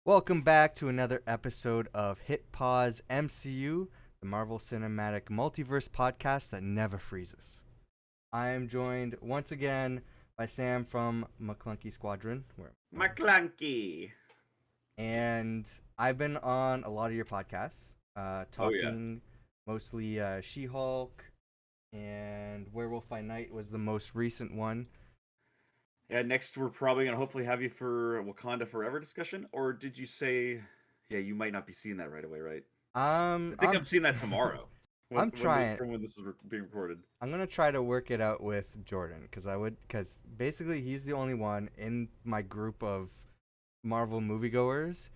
Welcome back to another episode of Hit Pause MCU, the Marvel Cinematic Multiverse podcast that never freezes. I am joined once again by Sam from Maclunkey Squadron, Maclunkey. and I've been on a lot of your podcasts, Oh yeah. talking mostly She-Hulk and Werewolf by Night was the most recent one. Yeah, next we're probably gonna hopefully have you for Wakanda Forever discussion. Or did you say yeah, you might not be seeing that right away, right? I think I'm I'm seeing that tomorrow. I'm trying. From when this is being recorded. I'm gonna try to work it out with Jordan because basically he's the only one in my group of Marvel moviegoers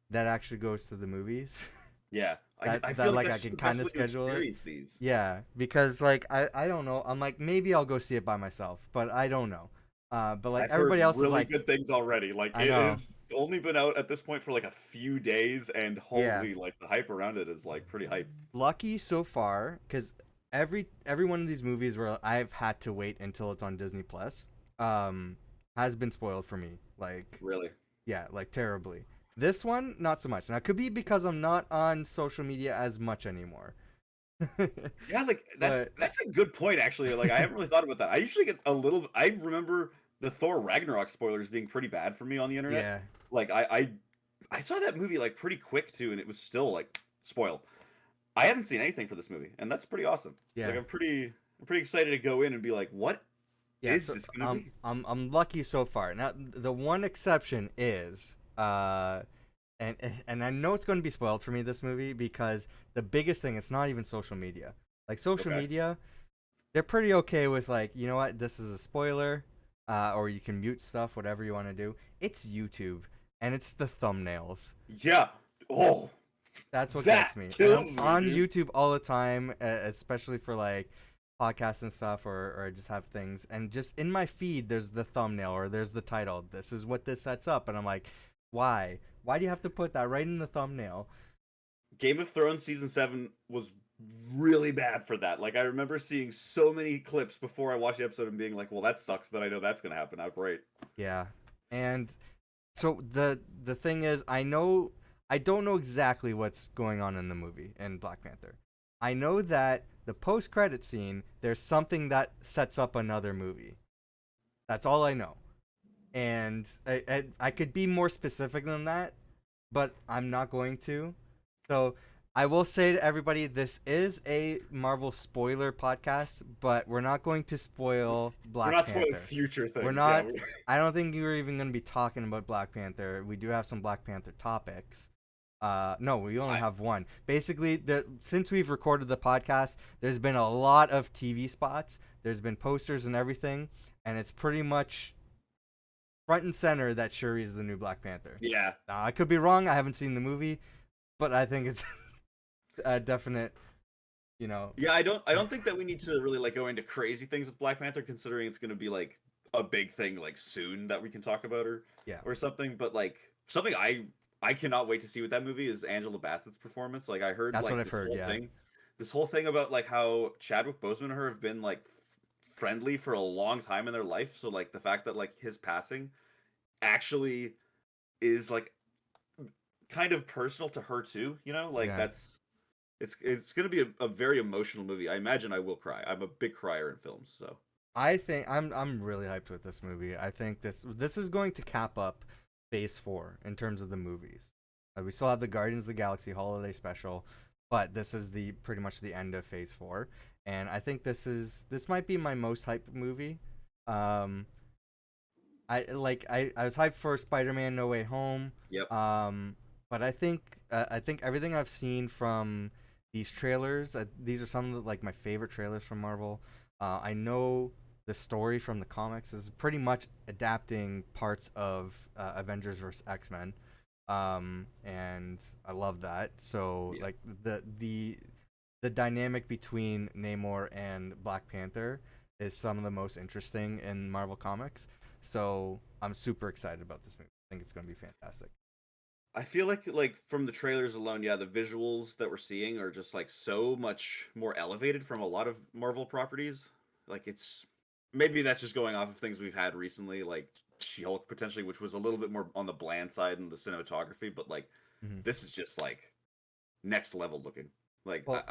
that actually goes to the movies. Yeah. I That feel like I that's can the kind best of way to schedule it. experience these. Yeah, because like I don't know. I'm like maybe I'll go see it by myself, but I don't know. But like I've heard everybody else is really like, good things already. Like I it know. has only been out at this point for like a few days, and Yeah, holy, like the hype around it is like pretty hype. lucky so far because every one of these movies where I've had to wait until it's on Disney Plus, has been spoiled for me. Like Really. yeah, like terribly. This one, not so much. Now, it could be because I'm not on social media as much anymore. Yeah, like But that's a good point actually. Like I haven't really thought about that. I usually get a little I remember the Thor Ragnarok spoilers being pretty bad for me on the internet. yeah, Like I saw that movie like pretty quick too, and it was still like spoiled. I haven't seen anything for this movie, and that's pretty awesome. Like yeah, I'm pretty excited to go in and be like, what yeah. is So this gonna be? I'm lucky so far. Now, the one exception is and I know it's going to be spoiled for me this movie because the biggest thing it's not even social media. Like social Okay. media, they're pretty okay with like you know what this is a spoiler, or you can mute stuff whatever you want to do. It's YouTube and it's the thumbnails. Yeah. Oh, That's what that gets me. And I'm kills me, on dude. YouTube all the time, especially for like podcasts and stuff, or I just have things. And just in my feed, there's the thumbnail or there's the title. This is what this sets up. And I'm like, why? Why do you have to put that right in the thumbnail? Game of Thrones season 7 was really bad for that. Like I remember seeing so many clips before I watched the episode and being like, "Well, that sucks that I know that's going to happen." How great. Yeah. And so the thing is, I don't know exactly what's going on in the movie in Black Panther. I know that the post credit scene, there's something that sets up another movie. That's all I know. And I could be more specific than that, but I'm not going to. So I will say to everybody, this is a Marvel spoiler podcast, but we're not going to spoil We're Black not spoiling Panther. future We're things. Yeah. not. I don't think we're even going to be talking about Black Panther. We do have some Black Panther topics. No, we only I have one. Basically, since we've recorded the podcast, there's been a lot of TV spots. There's been posters and everything, and it's pretty much front and center that Shuri is the new Black Panther. yeah. I could be wrong. I haven't seen the movie, but I think it's a definite, you know. Yeah, I don't think that we need to really like go into crazy things with Black Panther considering it's going to be like a big thing like soon that we can talk about Yeah, or something, but like something I cannot wait to see with that movie is Angela Bassett's performance. Like I heard that's what like I've heard. Yeah, this whole thing about like how Chadwick Boseman and her have been like friendly for a long time in their life. So like the fact that like his passing actually is like kind of personal to her too, you know? Like yeah. it's going to be a very emotional movie. I imagine I will cry. I'm a big crier in films, so I think I'm really hyped with this movie. I think this is going to cap up Phase 4 in terms of the movies. We still have the Guardians of the Galaxy holiday special, but this is the pretty much the end of Phase 4, and I think this might be my most hyped movie. Um, I was hyped for Spider-Man No Way Home. yep. But I think everything I've seen from these trailers, these are some of like my favorite trailers from Marvel. I know the story from the comics is pretty much adapting parts of Avengers vs X-Men, and I love that. So Yeah. like the dynamic between Namor and Black Panther is some of the most interesting in Marvel comics. So I'm super excited about this movie. I think it's going to be fantastic. I feel like from the trailers alone, yeah, the visuals that we're seeing are just like so much more elevated from a lot of Marvel properties. Like it's maybe that's just going off of things we've had recently, like She-Hulk potentially, which was a little bit more on the bland side and the cinematography, but like Mhm. this is just like next level looking. Like Well,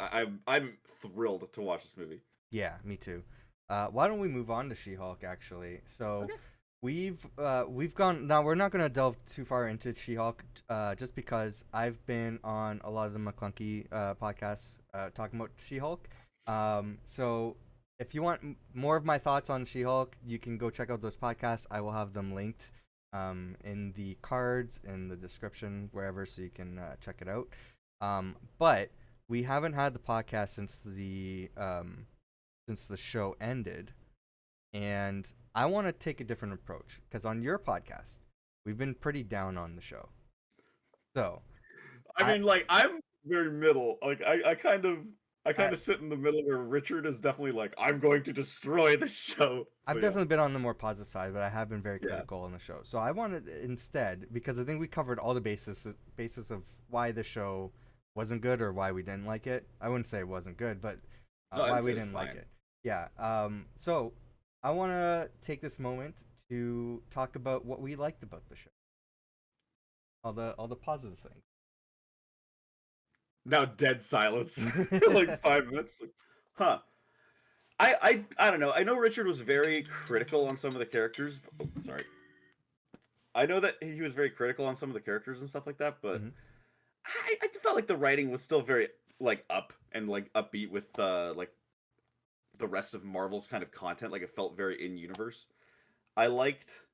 I'm thrilled to watch this movie. yeah, me too. Why don't we move on to She-Hulk actually? So Okay. we've gone now. We're not going to delve too far into She-Hulk, just because I've been on a lot of the Maclunkey podcasts talking about She-Hulk. So if you want more of my thoughts on She-Hulk, you can go check out those podcasts. I will have them linked in the cards in the description wherever, so you can check it out. But we haven't had the podcast since the show ended, and I want to take a different approach because on your podcast, we've been pretty down on the show. So, I I, mean, like I'm very middle. Like I I kind of sit in the middle where Richard is definitely like I'm going to destroy the show. So I've yeah, definitely been on the more positive side, but I have been very yeah. critical on the show. So I wanted instead, because I think we covered all the basis of why the show wasn't good or why we didn't like it. I wouldn't say it wasn't good, but No, I why would say we it was didn't like fine. it. Yeah. So I want to take this moment to talk about what we liked about the show, all the positive Now dead silence things. for like 5 minutes. Like, huh. I don't know. I know Richard was very critical on some of the characters. Oh, sorry. I know that he was very critical on some of the characters and stuff like that, but Mhm. I felt like the writing was still very like up and like upbeat with like the rest of Marvel's kind of content. Like it felt very in universe. I liked.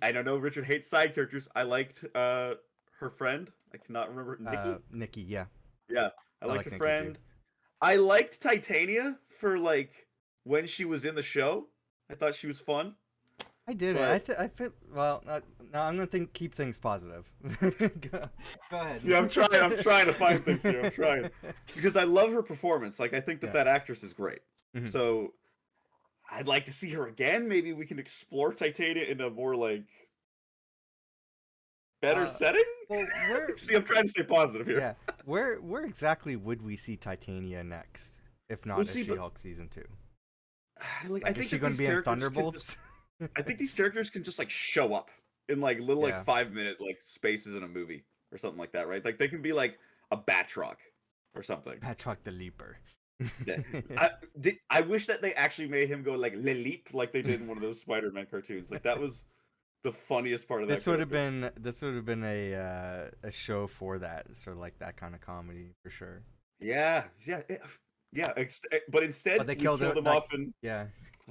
I don't know. Richard hates side characters. I liked her friend. I cannot remember Nikki. Nikki, yeah, Yeah, I I liked like her Nikki too. friend. I liked Titania for like when she was in the show. I thought she was fun, I didn't. but I feel well. No, I'm gonna keep things positive. Go see, ahead. I'm trying. I'm trying to find things here. I'm trying because I love her performance. Like I think that Yeah. that actress is great. Mhm. So I'd like to see her again. Maybe we can explore Titania in a more like better Uh, setting. well, where? See, I'm trying to stay positive here. Yeah, where exactly would we see Titania next, if We'll not as see, but She-Hulk season 2? like I Like, is think she that gonna these be in characters can just Thunderbolts? I think these characters can just like show up in like little like Yeah, 5 minute like spaces in a movie or something like that, right? Like they can be like a Batroc or something. Patrick the Leaper. Yeah. I wish that they actually made him go like Le Leap like they did in one of those Spider-Man cartoons. Like that was the funniest part of that character. This would have been a show for that, sort of like that kind of comedy for sure. Yeah, yeah, yeah. But But instead, they we killed killed it. him Like, off, and yeah,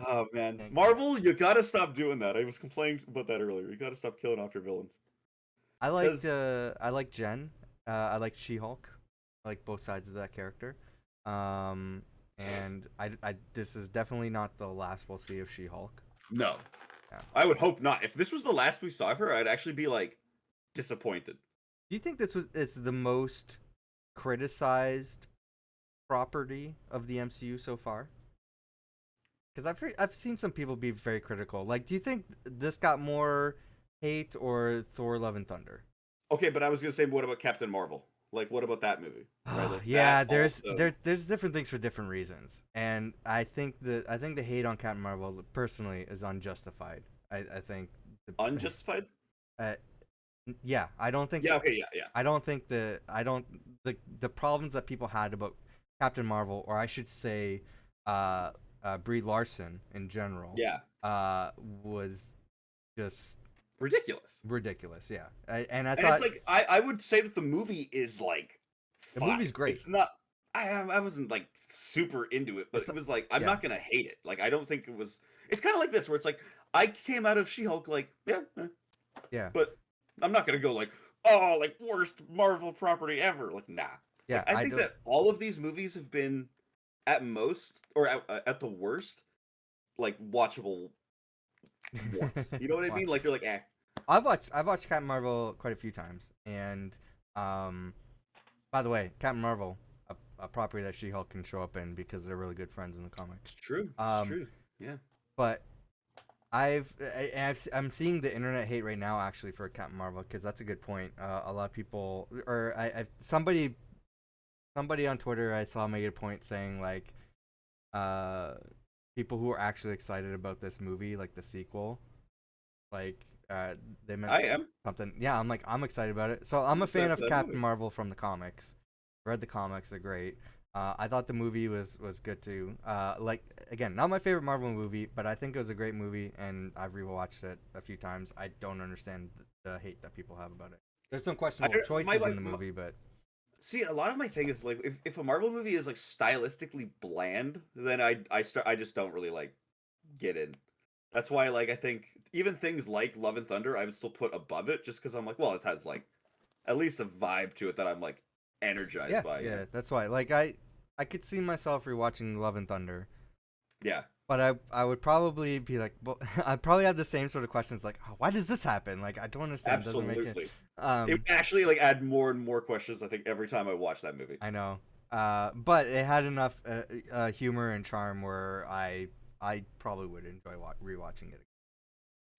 oh man, can't. Marvel, you gotta stop doing that. I was complaining about that earlier. You gotta stop killing off your villains because I liked Jen. I liked She-Hulk. I like both sides of that character. Um, and this is definitely not the last we'll see of She-Hulk. no, Yeah. I would hope not. If this was the last we saw of her, I'd actually be like disappointed. Do you think this is the most criticized property of the MCU so far? Because I've seen some people be very critical. Like, do you think this got more hate or Thor: Love and Thunder? Okay, but I was gonna say, what about Captain Marvel? Like, what about that movie? Right, like that Yeah, also there's different things for different reasons, and I think the hate on Captain Marvel personally is unjustified. I think the, unjustified. uh, yeah, Yeah, okay, yeah, yeah, I don't the problems that people had about Captain Marvel, or I should say, Brie Larson in general, yeah. was just Ridiculous. ridiculous. Yeah, and I And it's thought like I would say that the movie is like the fine. movie's great. It's not. I wasn't like super into it, but It's it was like I'm yeah, not gonna hate it. Like I don't think it was. It's kind of like this where it's like I came out of She-Hulk like yeah, yeah, but I'm not gonna go like oh like worst Marvel property ever. Like nah. yeah. Like I I think don't. that all of these movies have been at most or at the worst like watchable once. You know what I mean? Watch. Like you're like eh. I've watched Captain Marvel quite a few times, and um, by the way, Captain Marvel, a property that She-Hulk can show up in because they're really good friends in the comics. It's true. It's Um, true. Yeah. but I'm seeing the internet hate right now actually for Captain Marvel because that's a good point. A lot of people, or somebody on Twitter I saw made a point saying like, uh, people who are actually excited about this movie, like the sequel, Like they I mentioned am. something. Yeah, I'm excited about it. So I'm I'm a fan excited of for that Captain movie. Marvel from the comics. Read the comics; they're great. I thought the movie was good too. Like again, not my favorite Marvel movie, but I think it was a great movie, and I've rewatched it a few times. I don't understand the hate that people have about it. There's some I questionable don't- my choices in like the movie, but see a lot of my thing is like if a Marvel movie is like stylistically bland, then I just don't really like get in. That's why like I think even things like Love and Thunder I would still put above it just because I'm like, well, it has like at least a vibe to it that I'm like energized yeah, by, you know? yeah, that's why. Like I could see myself rewatching Love and Thunder. Yeah. But I would probably be like, well, I'd probably have the same sort of questions like, oh, why does this happen? Like, I don't understand. It doesn't make it. Absolutely. It would actually like add more and more questions I think every time I watch that movie. I know. But it had enough humor and charm where I probably would enjoy rewatching it.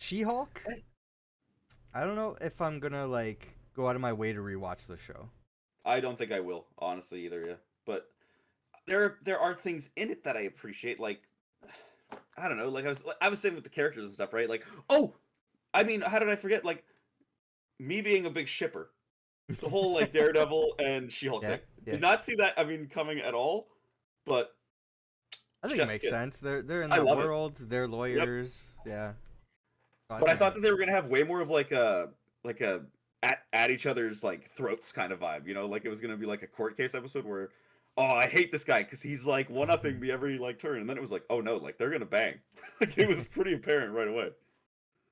She-Hulk? I don't know if I'm gonna like go out of my way to rewatch the show. I don't think I will, honestly, either, yeah. But there are things in it that I appreciate, like I don't know, I was saying with the characters and stuff, right? Like, oh, I mean, how did I forget? Like me being a big shipper, the whole like Daredevil and She-Hulk Yeah, thing. yeah. Did not see that. I mean, coming at all, but I think it chef's makes kiss. sense. They're in I that love it. world. They're Yep. lawyers. Yeah. So I But I think it thought that makes they were sense. gonna have way more of like a at each other's like throats kind of vibe, you know, like it was gonna be like a court case episode where, oh, I hate this guy because he's like one upping me every like turn, and then it was like, oh no, like they're gonna bang, like it was pretty apparent right away.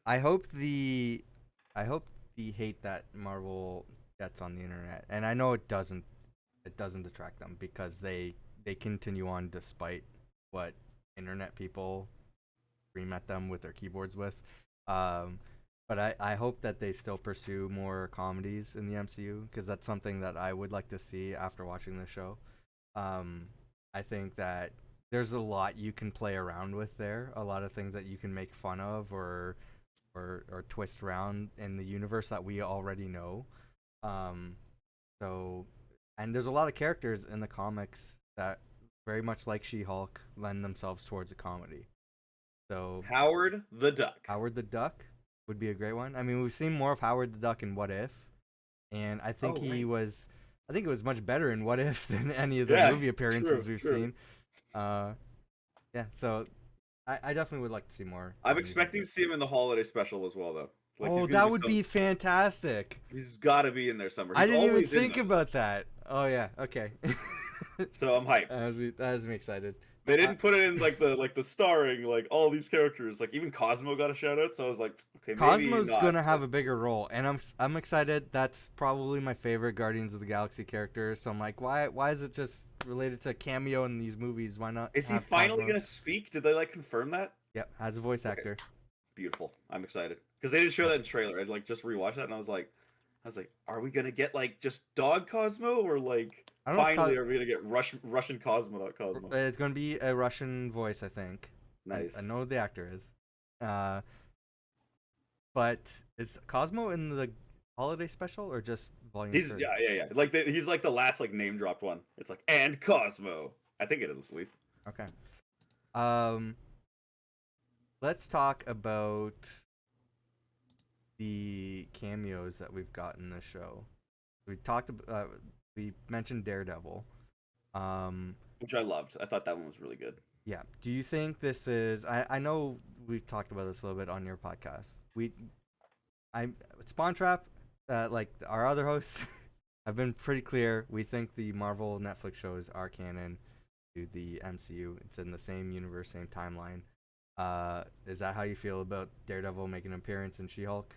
I hope the I hope the hate that Marvel gets on the internet, and I know it doesn't detract them because they continue on despite what internet people scream at them with their keyboards with. Um, but I hope that they still pursue more comedies in the MCU because that's something that I would like to see after watching the show. Um, I think that there's a lot you can play around with there, a lot of things that you can make fun of or twist around in the universe that we already know. Um, so, and there's a lot of characters in the comics that very much like She-Hulk lend themselves towards a comedy. So Howard the Duck. Howard the Duck would be a great one. I mean, we've seen more of Howard the Duck in What If, and Oh right. I think it was much better in What If than any of the Yeah, movie true, appearances we've true. seen. Uh, yeah, so I definitely would like to see more I'm comedies like expecting to this. see him in the holiday special as well, though. Like Oh, he's gonna that be would be fantastic. he's got to be in there somewhere. I He's didn't even always in think those, about that. Oh yeah, okay. so I'm hyped. That has me excited. They Uh, didn't put it in like the starring like all these characters. Like even Cosmo got a shout out, so I was like, okay, maybe Cosmo's not. gonna But have a bigger role, and I'm excited. That's probably my favorite Guardians of the Galaxy character. So I'm like, why is it just related to a cameo in these movies? Why not is he have finally Cosmo? gonna speak? Did they like confirm that? Yep, has a voice Okay, actor. beautiful. I'm excited because they didn't show Yeah. that in the trailer. I'd like just rewatched that and I was like, are we gonna get like just dog Cosmo or like I don't know if finally are we gonna get Russian Cosmo, not Cosmo? it's gonna be a Russian voice, I think. I Nice. know who the actor is. Uh, but is Cosmo in the holiday special or just Volume He's 3? yeah. Like he's like the last like name dropped one. It's like and Cosmo. I think it is at least. Okay. Um, let's talk about the cameos that we've got in the show. We talked about, we mentioned Daredevil. Um, Which I loved. I thought that one was really good. yeah. Do you think this is? I know we've talked about this a little bit on your podcast. I Spawn Trap, like our other hosts, have been pretty clear. We think the Marvel Netflix shows are canon to the MCU. It's in the same universe, same timeline. Is that how you feel about Daredevil making an appearance in She-Hulk?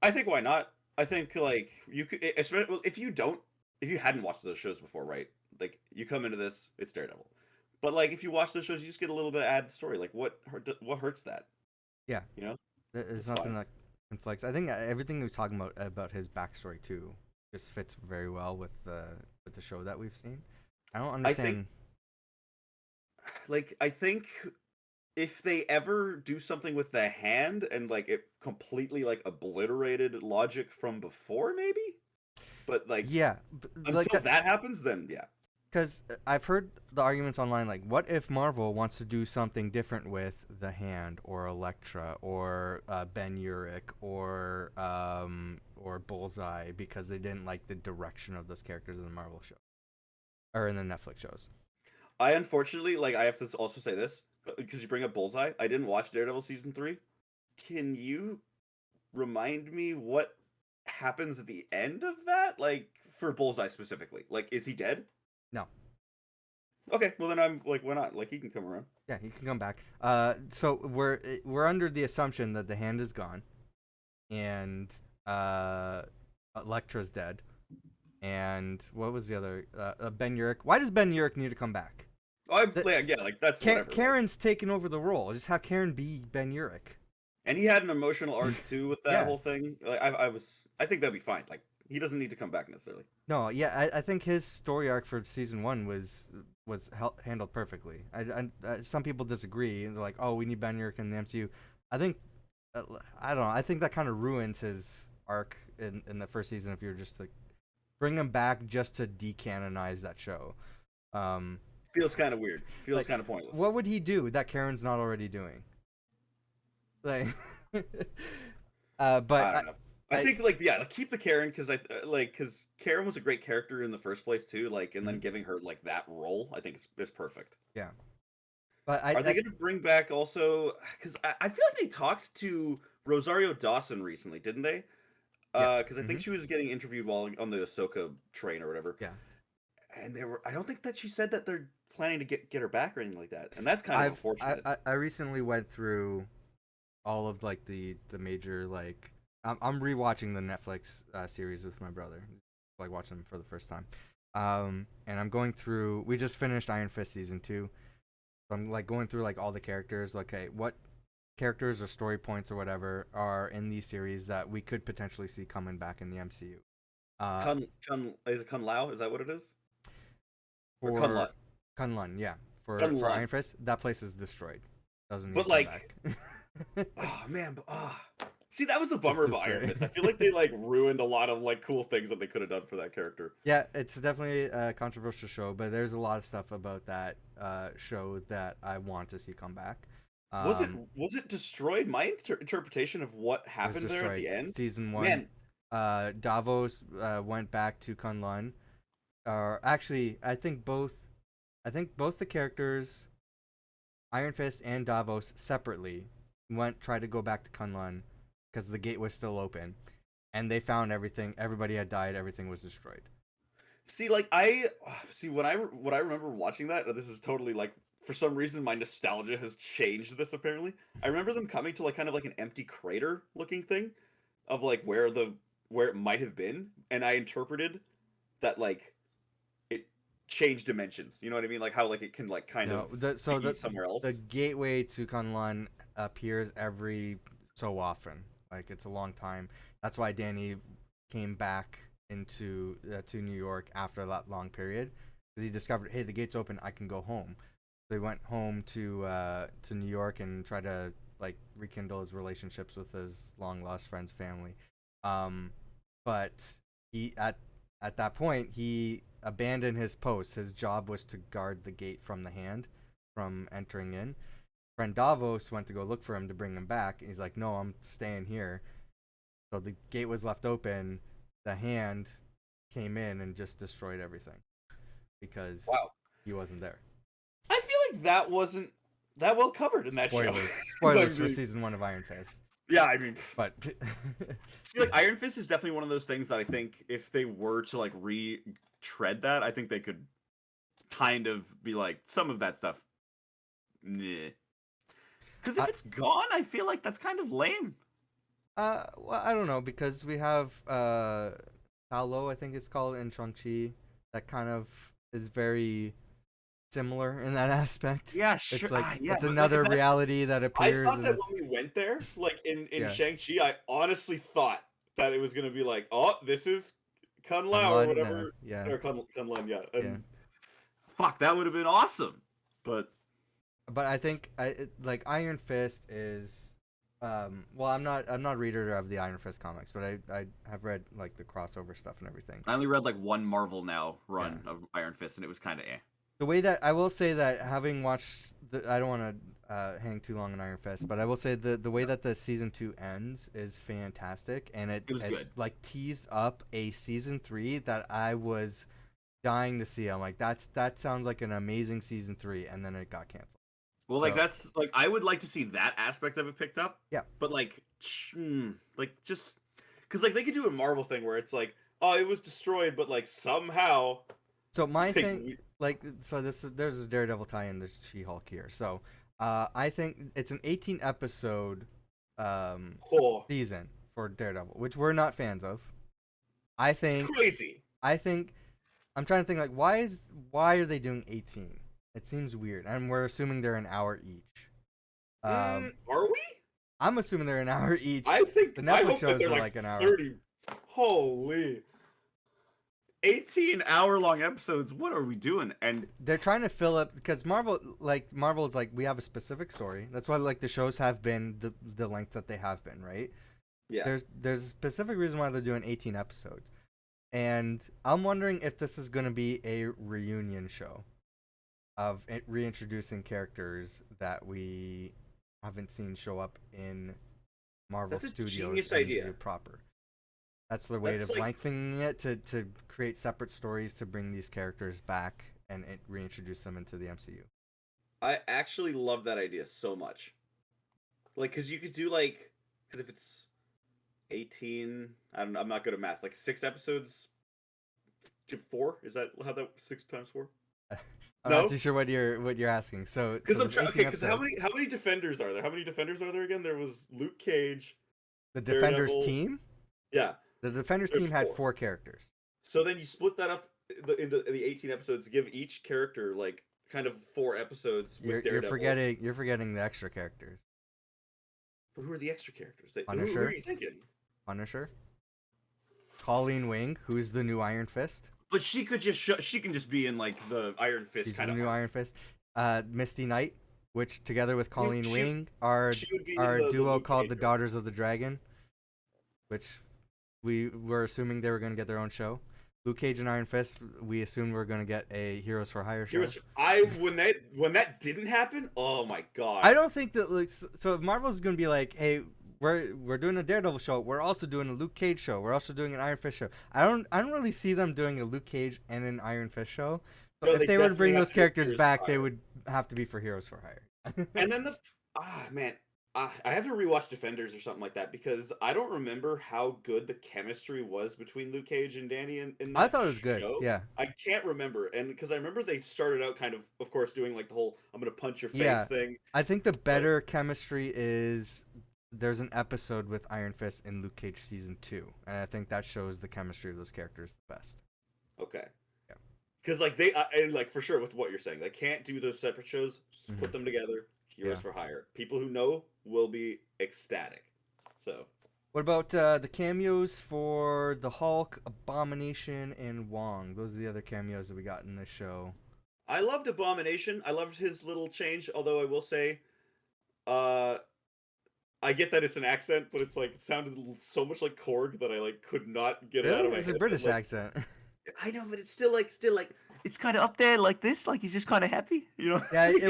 I think why not? I think like you could, especially well, if you hadn't watched those shows before, right? Like you come into this, it's Daredevil. But like if you watch those shows, you just get a little bit of added story. Like what hurts that? Yeah, You know, there's it's nothing fine. that conflicts. I think everything we're talking about his backstory too just fits very well with the show that we've seen. I don't I think understand. I think if they ever do something with the hand and like it completely like obliterated logic from before, maybe. But like Yeah, like until that happens, then yeah. Because I've heard the arguments online, like, what if Marvel wants to do something different with the Hand or Elektra or Ben Urich or Bullseye because they didn't like the direction of those characters in the Marvel show or in the Netflix shows. I unfortunately, like, I have to also say this because you bring up Bullseye. I didn't watch Daredevil season 3. Can you remind me what happens at the end of that? Like, for Bullseye specifically. Like, is he dead? No. Okay, well then I'm like, why not? Like, he can come around. Yeah, he can come back. So we're under the assumption that the Hand is gone, and Elektra's dead, and what was the other? Ben Urich. Why does Ben Urich need to come back? Oh, yeah, like that's whatever. Karen's taken over the role. Just have Karen be Ben Urich. And he had an emotional arc too with that Yeah. whole thing. Like, I think that'd be fine. Like, he doesn't need to come back necessarily. No, yeah, I think his story arc for season 1 was handled perfectly. Some people disagree and they're like, oh, we need Ben Urich in the MCU. I think I don't know. I think that kind of ruins his arc in the first season if you're just like bring him back just to decanonize that show. Feels kind of weird. Feels like, kind of pointless. What would he do that Karen's not already doing? Like, but I don't know. I think like keep the Karen because Karen was a great character in the first place too. Like, and then giving her like that role, I think is perfect. Yeah. But are they going to bring back also? Because I feel like they talked to Rosario Dawson recently, didn't they? Because I think she was getting interviewed while on the Ahsoka train or whatever. Yeah. And I don't think that she said that they're planning to get her back or anything like that. And that's kind of unfortunate. I recently went through all of like the major like I'm rewatching the Netflix series with my brother, like watching them for the first time. And I'm going through. We just finished Iron Fist season 2. So I'm like going through like all the characters. Like, okay, what characters or story points or whatever are in these series that we could potentially see coming back in the MCU. Is it Kun Lao? Is that what it is? Or Kunlun. Kunlun, yeah. For Kunlun. Iron Fist, that place is destroyed. Doesn't need But to come like, back. oh man, see, that was the bummer of Iron Fist. I feel like they like ruined a lot of like cool things that they could have done for that character. Yeah, it's definitely a controversial show, but there's a lot of stuff about that show that I want to see come back. Was it destroyed? My interpretation of what happened there at the end. Season 1, Davos went back to Kunlun. Actually, I think both the characters, Iron Fist and Davos separately, tried to go back to Kunlun because the gate was still open, and they found everything. Everybody had died. Everything was destroyed. See, like what I remember watching that. This is totally like, for some reason my nostalgia has changed this. Apparently, I remember them coming to like kind of like an empty crater looking thing, of like where it might have been, and I interpreted that like it changed dimensions. You know what I mean? Like how like it can like kind of be somewhere else. The gateway to Kunlun appears every so often. Like it's a long time. That's why Danny came back into to New York after that long period, because he discovered, hey, the gate's open. I can go home. So he went home to New York and tried to like rekindle his relationships with his long lost friend's family. But he at that point he abandoned his post. His job was to guard the gate from the Hand from entering in. Friend Davos went to go look for him to bring him back. He's like, no, I'm staying here. So the gate was left open. The Hand came in and just destroyed everything because he wasn't there. I feel like that wasn't that well covered in that show. Spoilers for season 1 of Iron Fist. Yeah, I mean, but see, like Iron Fist is definitely one of those things that I think if they were to like retread that, I think they could kind of be like some of that stuff. Nah. Because if it's gone, I feel like that's kind of lame. Well, I don't know, because we have Paolo, I think it's called, in Shang-Chi, that kind of is very similar in that aspect. Yeah, sure. It's like it's another reality that appears. I thought that when we went there, like in Shang-Chi, I honestly thought that it was gonna be like, oh, this is Kun Lao or whatever, or Kunlun, yeah. And fuck, that would have been awesome. But I think like Iron Fist is Well, I'm not a reader of the Iron Fist comics, but I have read like the crossover stuff and everything. I only read like one Marvel Now Yeah. run of Iron Fist, and it was kind of eh. The way that I will say that having watched I don't want to hang too long on Iron Fist, but I will say the way that the season 2 ends is fantastic, and It was good. like teased up a season 3 that I was dying to see. I'm like, that sounds like an amazing season 3, and then it got canceled. Well, like So, that's like I would like to see that aspect of it picked up. Yeah. But like just because like they could do a Marvel thing where it's like, oh, it was destroyed, but like somehow. so my like, thing, like, so there's a Daredevil tie-in to She-Hulk here. So, I think it's an 18 episode oh, season for Daredevil, which we're not fans of. I it's think crazy. I think I'm trying to think like why are they doing 18? It seems weird, and we're assuming they're an hour each. Are we? I'm assuming they're an hour each. I think the I Netflix hope that shows they're are like like an hour. 30. Holy. 18-hour-long episodes. What are we doing? And They're trying to fill up because Marvel's like we have a specific story. That's why like the shows have been the lengths that they have been, right? yeah, There's a specific reason why they're doing 18 episodes. And I'm wondering if this is going to be a reunion show of reintroducing characters that we haven't seen show up in Marvel that's a Studios genius MCU idea. proper. That's the way That's of like lengthening it to create separate stories to bring these characters back and reintroduce them into the MCU. I actually love that idea so much. Like, because you could do like, because if it's 18, I don't know, I'm not good at math. Like 6 episodes, 4? Is that how that 6 times 4? I'm No, not too sure what you're asking. So because I'm there's trying. 18 Okay, because episodes. how many defenders are there? How many defenders are there again? There was Luke Cage, The Defenders Daredevil. team. Yeah, The Defenders there's team had 4. 4 characters. So then you split that up into the 18 episodes. Give each character like kind of 4 episodes with You're Daredevil. forgetting the extra characters. But who are the extra characters? Who Punisher. are you thinking? Punisher, Colleen Wing, who's the new Iron Fist. But she could just she can just be in like the Iron Fist She's the kind of new Iron Fist. Misty Knight, which together with Colleen she- Wing are she would be in our the duo Luke called Cage the one. Daughters of the Dragon, which we were assuming they were going to get their own show. Luke Cage and Iron Fist, we assumed we were going to get a Heroes for Hire show. When that didn't happen, oh my god. I don't think that like so if Marvel's going to be like, hey, we're doing a Daredevil show. We're also doing a Luke Cage show. We're also doing an Iron Fist show. I don't really see them doing a Luke Cage and an Iron Fist show. So No, if they they were to bring definitely those have to do characters Heroes back, for they Hire. would have to be for Heroes for Hire. And then man, I have to rewatch Defenders or something like that because I don't remember how good the chemistry was between Luke Cage and Danny in that I thought it was good. show. Yeah. I can't remember, and because I remember they started out kind of course, doing like the whole "I'm gonna punch your face" Yeah. thing. I think the better chemistry is there's an episode with Iron Fist in Luke Cage season 2, and I think that shows the chemistry of those characters the best. Okay. Yeah. Because like and like for sure with what you're saying, they can't do those separate shows. Just put them together. Heroes Yeah. for Hire. People who know will be ecstatic. So. What about the cameos for the Hulk, Abomination, and Wong? Those are the other cameos that we got in this show. I loved Abomination. I loved his little change, although I will say, I get that it's an accent, but it's like it sounded so much like Korg that I like could not get it out of my It's head. a British Like, accent. I know, but it's still like it's kind of up there like this, like he's just kind of happy, you know? Yeah, Like,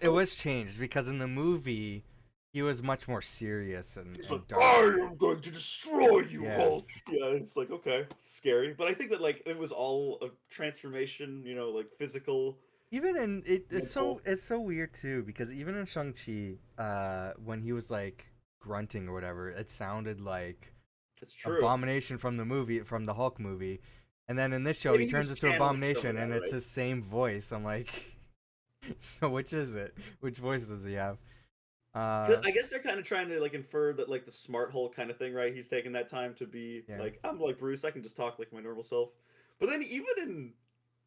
it was changed because in the movie he was much more serious and It's like, dark. I am going to destroy you, Yeah. Hulk. Yeah, it's like, okay, scary. But I think that, like, it was all a transformation, you know, like, physical. Even in it's Mental. so weird too because even in Shang-Chi, when he was like grunting or whatever, it sounded like It's true. Abomination from the Hulk movie, and then in this show Maybe he he turns was into channeling some Abomination of and that, it's right? his same voice. I'm like, so which is it? Which voice does he have? 'Cause I guess they're kind of trying to, like, infer that, like, the smart Hulk kind of thing, right? He's taking that time to be, Yeah. like, I'm like Bruce, I can just talk like my normal self. But then even in,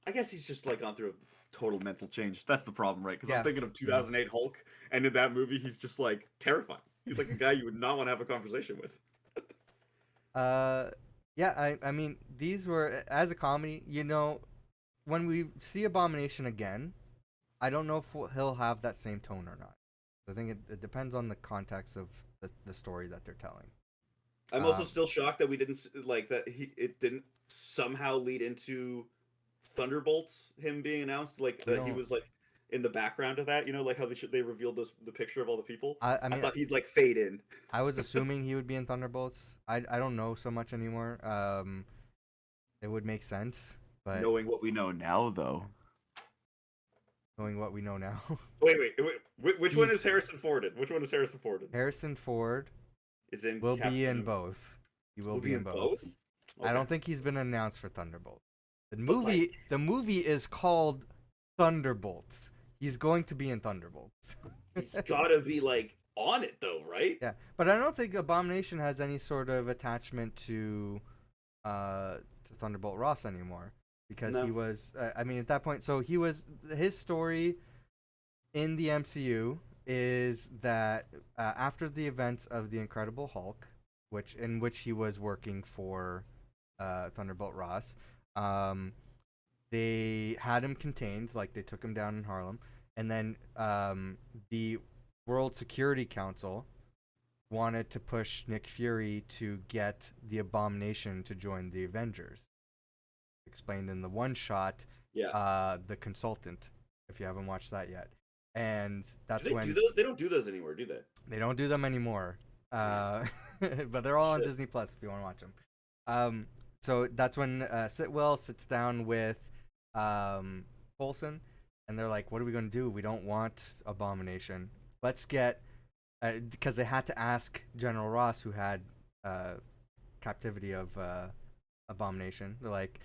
I guess he's just, like, gone through a total mental change. That's the problem, right? Because Yeah. I'm thinking of 2008 Hulk, and in that movie, he's just, like, terrifying. He's like a guy you would not want to have a conversation with. Yeah, I mean, these were as a comedy. You know, when we see Abomination again, I don't know if he'll have that same tone or not. I think it depends on the context of the story that they're telling. I'm also still shocked that we didn't like that it didn't somehow lead into Thunderbolts, him being announced, like that he was like in the background of that, like how they revealed the picture of all the people. I mean, I thought he'd like fade in. I was assuming he would be in Thunderbolts. I don't know so much anymore. It would make sense, but Knowing what we know now, though. knowing what we know now. Wait. Which one is Harrison Ford in? Which one is Harrison Ford in? Harrison Ford will Captain be in both. He will be in both. Okay. I don't think he's been announced for Thunderbolt. The movie is called Thunderbolts. He's going to be in Thunderbolts. He's gotta be like on it though, right? Yeah, but I don't think Abomination has any sort of attachment to Thunderbolt Ross anymore, because he was. I mean, at that point, so his story in the MCU is that after the events of the Incredible Hulk, in which he was working for Thunderbolt Ross, they had him contained, like they took him down in Harlem, and then the World Security Council wanted to push Nick Fury to get the Abomination to join the Avengers. Explained in the one shot, The Consultant, if you haven't watched that yet. And that's when they don't do those anymore, do they? They don't do them anymore. But they're all on Disney Plus if you want to watch them. So that's when Sitwell sits down with Coulson, and they're like, "What are we going to do? We don't want Abomination. Let's get," because they had to ask General Ross, who had captivity of Abomination. They're like,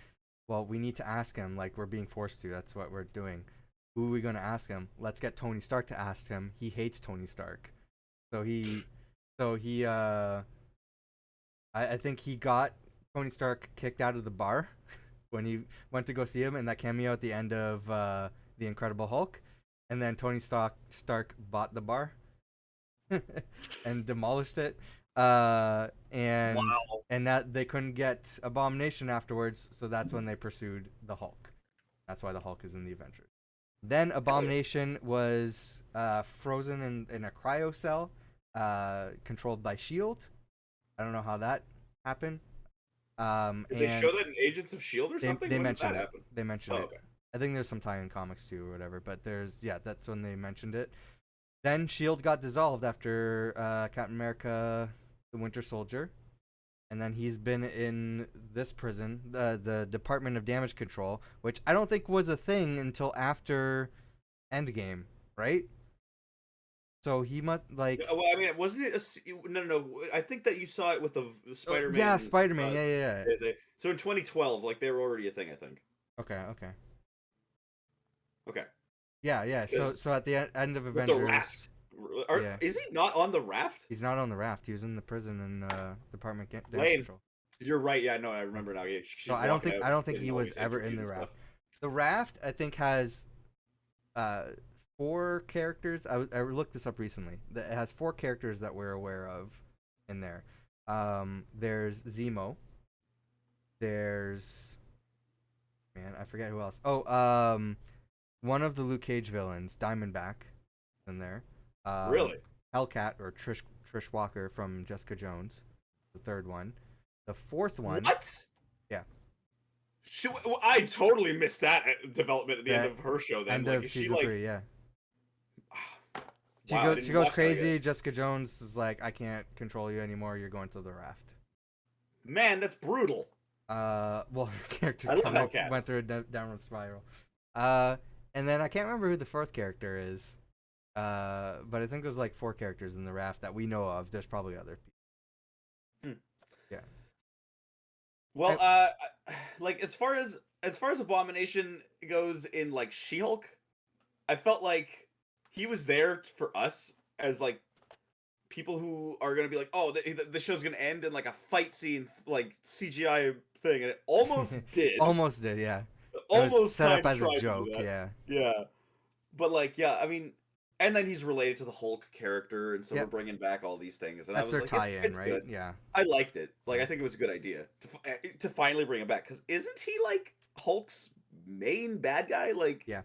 "Well, we need to ask him. Like, we're being forced to. That's what we're doing. Who are we going to ask him? Let's get Tony Stark to ask him. He hates Tony Stark." I think he got Tony Stark kicked out of the bar when he went to go see him in that cameo at the end of The Incredible Hulk. And then Tony Stark bought the bar and demolished it. And that they couldn't get Abomination afterwards, so that's when they pursued the Hulk. That's why the Hulk is in the Avengers. Then Abomination was frozen in a cryo cell, controlled by S.H.I.E.L.D. I don't know how that happened. Did they show that in Agents of S.H.I.E.L.D. or something? They when mentioned did that it. happen? They mentioned it. Okay. I think there's some tie-in comics too or whatever, but that's when they mentioned it. Then S.H.I.E.L.D. got dissolved after Captain America: The Winter Soldier. And then he's been in this prison, the Department of Damage Control, which I don't think was a thing until after Endgame, right? So he must like. Well, I mean, wasn't it? No. I think that you saw it with the Spider-Man. Yeah, Spider-Man. Yeah. So in 2012, like they were already a thing, I think. Okay. Yeah. So at the end of Avengers. Is he not on the raft? He's not on the raft. He was in the prison in Department of Damage Control. You're right. Yeah, no, I remember now. Yeah, so I don't think he was ever in the raft. The raft, I think, has 4 characters. I looked this up recently. It has 4 characters that we're aware of in there. There's Zemo. There's I forget who else. One of the Luke Cage villains, Diamondback, in there. Really? Hellcat, or Trish Walker from Jessica Jones, the 3rd one. The 4th one. What? Yeah. I totally missed that development at the end of her show. Then end of season 3, yeah. She goes crazy. Jessica Jones is like, "I can't control you anymore. You're going to the raft." Man, that's brutal. Well, her character went through a downward spiral. And then I can't remember who the 4th character is. But I think there's like 4 characters in the raft that we know of. There's probably other people. Yeah. Well, like as far as Abomination goes in like She-Hulk, I felt like he was there for us as like people who are gonna be like, oh, the show's gonna end in like a fight scene, like CGI thing, and it almost did. Almost did, yeah. Almost set up as a joke, yeah. Yeah, but like, yeah, I mean. And then he's related to the Hulk character, and so we're bringing back all these things. And that's I was their like, tie-in, right? Good. Yeah. I liked it. Like, I think it was a good idea to finally bring him back. Because isn't he, like, Hulk's main bad guy? Like, yeah.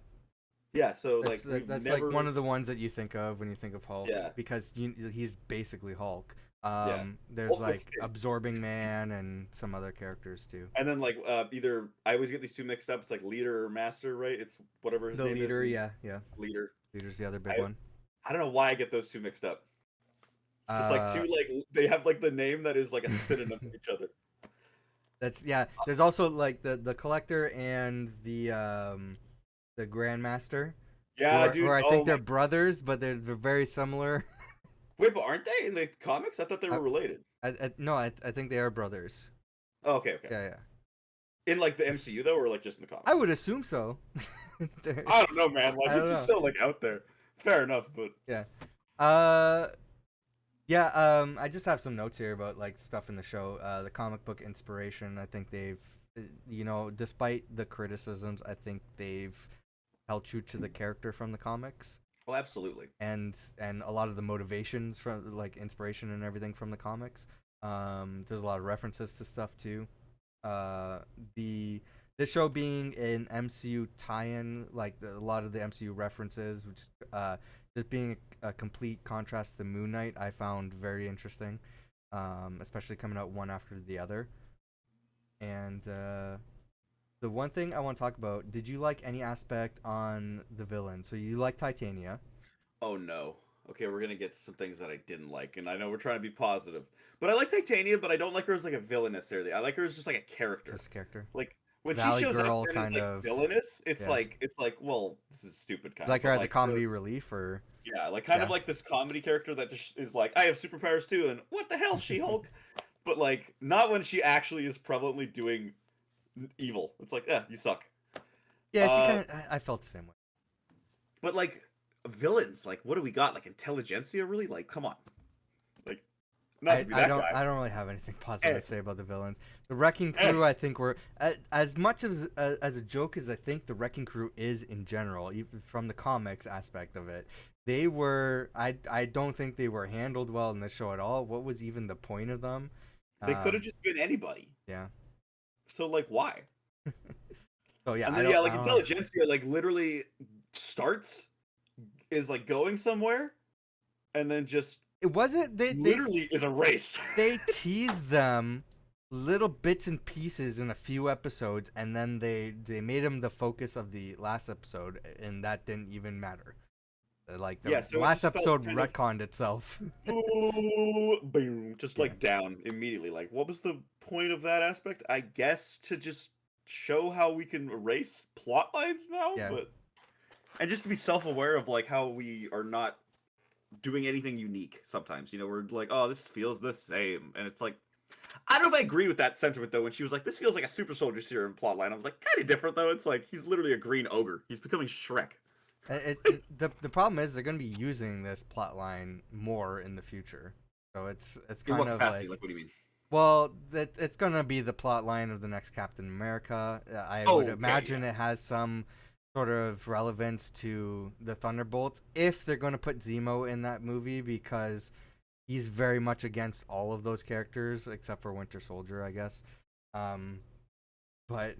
Yeah, so like That's never. like one of the ones that you think of when you think of Hulk, Yeah, because he's basically Hulk. yeah. There's Hulk with like skin. Absorbing Man and some other characters too. And then like either I always get these two mixed up. It's like leader or master, right? It's whatever his The name is. leader, yeah, yeah. Leader. Leader's the other big I one. I don't know why I get those two mixed up. It's just like Uh, two like they have like the name that is like a synonym for each other. that's yeah. There's also like the collector and the Grandmaster, Yeah, who dude. are I Oh think my. they're brothers, but they're very similar. Wait, but aren't they in the comics? I thought they I, were related. no, I think they are brothers. Oh, okay, okay. Yeah, yeah. In like the MCU though, or like just in the I comics? would assume so. I don't know, man. Like I don't it's just know. so like out there. Fair enough, but Yeah. Uh, yeah. I just have some notes here about like stuff in the show. The comic book inspiration. I think they've, despite the criticisms, I think they've held true to the character from the comics, oh, absolutely. and a lot of the motivations from like inspiration and everything from the comics. There's a lot of references to stuff too. The this show being an MCU tie-in, like a lot of the MCU references, which just being a complete contrast to Moon Knight, I found very interesting, especially coming out one after the other. And the one thing I want to talk about, did you like any aspect on the villain? So you like Titania. Oh no. Okay, we're gonna get to some things that I didn't like, and I know we're trying to be positive, but I like Titania, but I don't like her as like a villain necessarily. I like her as just like a character. Just a character. Like when she Valley shows up Girl and is kind like of. villainous, Yeah. it's like well, this is stupid kind Like of, her but as a like comedy relief, or yeah, like kind of yeah. like this comedy character that just is like I have superpowers too, and what the hell, She-Hulk? But like not when she actually is prevalently doing evil. It's like, you suck. Yeah, she Uh, kind of. I felt the same way. but like villains, like what do we got? Like intelligentsia, really? Like, come on. Like, not to be that guy. I don't really have anything positive Eh, to say about the villains. The Wrecking eh. Crew, I think, were as much as a joke as I think the Wrecking Crew is in general, even from the comics aspect of it. They were. I don't think they were handled well in the show at all. What was even the point of them? They could have Um, just been anybody. yeah. So like, why? So yeah, And then yeah, like I don't know. intelligentsia, like literally starts is like going somewhere, and then just It wasn't literally is erased. they teased them little bits and pieces in a few episodes, and then they made him the focus of the last episode, and that didn't even matter. Like the Yeah, so it last just felt episode kind of retconned itself. boom, just like Yeah. down immediately. Like, what was the point of that aspect? I guess to just show how we can erase plot lines now, Yeah. but and just to be self-aware of like how we are not doing anything unique sometimes. You know, we're like, oh, this feels the same. And it's like I don't know if I agree with that sentiment though when she was like, this feels like a super soldier serum plotline. I was like, kind of different though. It's like he's literally a green ogre. He's becoming Shrek. The problem is they're going to be using this plot line more in the future, so it's In kind what of capacity? like, Like, what do you mean? well, that it's going to be the plot line of the next Captain America. I Oh, would okay, imagine yeah. it has some sort of relevance to the Thunderbolts if they're going to put Zemo in that movie, because he's very much against all of those characters except for Winter Soldier, I guess. But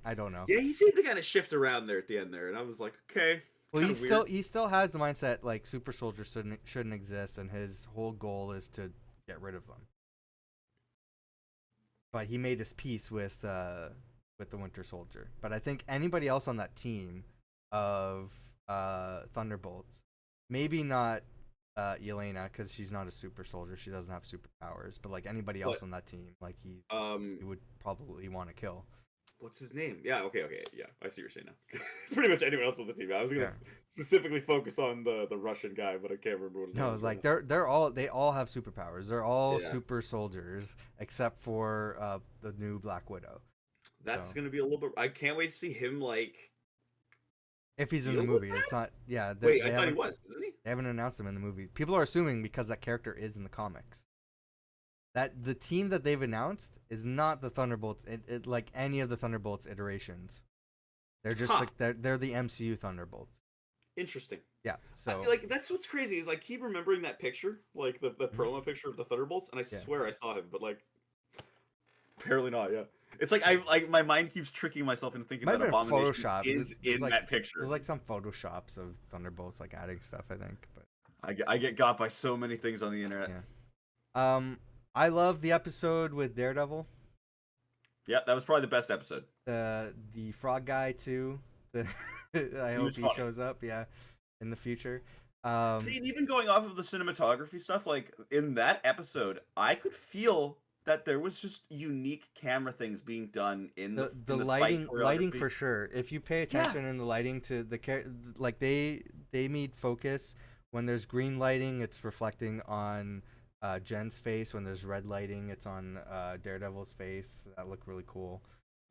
I don't know. Yeah, he seemed to kind of shift around there at the end there, and I was like, okay, Well, kind of weird. he still has the mindset like super soldiers shouldn't exist, and his whole goal is to get rid of them. But he made his peace with the Winter Soldier. But I think anybody else on that team of Thunderbolts, maybe not Yelena, because she's not a super soldier, she doesn't have superpowers. But like anybody else But on that team, like he um, would probably want to kill. what's his name? Yeah, okay, yeah, I see what you're saying now. Pretty much anyone else on the team. I was gonna Yeah. specifically focus on the Russian guy, but I can't remember what his name No, was. like Right they all have superpowers. They're all Yeah. super soldiers except for the new Black Widow. now. That's So gonna be a little bit. I can't wait to see him like if he's in deal the with movie, that. it's not. Yeah, Wait, I thought he was, isn't he? they haven't announced him in the movie. People are assuming because that character is in the comics. That the team that they've announced is not the Thunderbolts. It like any of the Thunderbolts iterations. They're just Huh. like they're the MCU Thunderbolts. Interesting. Yeah. So Like that's what's crazy is I keep remembering that picture, like the promo picture of the Thunderbolts, and I Yeah. swear I saw him, but like apparently not. Yeah. It's like my mind keeps tricking myself into thinking Might that have been Abomination Photoshop. is in that picture. There's like some photoshops of Thunderbolts like adding stuff, I think. But I get got by so many things on the internet. yeah. I love the episode with Daredevil. Yeah, that was probably the best episode. The frog guy too. I hope he shows up. Yeah, in the future. See, and even going off of the cinematography stuff, like in that episode, I could feel that there was just unique camera things being done in the lighting for sure. If you pay attention in the lighting to the like they made focus when there's green lighting, it's reflecting on Jen's face. When there's red lighting, it's on Daredevil's face. That looked really cool.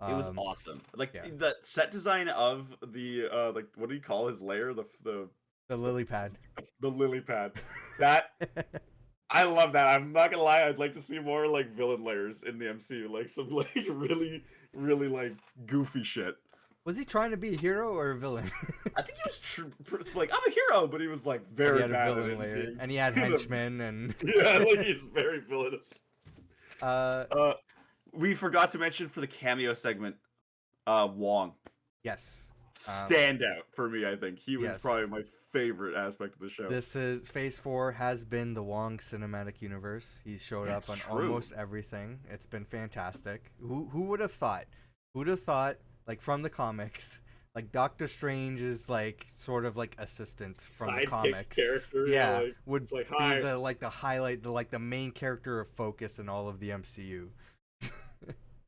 It was awesome. Like the set design of the like what do you call his lair? The lily pad. The lily pad. That I love that. I'm not gonna lie, I'd like to see more like villain layers in the MCU, like some like really, really like goofy shit. Was he trying to be a hero or a villain? I think he was like I'm a hero, but he was like very bad a villain layer, and he had henchmen and yeah, like he's very villainous. We forgot to mention for the cameo segment, Wong. Yes. Standout for me, I think. He was probably my favorite aspect of the show. This is Phase 4 has been the Wong cinematic universe. He's showed up on almost everything. It's been fantastic. Who would have thought? Who'd have thought, like from the comics, like Doctor Strange is like sort of like assistant from the comics. Character, yeah, like, would like, be the highlight, the main character of focus in all of the MCU.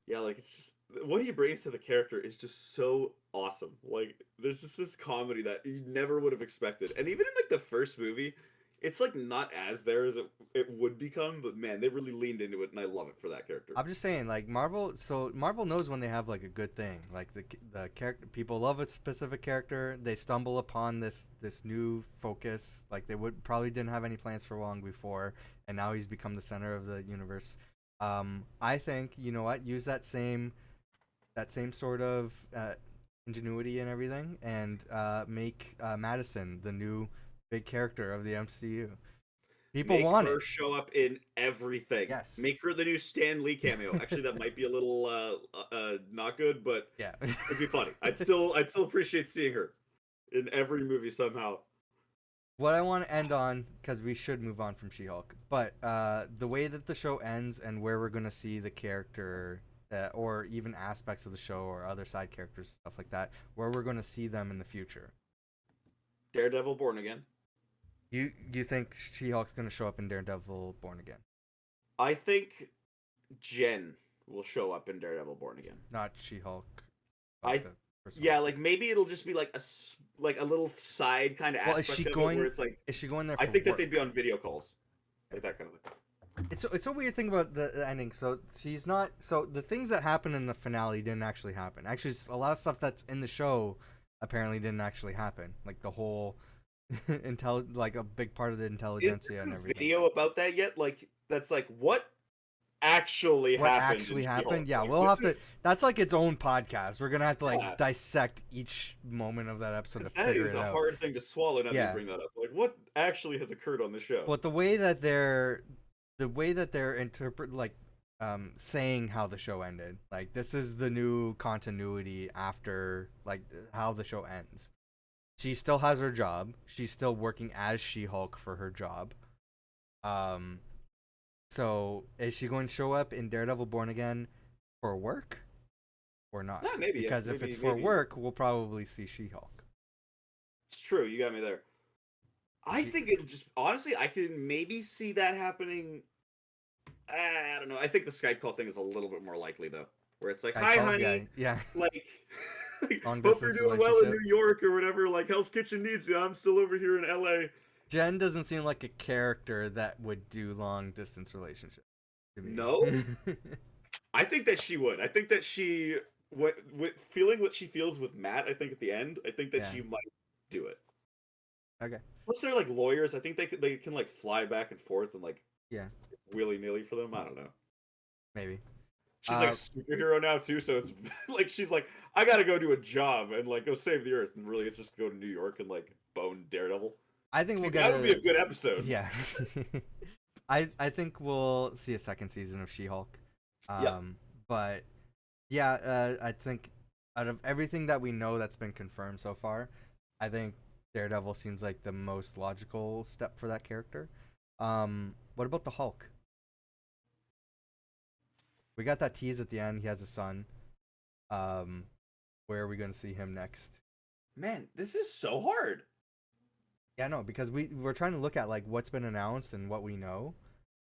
Yeah, like it's just what he brings to the character is just so awesome. Like there's just this comedy that you never would have expected. And even in like the first movie, it's like not as there as it would become, but man, they really leaned into it and I love it for that character. I'm just saying, like Marvel knows when they have like a good thing. Like the character, people love a specific character, they stumble upon this new focus. Like they probably didn't have any plans for Wong before, and now he's become the center of the universe. I think, you know what, use that same sort of ingenuity and everything, and make Madison the new big character of the MCU. People want it. Make her show up in everything. Yes. Make her the new Stan Lee cameo. Actually, that might be a little not good, but yeah, it'd be funny. I'd still appreciate seeing her in every movie somehow. What I want to end on, because we should move on from She-Hulk, but the way that the show ends and where we're going to see the character, or even aspects of the show or other side characters, stuff like that, where we're going to see them in the future. Daredevil Born Again. You think She-Hulk's going to show up in Daredevil Born Again? I think Jen will show up in Daredevil Born Again. Not She-Hulk. Yeah, like maybe it'll just be like a little side kind of aspect of it where it's like, is she going there? I think that they'd be on video calls, like that kind of thing. It's a weird thing about the ending. So she's not. So the things that happen in the finale didn't actually happen. Actually, a lot of stuff that's in the show apparently didn't actually happen. Like the whole like a big part of the intelligentsia and everything. Video about that yet? Like that's like what actually happened. Yeah, like, we'll have to. That's like its own podcast. We're gonna have to like dissect each moment of that episode to figure it out. That is a hard thing to swallow. Now that you bring that up, like what actually has occurred on the show? But the way that they're saying how the show ended, like this is the new continuity after like how the show ends. She still has her job. She's still working as She-Hulk for her job. So, is she going to show up in Daredevil Born Again for work or not? Yeah, maybe. Because if it's for work, we'll probably see She-Hulk. It's true. You got me there. I think it'll just... Honestly, I can maybe see that happening... I don't know. I think the Skype call thing is a little bit more likely, though. Where it's like, hi, honey. Yeah. Like, hope you're doing well in New York or whatever. Like, Hell's Kitchen needs you. I'm still over here in LA. Jen doesn't seem like a character that would do long distance relationships. No, I think that she would. I think that she, with feeling what she feels with Matt, I think at the end, I think that she might do it. Okay. Plus, they're like lawyers. I think they can like fly back and forth and like willy nilly for them. I don't know. Maybe. She's like a superhero now too, so it's like she's like, I gotta go do a job and like go save the Earth, and really it's just go to New York and like bone Daredevil. I think that would be a good episode. Yeah. I think we'll see a second season of She-Hulk. But Yeah, I think out of everything that we know that's been confirmed so far, I think Daredevil seems like the most logical step for that character. What about the Hulk? We got that tease at the end. He has a son. Um, where are we going to see him next? Man, this is so hard. Yeah, no, because we're trying to look at like what's been announced and what we know.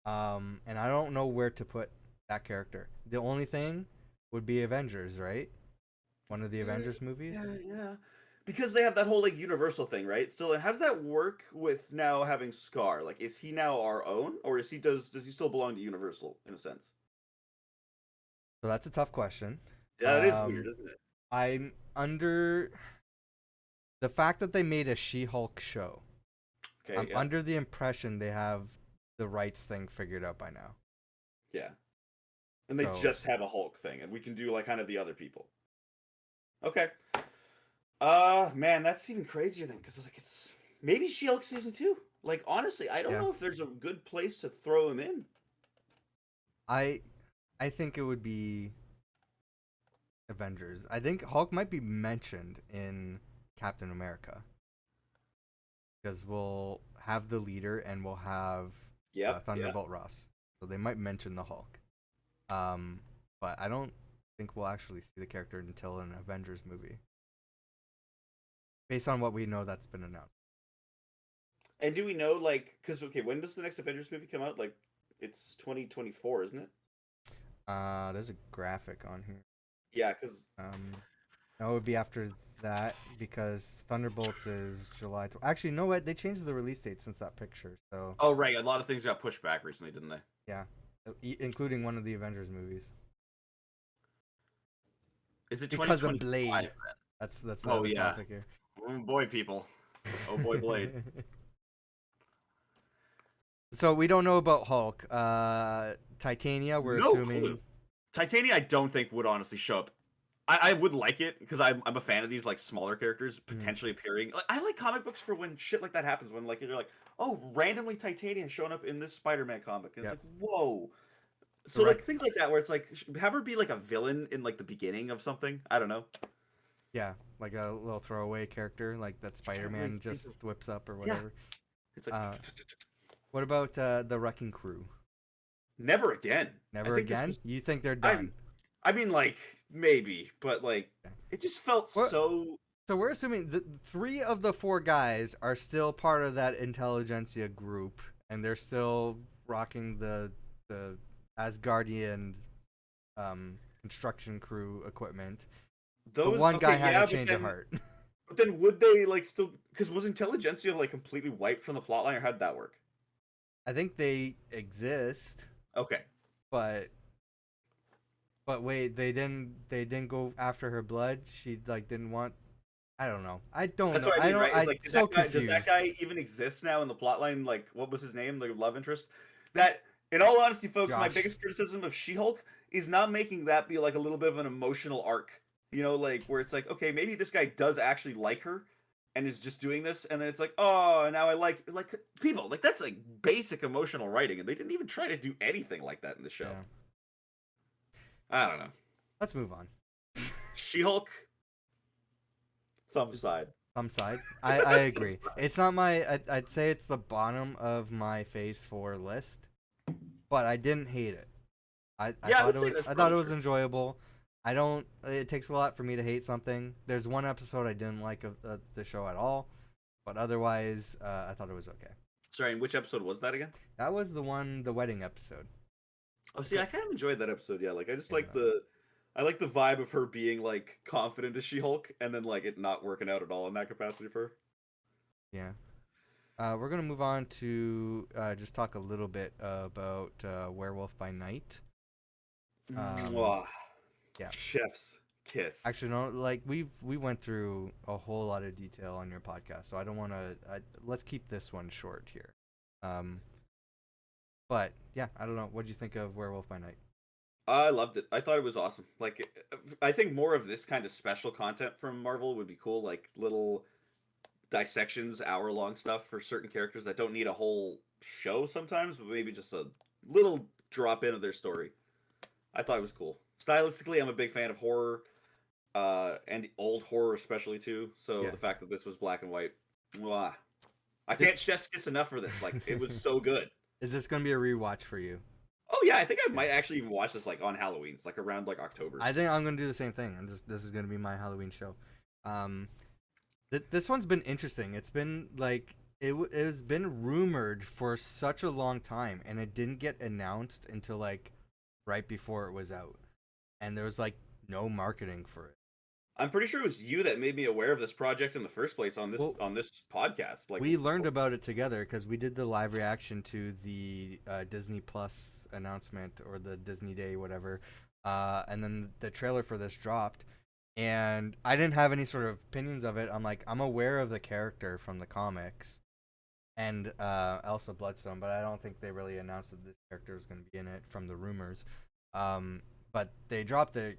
And I don't know where to put that character. The only thing would be Avengers, right? One of the Avengers movies. Yeah. Because they have that whole like Universal thing, right? Still, and how does that work with now having Scar? Like, is he now our own, or does he still belong to Universal in a sense? So that's a tough question. Yeah, it is weird, isn't it? I'm under the fact that they made a She-Hulk show. Okay, I'm yeah. under the impression they have the rights thing figured out by now. Yeah. And they So- just have a Hulk thing, and we can do like kind of the other people. Okay. Man, that's even crazier then, because like it's maybe She-Hulk season 2. Like honestly, I don't Yeah. know if there's a good place to throw him in. I think it would be Avengers. I think Hulk might be mentioned in Captain America. Because we'll have the leader and we'll have Thunderbolt Ross. So they might mention the Hulk. But I don't think we'll actually see the character until an Avengers movie. Based on what we know that's been announced. And do we know like because okay, when does the next Avengers movie come out? Like it's 2024, isn't it? There's a graphic on here. Yeah, because No, it would be after that because Thunderbolts is July. Actually, no, what? They changed the release date since that picture. So. oh right, a lot of things got pushed back recently, didn't they? Yeah, including one of the Avengers movies. Is it Because of 2025 Blade? then? That's the Oh, yeah. topic here. Oh boy, people. Oh boy, Blade. So we don't know about Hulk. Titania, we're No assuming. clue. Titania, I don't think would honestly show up. I would like it because I'm a fan of these like smaller characters potentially appearing. Like, I like comic books for when shit like that happens. When like you're like, oh, randomly Titania showing up in this Spider-Man comic, and it's like, whoa. So Correct. like things like that where it's like have her be like a villain in like the beginning of something. I don't know. Yeah, like a little throwaway character, like that Spider-Man just whips up or whatever. It's like What about the Wrecking Crew? never again. Never I think this again? was- You think they're done? I mean, like maybe, but like it just felt What- so. So we're assuming that 3 of the 4 guys are still part of that intelligentsia group, and they're still rocking the Asgardian construction crew equipment. But one guy had a change of heart. But then would they like still? Because was intelligentsia like completely wiped from the plotline, or how did that work? I think they exist, Okay. but wait, they didn't go after her blood. She like didn't want. I don't know. I don't That's know. what I mean, right? It's I'm like, so does confused. that guy even exist now in the plotline? Like, what was his name? The love interest? That, in all honesty, folks, my Josh. biggest criticism of She-Hulk is not making that be like a little bit of an emotional arc. You know, like where it's like, okay, maybe this guy does actually like her, and is just doing this, and then it's like, oh, now I like people. Like that's like basic emotional writing, and they didn't even try to do anything like that in the show. Yeah. I don't know. Let's move on. She-Hulk, thumb side. Thumb side. I agree. It's not my. I'd say it's the bottom of my Phase 4 list, but I didn't hate it. I thought it was. I thought it was enjoyable. I don't. It takes a lot for me to hate something. There's one episode I didn't like of the show at all, but otherwise, I thought it was okay. Sorry, and which episode was that again? That was the wedding episode. Oh, see, I kind of enjoyed that episode. Yeah, like I just Yeah. like I like the vibe of her being like confident as She-Hulk, and then like it not working out at all in that capacity for her. Yeah. We're gonna move on to just talk a little bit about Werewolf by Night. Mwah. yeah. Chef's kiss. Actually, no. Like we went through a whole lot of detail on your podcast, so I don't want to. Let's keep this one short here. But yeah, I don't know. What do you think of Werewolf by Night? I loved it. I thought it was awesome. Like, I think more of this kind of special content from Marvel would be cool. Like little dissections, hour-long stuff for certain characters that don't need a whole show sometimes, but maybe just a little drop in of their story. I thought it was cool. Stylistically, I'm a big fan of horror, and old horror especially too. So Yeah. the fact that this was black and white, mwah. I can't chef's kiss enough for this. Like it was so good. Is this gonna be a rewatch for you? Oh yeah, I think I might actually even watch this like on Halloween. It's like around like October. I think I'm gonna do the same thing. This is gonna be my Halloween show. This one's been interesting. It's been like it has been rumored for such a long time, and it didn't get announced until like right before it was out, and there was like no marketing for it. I'm pretty sure it was you that made me aware of this project in the first place on this podcast. Like we learned about it together because we did the live reaction to the Disney Plus announcement or the Disney Day, whatever, and then the trailer for this dropped, and I didn't have any sort of opinions of it. I'm aware of the character from the comics, and Elsa Bloodstone, but I don't think they really announced that this character is going to be in it from the rumors. But they dropped the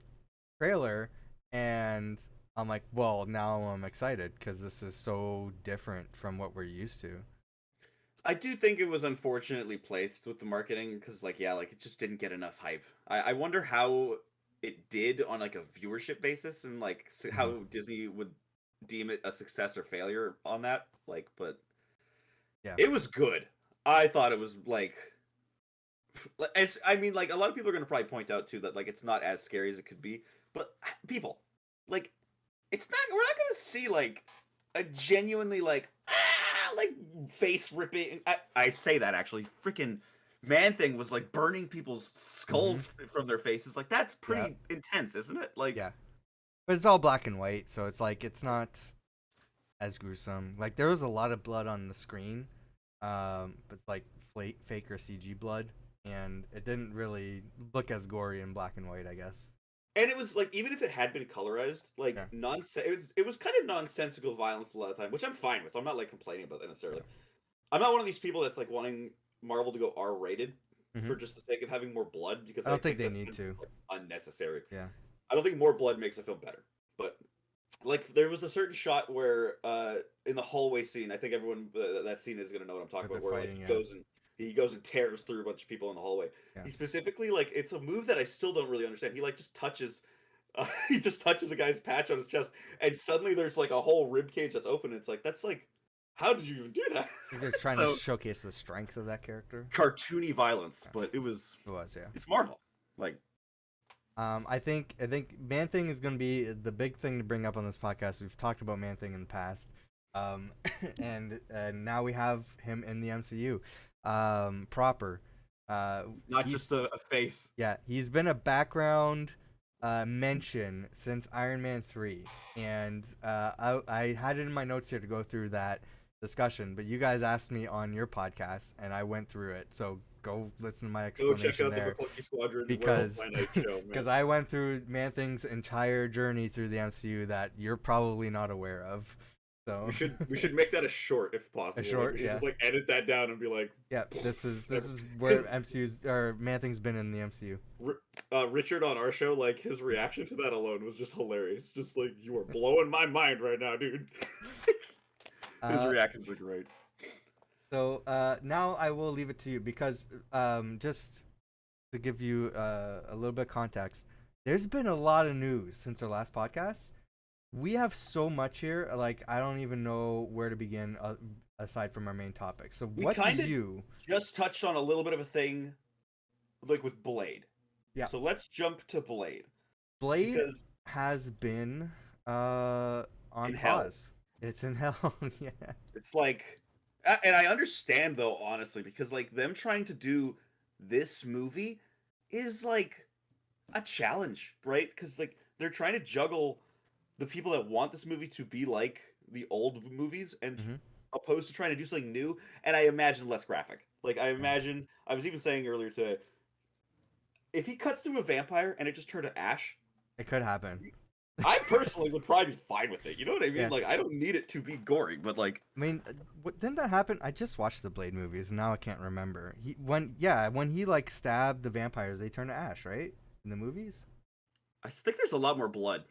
trailer. And I'm like, well, now I'm excited because this is so different from what we're used to. I do think it was unfortunately placed with the marketing because, like, yeah, like it just didn't get enough hype. I wonder how it did on like a viewership basis and like how Disney would deem it a success or failure on that. Like, but yeah, it was good. I thought it was like, I mean, like a lot of people are gonna probably point out too that like it's not as scary as it could be. But people, like, it's not. We're not gonna see like a genuinely like face ripping. I say that actually, freaking Man-Thing was like burning people's skulls from their faces. Like that's pretty intense, isn't it? Like yeah, but it's all black and white, so it's like it's not as gruesome. Like there was a lot of blood on the screen, but it's like fake or CG blood, and it didn't really look as gory in black and white, I guess. And it was like, even if it had been colorized, like nonsense. It was kind of nonsensical violence a lot of the time, which I'm fine with. I'm not like complaining about that necessarily. I'm not one of these people that's like wanting Marvel to go R-rated for just the sake of having more blood because I don't think they need to. Unnecessary. Yeah. I don't think more blood makes a film better. But like, there was a certain shot where in the hallway scene, I think everyone that scene is gonna know what I'm talking about, where fighting, like he goes and tears through a bunch of people in the hallway. Yeah. He specifically, like, it's a move that I still don't really understand. He like just touches a guy's patch on his chest, and suddenly there's like a whole rib cage that's open. And it's like, that's like, how did you even do that? I think they're trying to showcase the strength of that character. Cartoony violence, but it was, yeah. It's Marvel. Like, I think Man-Thing is going to be the big thing to bring up on this podcast. We've talked about Man-Thing in the past, and now we have him in the MCU. Proper. Not just a face. Yeah, he's been a background mention since Iron Man 3, and I had it in my notes here to go through that discussion, but you guys asked me on your podcast, and I went through it, so go listen to my explanation. Go check out there, the Maclunkey Squadron because I went through Man-Thing's entire journey through the MCU that you're probably not aware of. So we should make that a short if possible. A short, we should just like edit that down and be like, yeah, this is where MCU's or Man-Thing's been in the MCU. Richard on our show, like his reaction to that alone was just hilarious. Just like, you are blowing my mind right now, dude. His reactions are great. So now I will leave it to you because just to give you a little bit of context, there's been a lot of news since our last podcast. We have so much here, like I don't even know where to begin aside from our main topic. So what do you just touched on a little bit of a thing, like with Blade? Yeah. So let's jump to Blade. Blade has been on pause. Hell. It's in hell. Yeah. It's like, and I understand though, honestly, because like them trying to do this movie is like a challenge, right? Because like they're trying to juggle the people that want this movie to be like the old movies and opposed to trying to do something new, and I imagine less graphic. Like I imagine, I was even saying earlier today, if he cuts through a vampire and it just turned to ash, it could happen. I personally would probably be fine with it. You know what I mean? Yeah. Like I don't need it to be gory, but like, I mean, didn't that happen? I just watched the Blade movies, and now I can't remember. When he like stabbed the vampires, they turned to ash, right? In the movies, I think there's a lot more blood.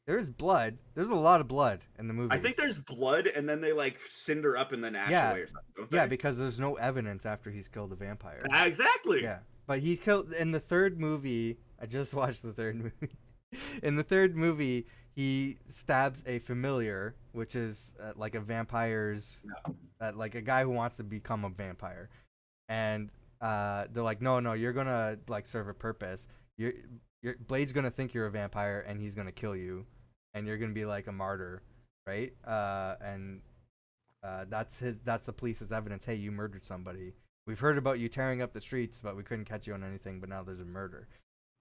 There's blood. There's a lot of blood in the movie. I think there's blood, and then they like cinder up and then ash away or something. Don't they? Yeah, because there's no evidence after he's killed the vampire. Exactly. Yeah, but he killed in the third movie. I just watched the third movie. In the third movie, he stabs a familiar, which is like a vampire's, like a guy who wants to become a vampire, and they're like, no, you're gonna like serve a purpose. Your Blade's gonna think you're a vampire, and he's gonna kill you, and you're gonna be like a martyr, right? And that's the police's evidence. Hey, you murdered somebody. We've heard about you tearing up the streets, but we couldn't catch you on anything. But now there's a murder.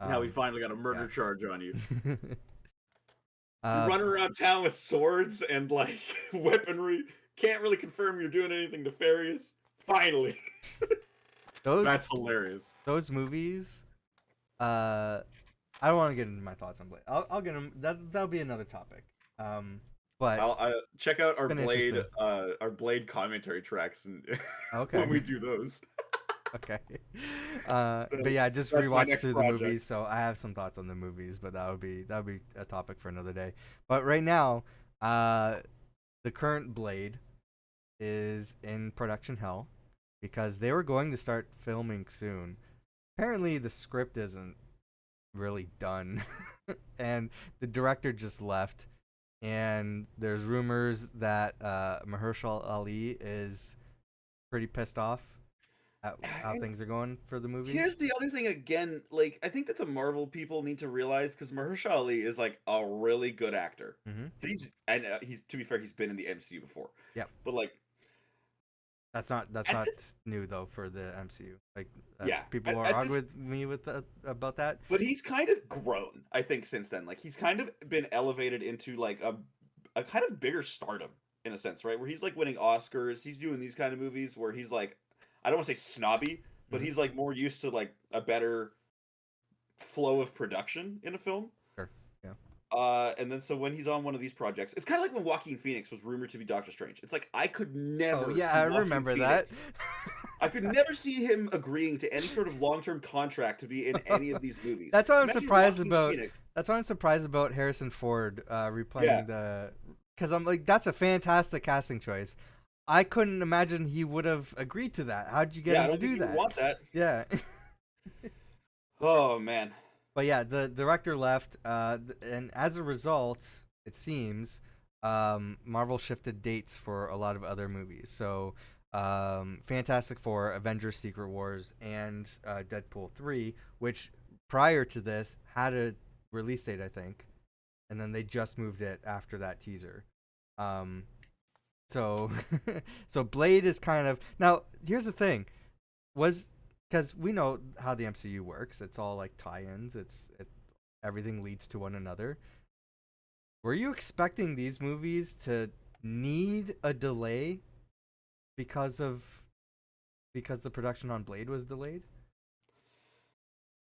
Now we finally got a murder charge on you. You uh, run around town with swords and like weaponry. Can't really confirm you're doing anything nefarious. Finally. That's hilarious. Those movies. I don't want to get into my thoughts on Blade. I'll get them. That'll be another topic. But I'll check out our Blade commentary tracks and when we do those. Okay. But yeah, I just rewatched through the movies, so I have some thoughts on the movies, but that would be a topic for another day. But right now, the current Blade is in production hell because they were going to start filming soon. Apparently, the script isn't really done, and the director just left. And there's rumors that Mahershala Ali is pretty pissed off at how things are going for the movie. Here's the other thing again, like I think that the Marvel people need to realize, because Mahershala Ali is like a really good actor. Mm-hmm. He's to be fair, he's been in the MCU before. Yeah, but like that's not new though for the MCU. Like people are on with me about that. But he's kind of grown, I think, since then. Like he's kind of been elevated into like a kind of bigger stardom in a sense, right? Where he's like winning Oscars. He's doing these kind of movies where he's like, I don't want to say snobby, but he's like more used to like a better flow of production in a film. Sure. Yeah. And then so when he's on one of these projects, it's kind of like when Joaquin Phoenix was rumored to be Doctor Strange. It's like I could never. Oh yeah, I remember that. I could never see him agreeing to any sort of long-term contract to be in any of these movies. That's what I'm surprised about. Phoenix. That's why I'm surprised about Harrison Ford replaying the. Because I'm like, that's a fantastic casting choice. I couldn't imagine he would have agreed to that. How'd you get him to do that? I want that. Yeah. Oh man. But yeah, the director left, and as a result, it seems Marvel shifted dates for a lot of other movies. So, Fantastic Four, Avengers: Secret Wars, and Deadpool 3, which prior to this had a release date, I think, and then they just moved it after that teaser. So Blade is kind of now. Here's the thing, because we know how the MCU works. It's all like tie-ins. Everything leads to one another. Were you expecting these movies to need a delay because the production on Blade was delayed?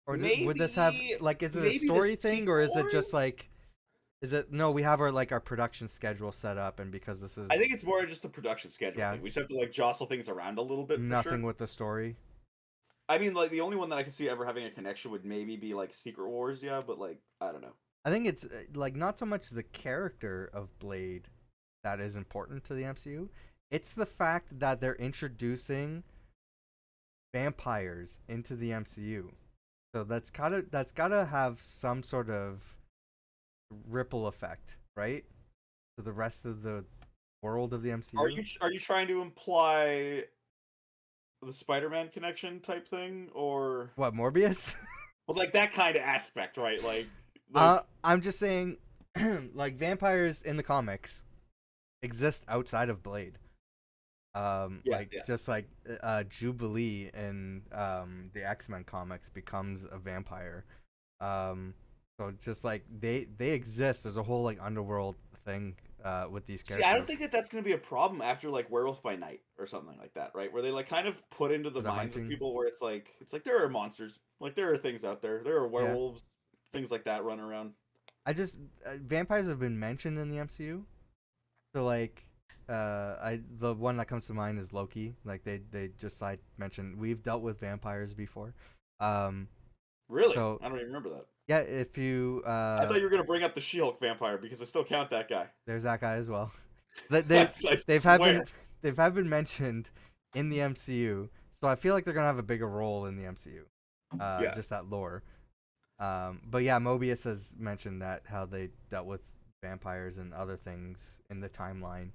Or would this have like, is it a story thing, or is it just like, no, we have our production schedule set up, and because this is, I think it's more just the production schedule thing. We just have to like jostle things around a little bit. Nothing with the story. I mean, like the only one that I could see ever having a connection would maybe be like Secret Wars, but like I don't know. I think it's like not so much the character of Blade that is important to the MCU. It's the fact that they're introducing vampires into the MCU. So that's gotta have some sort of ripple effect, right? To the rest of the world of the MCU. Are you trying to imply the Spider-Man connection type thing, or what, Morbius? Well, like that kind of aspect, right? Like I'm just saying, like vampires in the comics exist outside of Blade. Just like Jubilee in the X-Men comics becomes a vampire. So just like they exist. There's a whole like underworld thing with these characters. See, I don't think that's going to be a problem after like Werewolf by Night or something like that, right? Where they like kind of put into the minds of people where it's like there are monsters, like there are things out there, there are werewolves, things like that running around. I just vampires have been mentioned in the MCU, so like the one that comes to mind is Loki. Like they just mentioned we've dealt with vampires before. Really? So, I don't even remember that. Yeah, if you I thought you were gonna bring up the She-Hulk vampire because I still count that guy. There's that guy as well. They've been mentioned in the MCU, so I feel like they're gonna have a bigger role in the MCU. Just that lore. But yeah, Mobius has mentioned that how they dealt with vampires and other things in the timeline.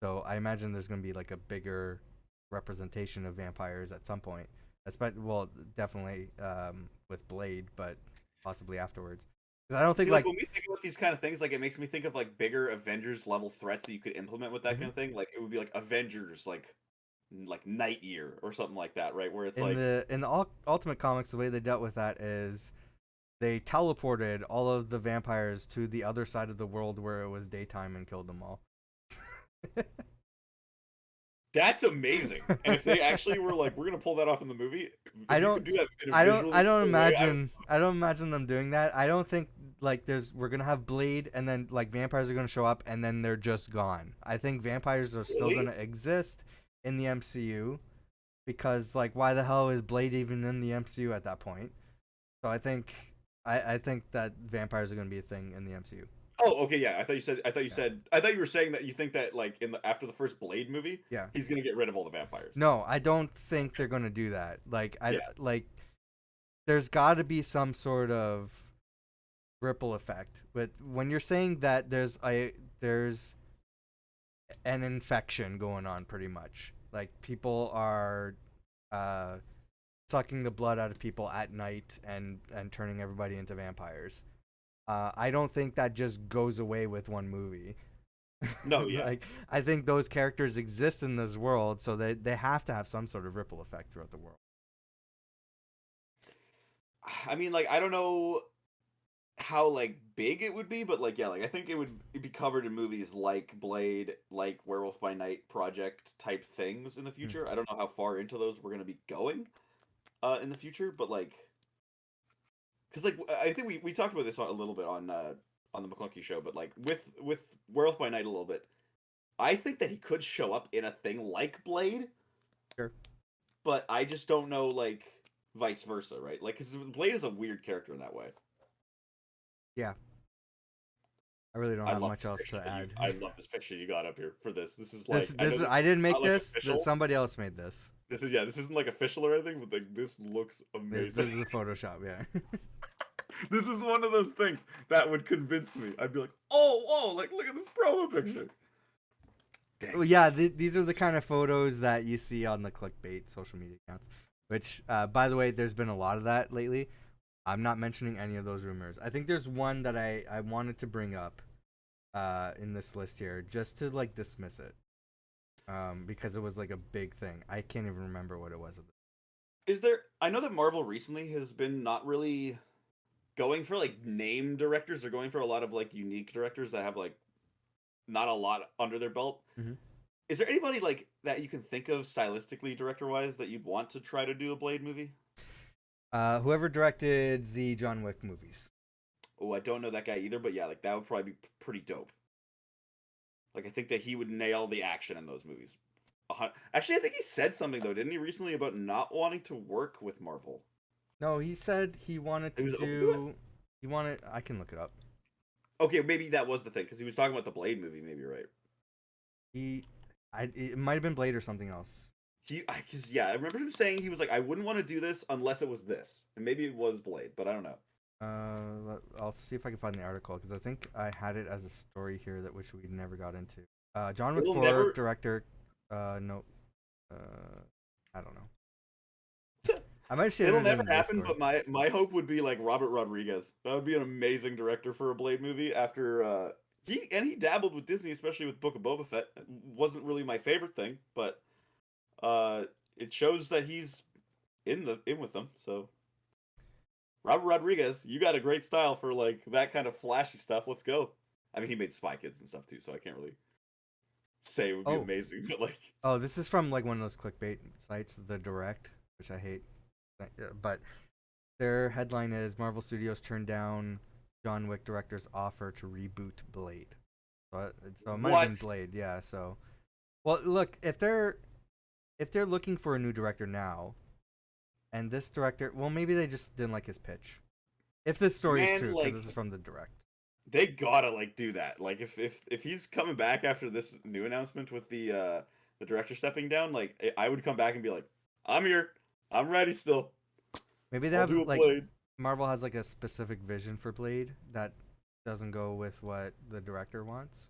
So I imagine there's going to be like a bigger representation of vampires at some point. Well, definitely with Blade, but possibly afterwards. Because I don't think See, like like when we think about these kind of things, like it makes me think of like bigger Avengers level threats that you could implement with that Mhm. kind of thing. Like it would be like Avengers, like Night Year or something like that, right? Where it's in like, the Ultimate Comics, the way they dealt with that is they teleported all of the vampires to the other side of the world where it was daytime and killed them all. that's amazing. And if they actually were like, we're gonna pull that off in the movie, I if you don't could do that in a visually I don't cool way, imagine them doing that. I don't think like we're gonna have Blade and then like vampires are gonna show up and then they're just gone. I think vampires are still really? gonna exist in the MCU because like why the hell is Blade even in the MCU at that point? So I think that vampires are gonna be a thing in the MCU. Oh, okay, yeah. Yeah. I thought you were saying that you think that like in the after the first Blade movie, Yeah. he's gonna get rid of all the vampires. No, I don't think they're gonna do that. Yeah. There's got to be some sort of ripple effect. But when you're saying that there's an infection going on, pretty much like people are uh, sucking the blood out of people at night and turning everybody into vampires. I don't think that just goes away with one movie. No, yeah. Like I think those characters exist in this world, so they have to have some sort of ripple effect throughout the world. I mean, like I don't know how like big it would be, but like yeah, like I think it would be covered in movies like Blade, like Werewolf by Night project type things in the Hmm. future. I don't know how far into those we're gonna be going in the future, but like because like I think we talked about this a little bit on the Maclunkey show, but like with Werewolf by Night a little bit, I think that he could show up in a thing like Blade, Sure. but I just don't know like vice versa, right? Like because Blade is a weird character in that way. Yeah, I really don't I have love much this else picture to that you. add. I love this picture you got up here for this. This is like I know This this I is didn't make not like this. That official. somebody else made this. This is yeah. This isn't like official or anything, but like this looks This amazing. is a Photoshop. Yeah. This is one of those things that would convince me. I'd be like, oh, whoa, like look at this promo picture. Dang. Well, yeah. These are the kind of photos that you see on the clickbait social media accounts. Which, by the way, there's been a lot of that lately. I'm not mentioning any of those rumors. I think there's one that I wanted to bring up in this list here just to like dismiss it because it was like a big thing. I can't even remember what it was. Is there? I know that Marvel recently has been not really going for like name directors. They're going for a lot of like unique directors that have like not a lot under their belt. Mhm. Is there anybody like that you can think of stylistically, director wise, that you'd want to try to do a Blade movie? Whoever directed the John Wick movies. Oh, I don't know that guy either, but yeah, like that would probably be pretty dope. Like I think that he would nail the action in those movies. Actually, I think he said something though, didn't he, recently about not wanting to work with Marvel? No, he said he wanted He to was open to it. do. He wanted. I can look it up. Okay, maybe that was the thing because he was talking about the Blade movie. Maybe you're right. It might have been Blade or something else. Because yeah, I remember him saying he was like, I wouldn't want to do this unless it was this, and maybe it was Blade, but I don't know. I'll see if I can find the article because I think I had it as a story here that which we never got into. John Wick It'll 4 never. director. No. I don't know. I might have seen It'll it never in happen, Discord. but my hope would be like Robert Rodriguez. That would be an amazing director for a Blade movie. After he dabbled with Disney, especially with Book of Boba Fett. It wasn't really my favorite thing, but it shows that he's in with them. So Robert Rodriguez, you got a great style for like that kind of flashy stuff. Let's go. I mean, he made Spy Kids and stuff too, so I can't really say it would be Oh, amazing, but like oh, this is from like one of those clickbait sites, The Direct, which I hate. But their headline is Marvel Studios turned down John Wick director's offer to reboot Blade. So it might have been what? Blade, yeah. So, well, look, if they're looking for a new director now, and this director, well, maybe they just didn't like his pitch. If this story is Man, true, because like this is from The Direct. they gotta like do that. Like if he's coming back after this new announcement with the director stepping down, like I would come back and be like, I'm here, I'm ready still. Maybe they I'll have do a like Blade. Marvel has like a specific vision for Blade that doesn't go with what the director wants.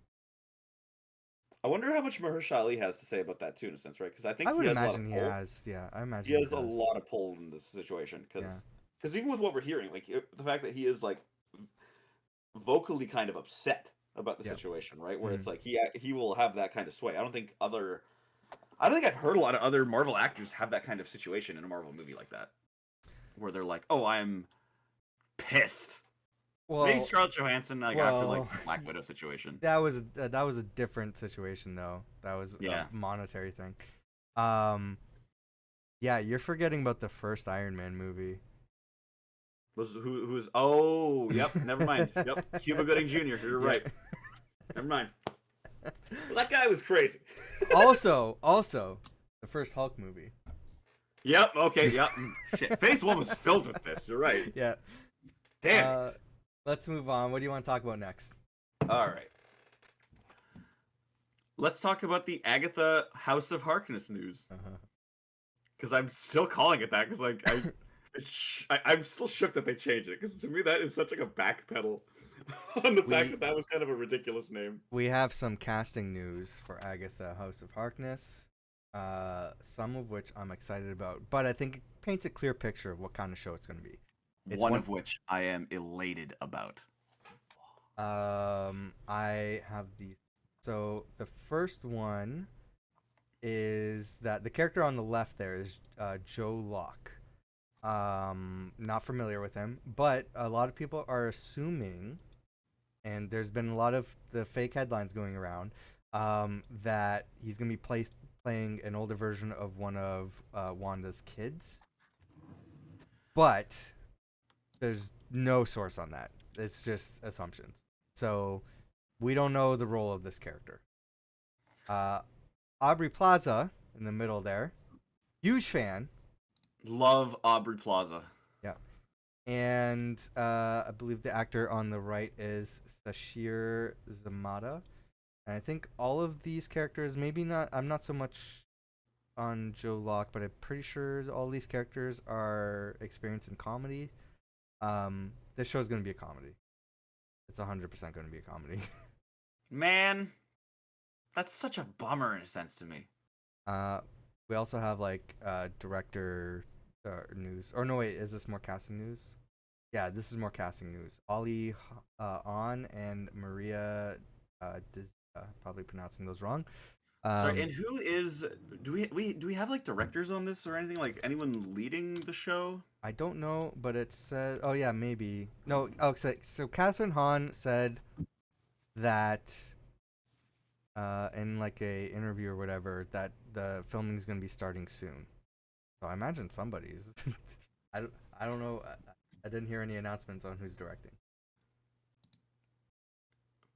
I wonder how much Mahershala Ali has to say about that too, in a sense, right? Because I I think he would has a lot imagine of he pull. has. Yeah, I He imagine he has a does. lot of pull in this situation, Yeah. because even with what we're hearing, like the fact that he is like vocally kind of upset about the Yep. situation, right? Where Hmm. it's like he will have that kind of sway. I don't think I've heard a lot of other Marvel actors have that kind of situation in a Marvel movie like that, where they're like, "Oh, I'm pissed." Maybe Well, Scarlett Johansson, like after like well, the Black Widow situation. that was a different situation though. That was a Yeah. monetary thing. Um, yeah, you're forgetting about the first Iron Man movie. Who's oh, yep, never mind. Yep. Cuba Gooding Jr., you're Yeah. right. Never mind. Well, that guy was crazy. also, the first Hulk movie. Yep, okay, yep. Shit. Phase 1 was filled with this, you're right. Yeah. Damn it. Let's move on. What do you want to talk about next? Alright. Let's talk about the Agatha House of Harkness news. Because I'm still calling it that, because like I'm still shook that they changed it, because to me that is such like a backpedal on the fact that that was kind of a ridiculous name. We have some casting news for Agatha House of Harkness, some of which I'm excited about, but I think it paints a clear picture of what kind of show it's going to be. It's one of which I am elated about. I have these. So the first one is that the character on the left there is Joe Locke. Not familiar with him, but a lot of people are assuming, and there's been a lot of the fake headlines going around, that he's gonna be playing an older version of one of Wanda's kids. But there's no source on that. It's just assumptions. So we don't know the role of this character. Aubrey Plaza in the middle there, huge fan. Love Aubrey Plaza. Yeah. And I believe the actor on the right is Sashir Zamata. And I think all of these characters, maybe not, I'm not so much on Joe Locke, but I'm pretty sure all these characters are experienced in comedy. This show's going to be a comedy. It's 100% going to be a comedy. Man, that's such a bummer in a sense to me. We also have like director news. Or no, wait, is this more casting news? Yeah, this is more casting news. Ali On and Maria probably pronouncing those wrong. Sorry, and who is? Do we have like directors on this or anything? Like anyone leading the show? I don't know, but it said. Oh yeah, maybe. No. Oh, so Catherine Hahn said that in like a interview or whatever that the filming is going to be starting soon. So I imagine somebody's. I don't know. I didn't hear any announcements on who's directing.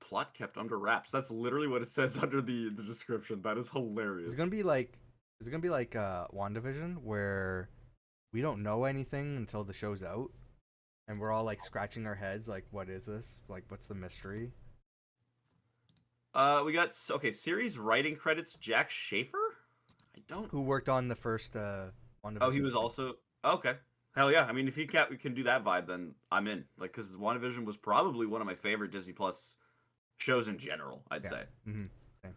Plot kept under wraps. That's literally what it says under the description. That is hilarious. Is it gonna be like WandaVision, where we don't know anything until the show's out, and we're all like scratching our heads, like, what is this? Like, what's the mystery? We got series writing credits. Jack Schaefer. I don't. Who worked on the first WandaVision? Oh, he was also okay. Hell yeah! I mean, if we can do that vibe, then I'm in. Like, because WandaVision was probably one of my favorite Disney Plus shows in general, I'd say. Mm-hmm. Same.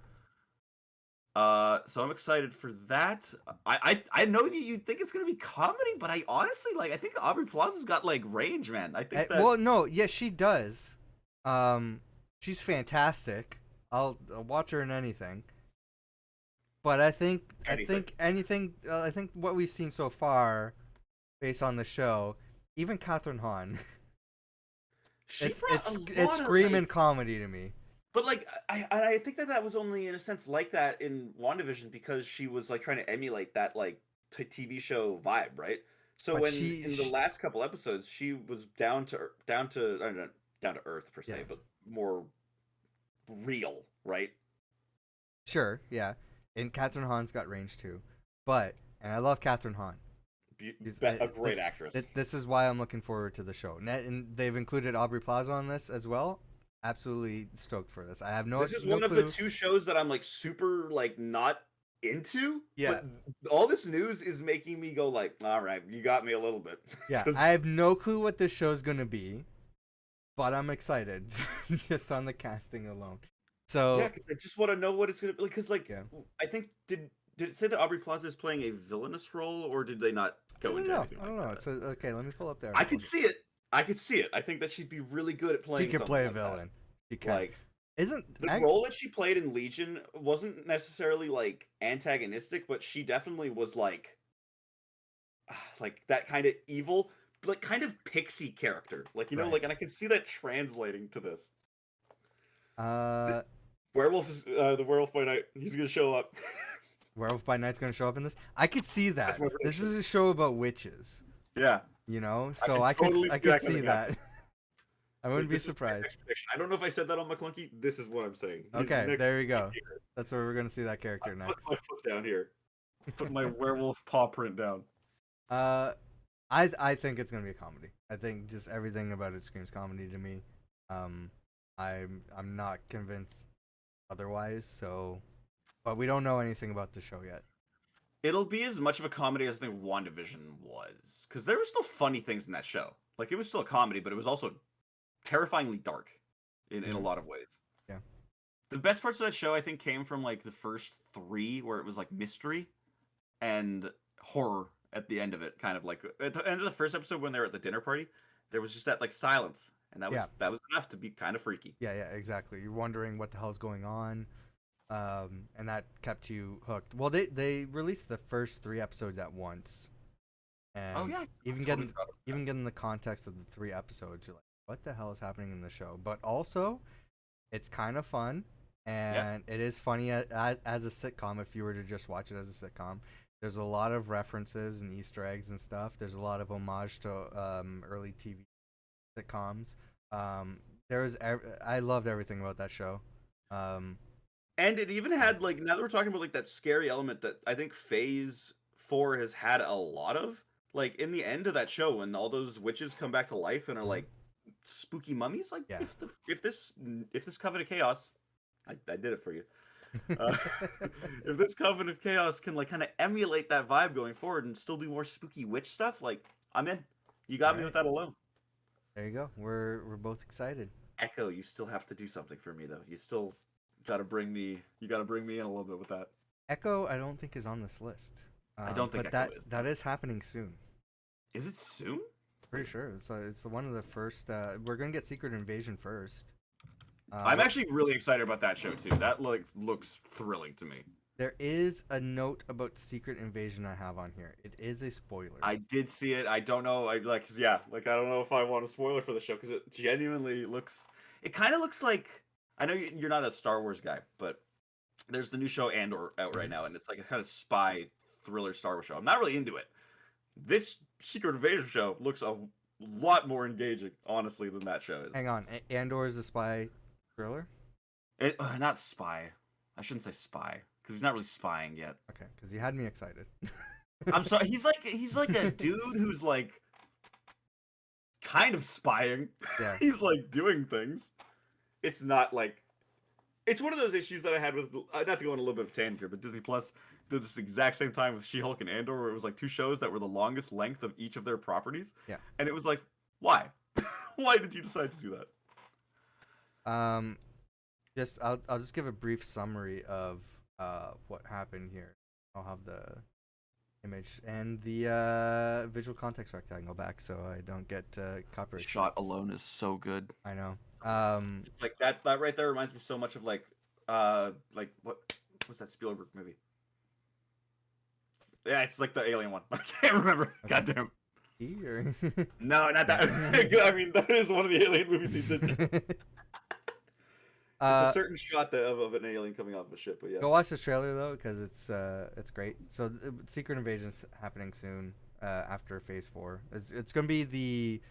So I'm excited for that. I know that you think it's gonna be comedy, but I honestly I think Aubrey Plaza's got like range, man. I think that. Well, no, yes, she does. She's fantastic. I'll watch her in anything. But I think what we've seen so far, based on the show, even Catherine Hahn, it's screaming comedy to me. But like I think that was only in a sense like that in WandaVision because she was like trying to emulate that like TV show vibe, right? So but in the last couple episodes, she was down to earth per se, but more real, right? Sure, yeah. And Catherine Hahn's got range too, and I love Catherine Hahn. A great actress. This is why I'm looking forward to the show. And they've included Aubrey Plaza on this as well. Absolutely stoked for this. I have no. This is one of the two shows that I'm like super like not into. Yeah. But all this news is making me go like, all right, you got me a little bit. Yeah, 'Cause- I have no clue what this show's gonna be, but I'm excited just on the casting alone. So yeah, because I just want to know what it's gonna be. Because like, yeah. I think did it say that Aubrey Plaza is playing a villainous role, or did they not I go don't into know. anything I don't like know. that? So okay, let me pull up there. I could see it. I could see it. I think that she'd be really good at She playing. could play a something like villain. She that. can. Like Isn't the role that she played in Legion wasn't necessarily like antagonistic, but she definitely was like that kind of evil, like kind of pixie character. Like Right. like, and I can see that translating to this. uh Werewolf is the werewolf by night. He's gonna show up. Werewolf by Night's gonna show up in this? I could see that. That's my This prediction. is a show about witches, Yeah, you know? I So could I could totally I see could that see coming that. I Like, wouldn't be this is my surprised. next prediction. I don't know if I said that on Maclunkey. This is what I'm saying. He's Okay, next- there you go. That's where we're gonna see that character Put next. my foot down here. Put my werewolf paw print down. I think it's gonna be a comedy. I think just everything about it screams comedy to me. I'm not convinced otherwise. So, but we don't know anything about the show yet. It'll be as much of a comedy as I think WandaVision was, because there were still funny things in that show. Like it was still a comedy, but it was also terrifyingly dark in a lot of ways. Yeah. The best parts of that show I think came from like the first 3, where it was like mystery and horror at the end of it. Kind of like at the end of the first episode when they were at the dinner party, there was just that like silence, and that was enough to be kind of freaky. Yeah, exactly. You're wondering what the hell's going on, and that kept you hooked. Well, they released the first 3 episodes at once, and Oh yeah, even I totally getting forgot about that. even getting the context of the 3 episodes, you're like, what the hell is happening in the show? But also, it's kind of fun, and it is funny as a sitcom. If you were to just watch it as a sitcom, there's a lot of references and Easter eggs and stuff. There's a lot of homage to early TV sitcoms. I loved everything about that show. And it even had like, now that we're talking about like that scary element that I think Phase 4 has had a lot of, like in the end of that show when all those witches come back to life and are like spooky mummies, like Yeah. if this Coven of Chaos, I did it for you. If this Coven of Chaos can like kind of emulate that vibe going forward and still do more spooky witch stuff, like I'm in. You got me with that alone. There you go. We're both excited. Echo, you still have to do something for me though. You still gotta bring me. You gotta bring me in a little bit with that. Echo, I don't think is on this list. I don't think but Echo is. that is happening soon. Is it soon? Pretty sure it's one of the first. We're gonna get Secret Invasion first. I'm actually really excited about that show too. That looks thrilling to me. There is a note about Secret Invasion I have on here. It is a spoiler. I did see it. I don't know. I don't know if I want a spoiler for the show because it genuinely looks. It kind of looks like. I know you're not a Star Wars guy, but there's the new show Andor out right now, and it's like a kind of spy thriller Star Wars show. I'm not really into it. This Secret Invasion show looks a lot more engaging, honestly, than that show is. Hang on, Andor is a spy thriller. Not spy. I shouldn't say spy because he's not really spying yet. Okay, because you had me excited. I'm sorry. He's like a dude who's like kind of spying. Yeah. He's like doing things. It's not like it's one of those issues that I had with not to go on a little bit of a tangent here, but Disney Plus did this exact same time with She-Hulk and Andor, where it was like 2 shows that were the longest length of each of their properties. Yeah. And it was like, why? Why did you decide to do that? I'll just give a brief summary of what happened here. I'll have the image and the visual context rectangle back so I don't get copyright. Shot alone is so good. I know. Like that right there reminds me so much of like what's that Spielberg movie? Yeah, it's like the alien one. I can't remember. Okay. Goddamn. Here. No, not that. I mean, that is one of the alien movies he did. It's a certain shot of an alien coming off of a ship, but yeah. Go watch this trailer though, because it's great. So Secret Invasion's happening soon after Phase 4. It's gonna be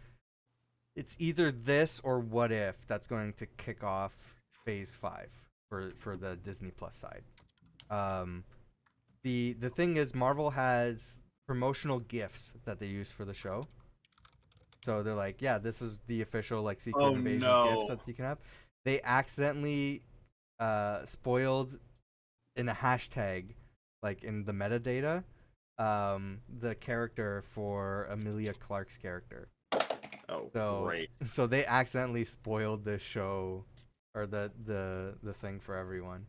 it's either this or What If that's going to kick off Phase 5 for the Disney Plus side. The thing is, Marvel has promotional gifts that they use for the show. So they're like, yeah, this is the official like Secret Invasion gifts that you can have. They accidentally spoiled in a hashtag like in the metadata, the character for Emilia Clarke's character. Oh, So great. so they accidentally spoiled the show or the thing for everyone.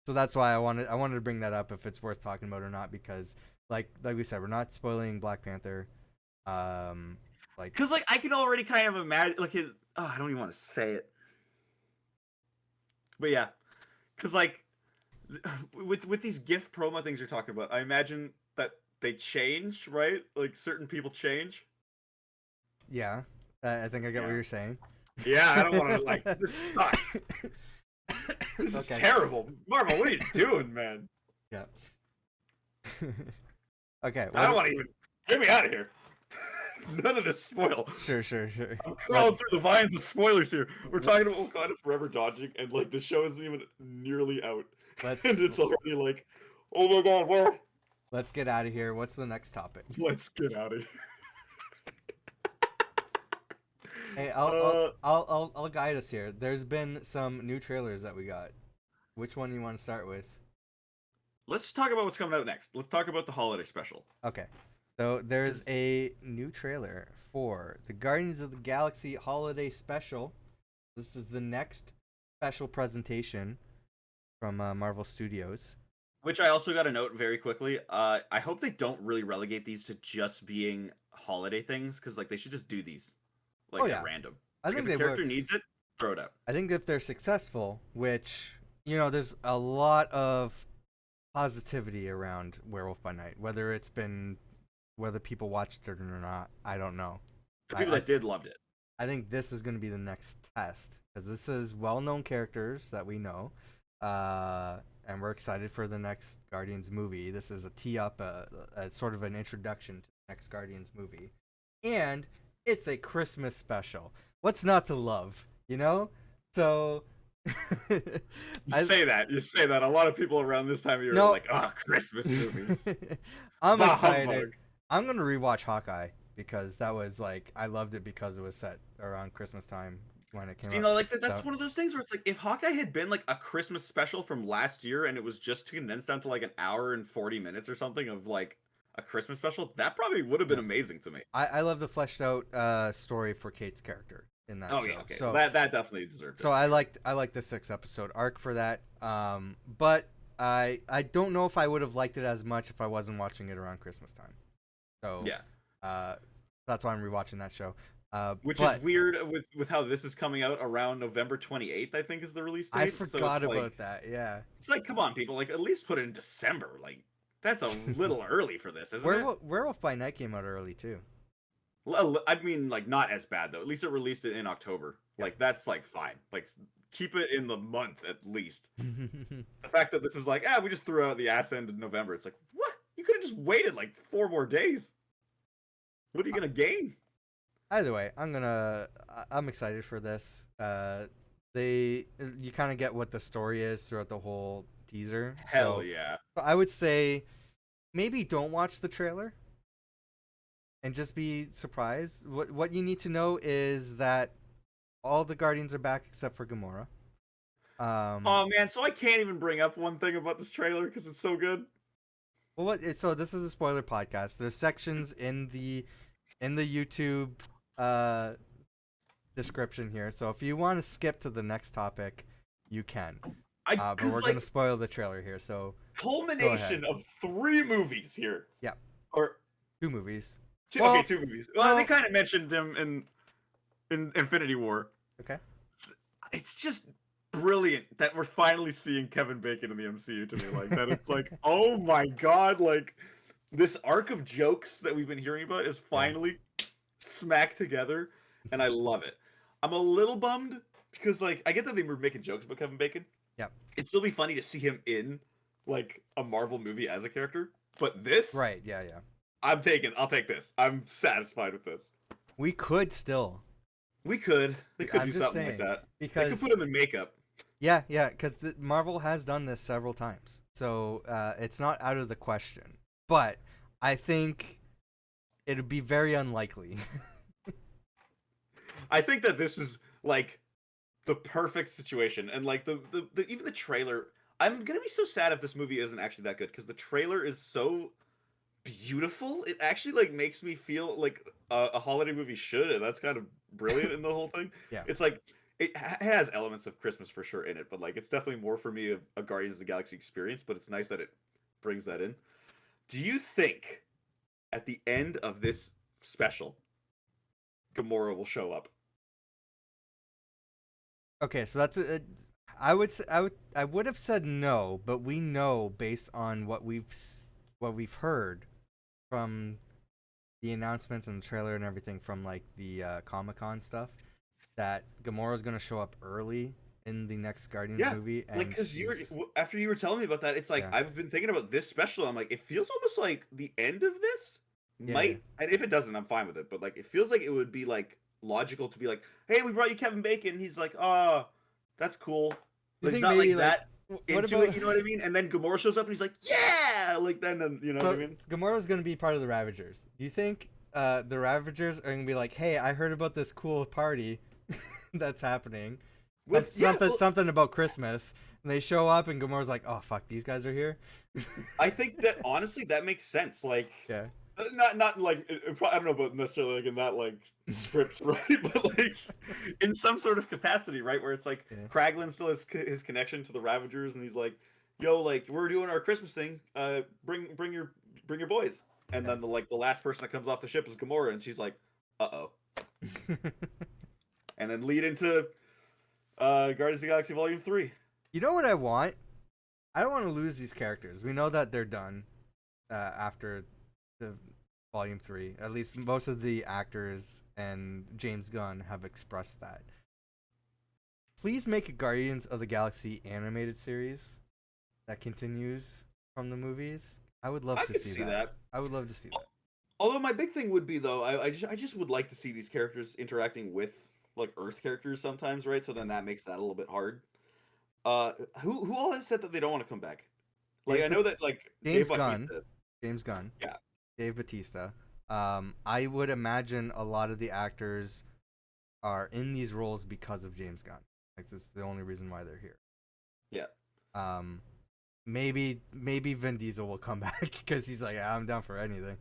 So that's why I wanted to bring that up if it's worth talking about or not, because like we said, we're not spoiling Black Panther. Like Because like I can already kind of imagine like I don't even want to say it, but yeah, because like with these gift promo things you're talking about, I imagine that they change, right? Like certain people change. yeah, I think I get what Yeah. you're saying. Yeah, I don't want to like this sucks. This is Okay. terrible. Marvel, what are you doing, man? Yeah. Okay. I don't want to even get me out of here. None of this spoil. Sure. I'm crawling through the vines of spoilers here. We're talking about Wakanda Forever dodging, and like the show isn't even nearly out, and it's already like, oh my god, where? Let's get out of here. What's the next topic? Let's get out of here. Hey, I'll guide us here. There's been some new trailers that we got. Which one do you want to start with? Let's talk about what's coming out next. Let's talk about the holiday special. Okay. So there's a new trailer for the Guardians of the Galaxy Holiday Special. This is the next special presentation from Marvel Studios. Which I also got to note very quickly. I hope they don't really relegate these to just being holiday things, because like they should just do these like at random. I think if the character needs it, throw it out. I think if they're successful, which there's a lot of positivity around Werewolf by Night, whether people watched it or not, I don't know. The people that did loved it. I think this is going to be the next test, because this is well-known characters that we know, and we're excited for the next Guardians movie. This is a tee-up, a sort of an introduction to the next Guardians movie, and it's a Christmas special. What's not to love, So You say that. A lot of people around this time of year are like, Christmas movies. I'm excited. Humbug. I'm going to rewatch Hawkeye, because that was like, I loved it because it was set around Christmas time when it came out. Like that's one of those things where it's like, if Hawkeye had been like a Christmas special from last year and it was just condensed down to like an hour and 40 minutes or something of like a Christmas special, that probably would have been amazing to me. I love the fleshed out story for Kate's character in that show. Yeah, okay. So that definitely deserved it. So I liked the 6-episode arc for that. But I don't know if I would have liked it as much if I wasn't watching it around Christmas time. So yeah, that's why I'm rewatching that show. Which is weird with how this is coming out around November 28th, I think is the release date. I forgot about that. Yeah, it's like, come on, people, like at least put it in December. Like that's a little early for this, isn't it? Werewolf by Night came out early too. I mean, like not as bad though. At least it released it in October. Like that's like fine. Like keep it in the month at least. The fact that this is like, we just threw out the ass end in November. It's like, what? You could have just waited like 4 more days. What are you gonna gain? Either way, I'm excited for this. You kind of get what the story is throughout the whole teaser. Hell yeah. So I would say maybe don't watch the trailer and just be surprised. What you need to know is that all the Guardians are back except for Gamora. Oh man, so I can't even bring up one thing about this trailer because it's so good. Well, so this is a spoiler podcast. There's sections in the YouTube description here. So if you want to skip to the next topic, you can. But we're going to spoil the trailer here. So culmination of 3 movies here. Yeah. Or 2 movies. 2 movies. Well, they kind of mentioned them in Infinity War. Okay. It's just brilliant that we're finally seeing Kevin Bacon in the MCU to me. Like that, it's like, oh my god, like this arc of jokes that we've been hearing about is finally smacked together, and I love it. I'm a little bummed because like I get that they were making jokes about Kevin Bacon. Yeah. It'd still be funny to see him in like a Marvel movie as a character. But this, right, yeah. I'll take this. I'm satisfied with this. We could still. They could do something like that. Because they could put him in makeup. Yeah, because Marvel has done this several times. So it's not out of the question. But I think it would be very unlikely. I think that this is like the perfect situation, and like the even the trailer, I'm gonna be so sad if this movie isn't actually that good because the trailer is so beautiful. It actually like makes me feel like a holiday movie should, and that's kind of brilliant in the whole thing. Yeah. It's like has elements of Christmas for sure in it, but like it's definitely more for me of a Guardians of the Galaxy experience. But it's nice that it brings that in. Do you think at the end of this special, Gamora will show up? Okay, so that's I would have said no, but we know based on what we've heard from the announcements and the trailer and everything from like the Comic-Con stuff that Gamora's going to show up early in the next Guardians movie. And like because after you were telling me about that, it's like I've been thinking about this special. I'm like, it feels almost like the end of this might, and if it doesn't, I'm fine with it. But like, it feels like it would be like logical to be like, hey, we brought you Kevin Bacon. And he's like, oh, that's cool. But it's not like that into it, you know what I mean? And then Gamora shows up and he's like, yeah, like then you know what I mean? Gamora's gonna be part of the Ravagers. Do you think the Ravagers are gonna be like, hey, I heard about this cool party that's happening with something about Christmas, and they show up and Gamora's like, oh fuck, these guys are here? I think that honestly that makes sense. Like not like I don't know about necessarily like in that like script, right? But like in some sort of capacity, right? Where it's like Kraglin still has his connection to the Ravagers, and he's like, "Yo, like we're doing our Christmas thing. Bring your boys." And then the last person that comes off the ship is Gamora, and she's like, "Uh-oh." And then lead into Guardians of the Galaxy Volume 3. You know what I want? I don't want to lose these characters. We know that they're done after the Volume 3. At least most of the actors and James Gunn have expressed that. Please make a Guardians of the Galaxy animated series that continues from the movies. I would love to see that. I would love to see that. Although my big thing would be though, I just would like to see these characters interacting with like Earth characters sometimes, right? So then that makes that a little bit hard. Who all has said that they don't want to come back? Like I know that like James Gunn. Yeah. Dave Bautista. I would imagine a lot of the actors are in these roles because of James Gunn. Like that's the only reason why they're here. Yeah. Maybe Vin Diesel will come back because he's like, I'm down for anything.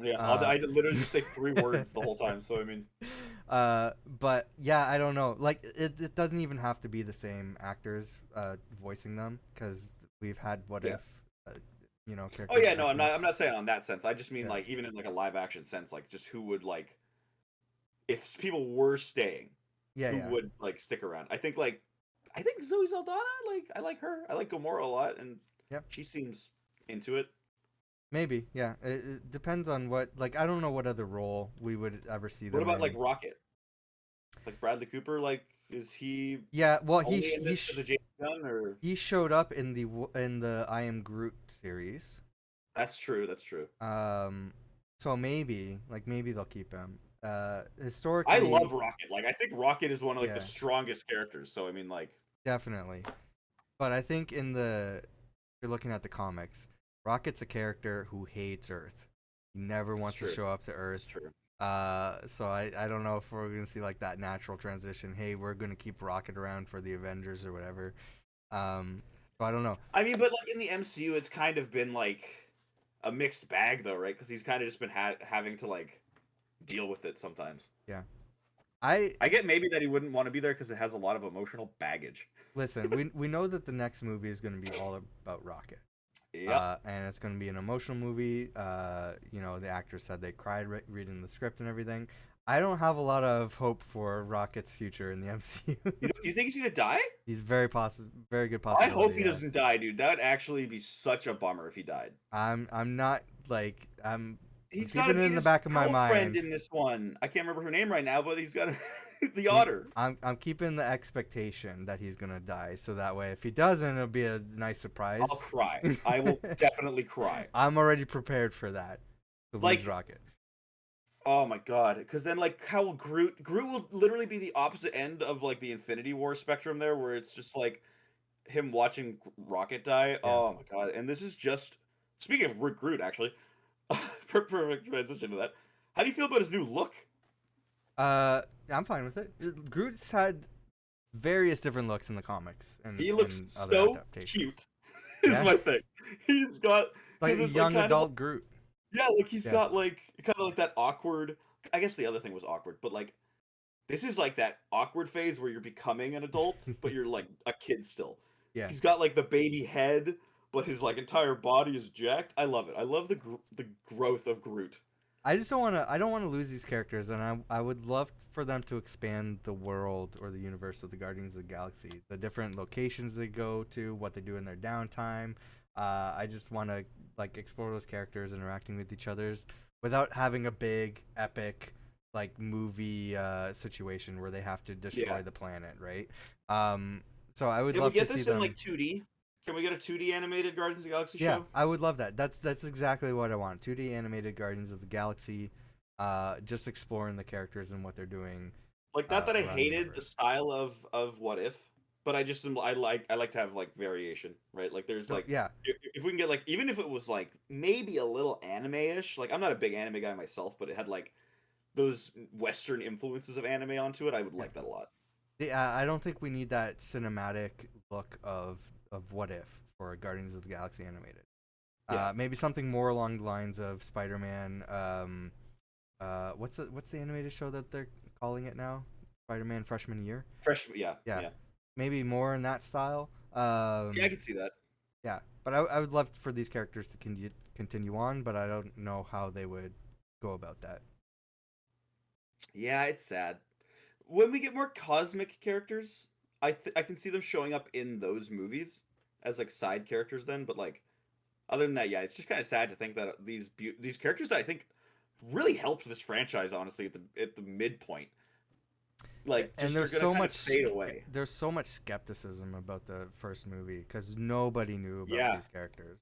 Yeah, I literally just say 3 words the whole time. So I mean, but yeah, I don't know. Like it doesn't even have to be the same actors voicing them because we've had What If. You know, oh yeah, no, I'm not saying on that sense. I just mean like even in like a live action sense, like just who would like if people were staying, who would like stick around. I think Zoe Saldana, like I like her. I like Gamora a lot, and she seems into it. Maybe, yeah. It depends on what. Like I don't know what other role we would ever see them. What about in. like Rocket? Like Bradley Cooper, like is he? Yeah, well, he James Gunn, or he showed up in the I Am Groot series. That's true. So maybe they'll keep him. Historically, I love Rocket. Like I think Rocket is one of like the strongest characters. So I mean, like definitely. But I think if you're looking at the comics, Rocket's a character who hates Earth. He never wants to show up to Earth. That's true. So I don't know if we're gonna see like that natural transition. Hey, we're gonna keep Rocket around for the Avengers or whatever. So I don't know. I mean, but like in the MCU, it's kind of been like a mixed bag though, right? Because he's kind of just been having to like deal with it sometimes. Yeah. I get maybe that he wouldn't want to be there because it has a lot of emotional baggage. Listen, we know that the next movie is gonna be all about Rocket. Yeah, and it's going to be an emotional movie. You know, the actors said they cried reading the script and everything. I don't have a lot of hope for Rocket's future in the MCU. You think he's gonna die? He's very good possibility. I hope he doesn't die, dude. That'd actually be such a bummer if he died. I'm not like He's got it in the back of my mind. In this one, I can't remember her name right now, but he's got the otter. I'm keeping the expectation that he's gonna die, so that way, if he doesn't, it'll be a nice surprise. I'll cry. I will definitely cry. I'm already prepared for that. To lose Rocket. Oh my god! Because then, like, how will Groot will literally be the opposite end of like the Infinity War spectrum there, where it's just like him watching Rocket die. Yeah. Oh my god! And this is just speaking of Groot, actually. Perfect transition to that. How do you feel about his new look? I'm fine with it. Groot's had various different looks in the comics, and he looks and so cute. is Yeah, my thing. He's got like because a it's like young kind of adult Groot. yeah, like he's Yeah, got like kind of like that awkward. I guess the other thing was awkward, but like this is like that awkward phase where you're becoming an adult, but you're like a kid still. yeah. He's got like the baby head, but his like entire body is jacked. I love it. I love the growth of Groot. I just don't want to. I don't want to lose these characters, and I would love for them to expand the world or the universe of the Guardians of the Galaxy, the different locations they go to, what they do in their downtime. I just want to like explore those characters interacting with each other's without having a big epic like movie situation where they have to destroy Yeah. the planet, right? So I would Can we love to get see this in them. like 2D? Can we get a 2D animated Guardians of the Galaxy Yeah, show? I would love that. That's exactly what I want. 2D animated Guardians of the Galaxy, just exploring the characters and what they're doing Like not that I around the hated the universe. style of What If, but I just I like to have like variation, right? Like there's So like yeah, if we can get like even if it was like maybe a little anime-ish. Like I'm not a big anime guy myself, but it had like those Western influences of anime onto it. I would yeah. like that a lot. I don't think we need that cinematic look of What If for Guardians of the Galaxy animated. Yeah, Maybe something more along the lines of Spider-Man. What's the animated show that they're calling it now? Spider-Man freshman year. fresh. Yeah, Yeah, yeah, maybe more in that style. yeah. I can see that. Yeah, but I would love for these characters to continue on, but I don't know how they would go about that. Yeah, it's sad. When we get more cosmic characters, I can see them showing up in those movies as like side characters then, but like other than that, yeah, it's just kind of sad to think that these characters that I think really helped this franchise honestly at the midpoint, like And just are gonna kind of fade away. there's so much skepticism about the first movie because nobody knew about Yeah. these characters,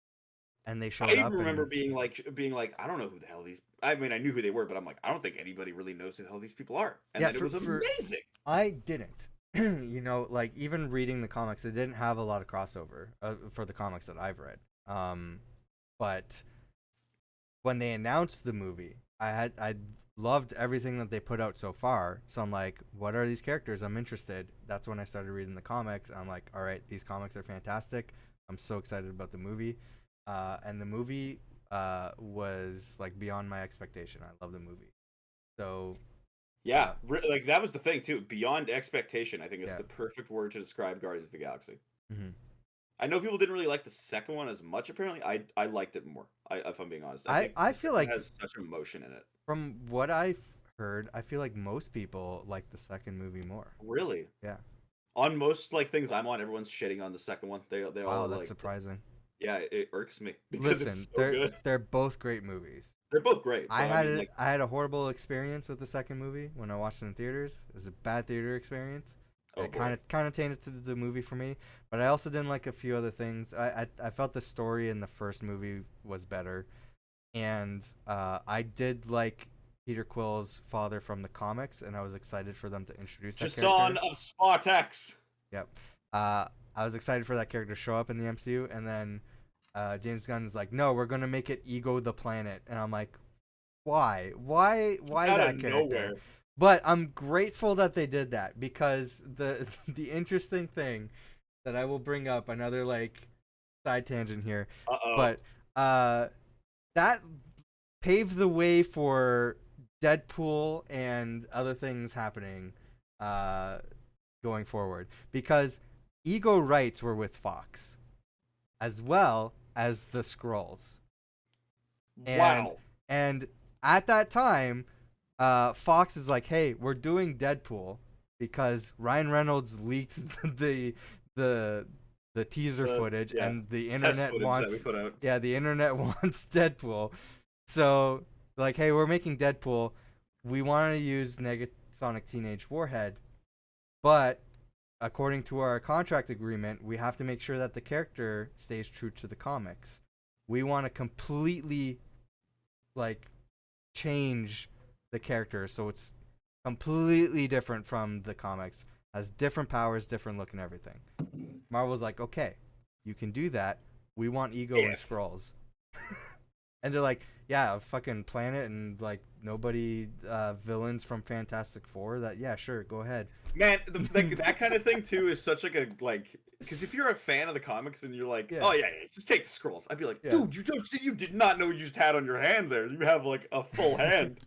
and they I showed even up remember and being like, I don't know who the hell these. I mean, I knew who they were, but I'm like, I don't think anybody really knows who the hell these people are. And yeah, then it was for amazing. I didn't. You know, like even reading the comics, it didn't have a lot of crossover for the comics that I've read. But when they announced the movie, I loved everything that they put out so far. So I'm like, what are these characters? I'm interested. That's when I started reading the comics. I'm like, all right, these comics are fantastic. I'm so excited about the movie. And the movie was like beyond my expectation. I love the movie. So Yeah, like that was the thing too. Beyond expectation, I think is yeah. the perfect word to describe Guardians of the Galaxy. Hmm. I know people didn't really like the second one as much. Apparently, I liked it more. If I'm being honest, I I think I the feel second one like has such emotion in it. from what I've heard, I feel like most people like the second movie more. Really, Yeah. on most like things I'm on, everyone's shitting on the second one. They Wow, all that's like, surprising. yeah, it irks me because Listen, it's so good. they're both great movies. They're both great, but I mean, like, I had a horrible experience with the second movie when I watched it in theaters. It was a bad theater experience. oh It boy, kind of tainted the movie for me, but I also didn't like a few other things. I felt the story in the first movie was better, and I did like Peter Quill's father from the comics, and I was excited for them to introduce that Jason character. of Spartax. Yep. I was excited for that character to show up in the MCU, and then James Gunn's like, "No, we're gonna make it Ego the Planet," and I'm like, "Why? Why Out that of character?" nowhere. But I'm grateful that they did that because the the interesting thing that I will bring up another like side tangent here, Uh-oh. but that paved the way for Deadpool and other things happening going forward because Ego rights were with Fox as well as the Skrulls. And Wow. and at that time, Fox is like, "Hey, we're doing Deadpool because Ryan Reynolds leaked the the teaser footage, Yeah, and the test internet footage that we wants put out. the internet wants Deadpool." So like, "Hey, we're making Deadpool. We want to use Negasonic Teenage Warhead, but according to our contract agreement, we have to make sure that the character stays true to the comics. We want to completely like change the character so it's completely different from the comics, has different powers, different look and everything." Marvel's like, "Okay, you can do that. We want Ego and If. Skrulls." And they're like, yeah, a fucking planet and like nobody villains from Fantastic Four. That yeah, sure, go ahead. Man, that kind of thing too is such like a like because if you're a fan of the comics and you're like, Yeah. oh yeah, yeah, just take the scrolls, I'd be like, Yeah. dude, you did not know you just had on your hand there. You have like a full hand.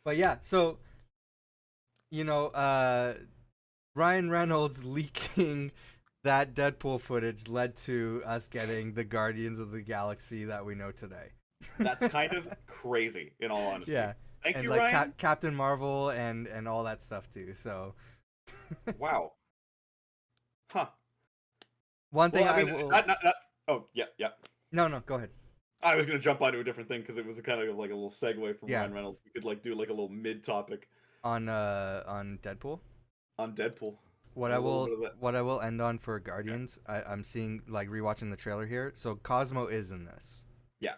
But yeah, so you know, Ryan Reynolds leaking that Deadpool footage led to us getting the Guardians of the Galaxy that we know today. That's kind of crazy, in all honesty. Yeah. Thank And you, like Ryan. Captain Marvel and all that stuff too. So Wow. Huh. one thing Well, I I mean, will not. Oh, yeah, yeah. no, go ahead. I was gonna jump onto a different thing because it was a kind of like a little segue from Yeah. Ryan Reynolds. We could like do like a little mid-topic On Deadpool. on Deadpool. What A I little will bit of that. what I will end on for Guardians, I'm seeing like rewatching the trailer here. So Cosmo is in this. Yeah,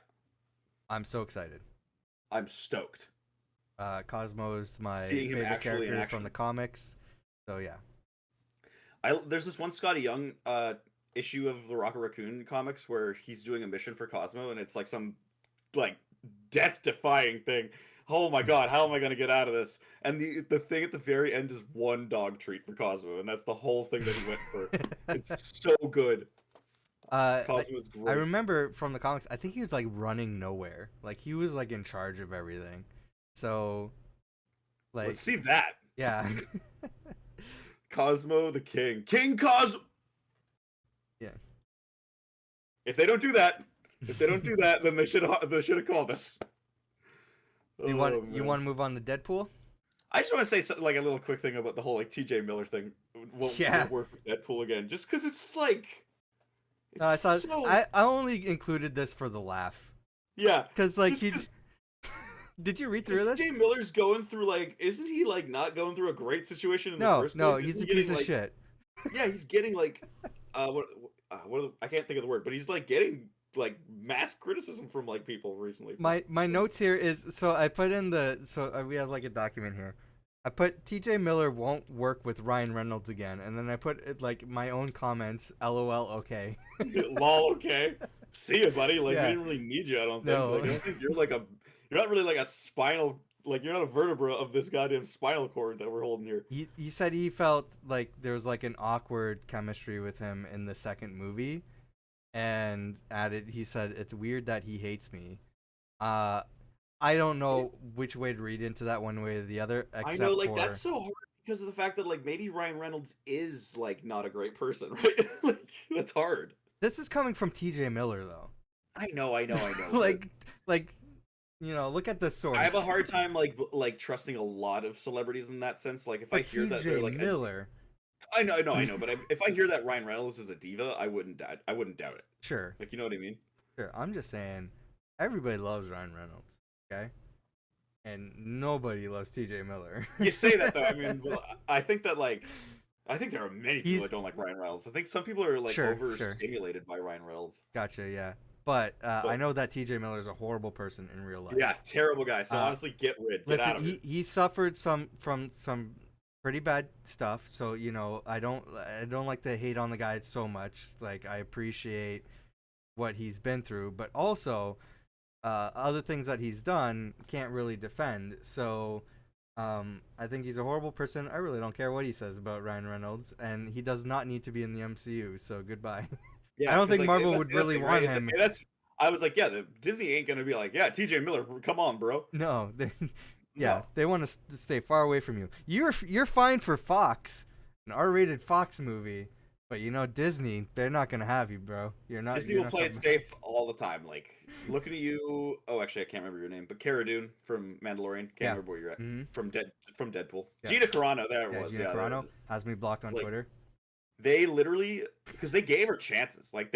I'm so excited. I'm stoked. Cosmo is my Seeing him favorite actually in character action. from the comics. So yeah. There's this one Scotty Young issue of the Rocket Raccoon comics where he's doing a mission for Cosmo and it's like some like death-defying thing. Oh my god, how am I gonna get out of this? And the thing at the very end is one dog treat for Cosmo, and that's the whole thing that he went for. It's so good. Cosmo's I great. remember from the comics, I think he was like running nowhere. Like he was like in charge of everything. So like Let's see that. yeah. Cosmo the King. King Cosmo. Yeah. If they don't do that, then they should have called us. You Oh, want man. to move on to Deadpool? I just want to say like a little quick thing about the whole like TJ Miller thing. Will work with Deadpool again, just because it's like. No, I only included this for the laugh. Yeah. Because like did you read through this? TJ Miller's going through like, isn't he like not going through a great situation in the first place? No, he's a piece of shit. Yeah, he's getting like, what I can't think of the word, but he's like getting like mass criticism from like people recently. My notes here is so I put in we have like a document here. I put TJ Miller won't work with Ryan Reynolds again, and then I put like my own comments. LOL. Okay. Lol. Okay. See ya, buddy. Like Yeah. we didn't really need you. I don't think. No. Like, I don't think you're not really like a spinal. Like you're not a vertebra of this goddamn spinal cord that we're holding here. He said he felt like there was like an awkward chemistry with him in the second movie, and he said it's weird that he hates me. I don't know which way to read into that one way or the other. I know, like that's so hard because of the fact that like maybe Ryan Reynolds is like not a great person, right? Like that's hard. This is coming from TJ Miller though. I know. like you know, look at the source. I have a hard time like trusting a lot of celebrities in that sense. Like if I hear that they're like Miller. I know, but if I hear that Ryan Reynolds is a diva, I wouldn't doubt it. Sure. Like you know what I mean? Sure. I'm just saying, everybody loves Ryan Reynolds, okay? And nobody loves TJ Miller. You say that though. I mean, well, I think there are many people that don't like Ryan Reynolds. I think some people are like overstimulated by Ryan Reynolds. Gotcha. Yeah. But I know that TJ Miller is a horrible person in real life. Yeah, terrible guy. So honestly, get out of it. He suffered from some pretty bad stuff. So you know, I don't like to hate on the guy so much. Like I appreciate what he's been through, but also other things that he's done can't really defend. So I think he's a horrible person. I really don't care what he says about Ryan Reynolds, and he does not need to be in the MCU. So goodbye. Yeah, I don't think like, Marvel would really want right? him. I was like, yeah, Disney ain't gonna be like, yeah, TJ Miller, come on, bro. No, they want to stay far away from you. You're fine for Fox, an R-rated Fox movie, but you know Disney, they're not gonna have you, bro. Disney will play it safe all the time. Like looking at you. Oh, actually, I can't remember your name, but Cara Dune from Mandalorian. Can't remember where you're at. Mm-hmm. From Deadpool. Yeah. Gina Carano. There it was. Gina Carano has me blocked on Twitter. They literally, because they gave her chances. Like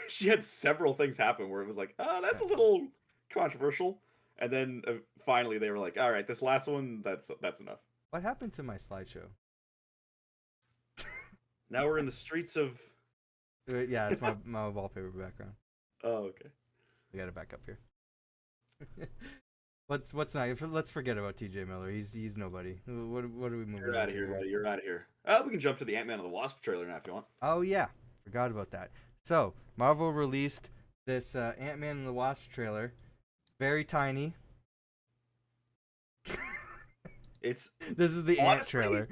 she had several things happen where it was like, oh, that's a little controversial. And then finally they were like, all right, this last one, that's enough. What happened to my slideshow? Now we're in the streets of. Yeah, it's my wallpaper background. Oh, okay. We got it back up here. What's not? Let's forget about TJ Miller. He's nobody. What are we moving? You're out of here, buddy. You're out of here. We can jump to the Ant-Man and the Wasp trailer now if you want. Oh yeah, forgot about that. So Marvel released this Ant-Man and the Wasp trailer. Very tiny. It's This is the Ant trailer.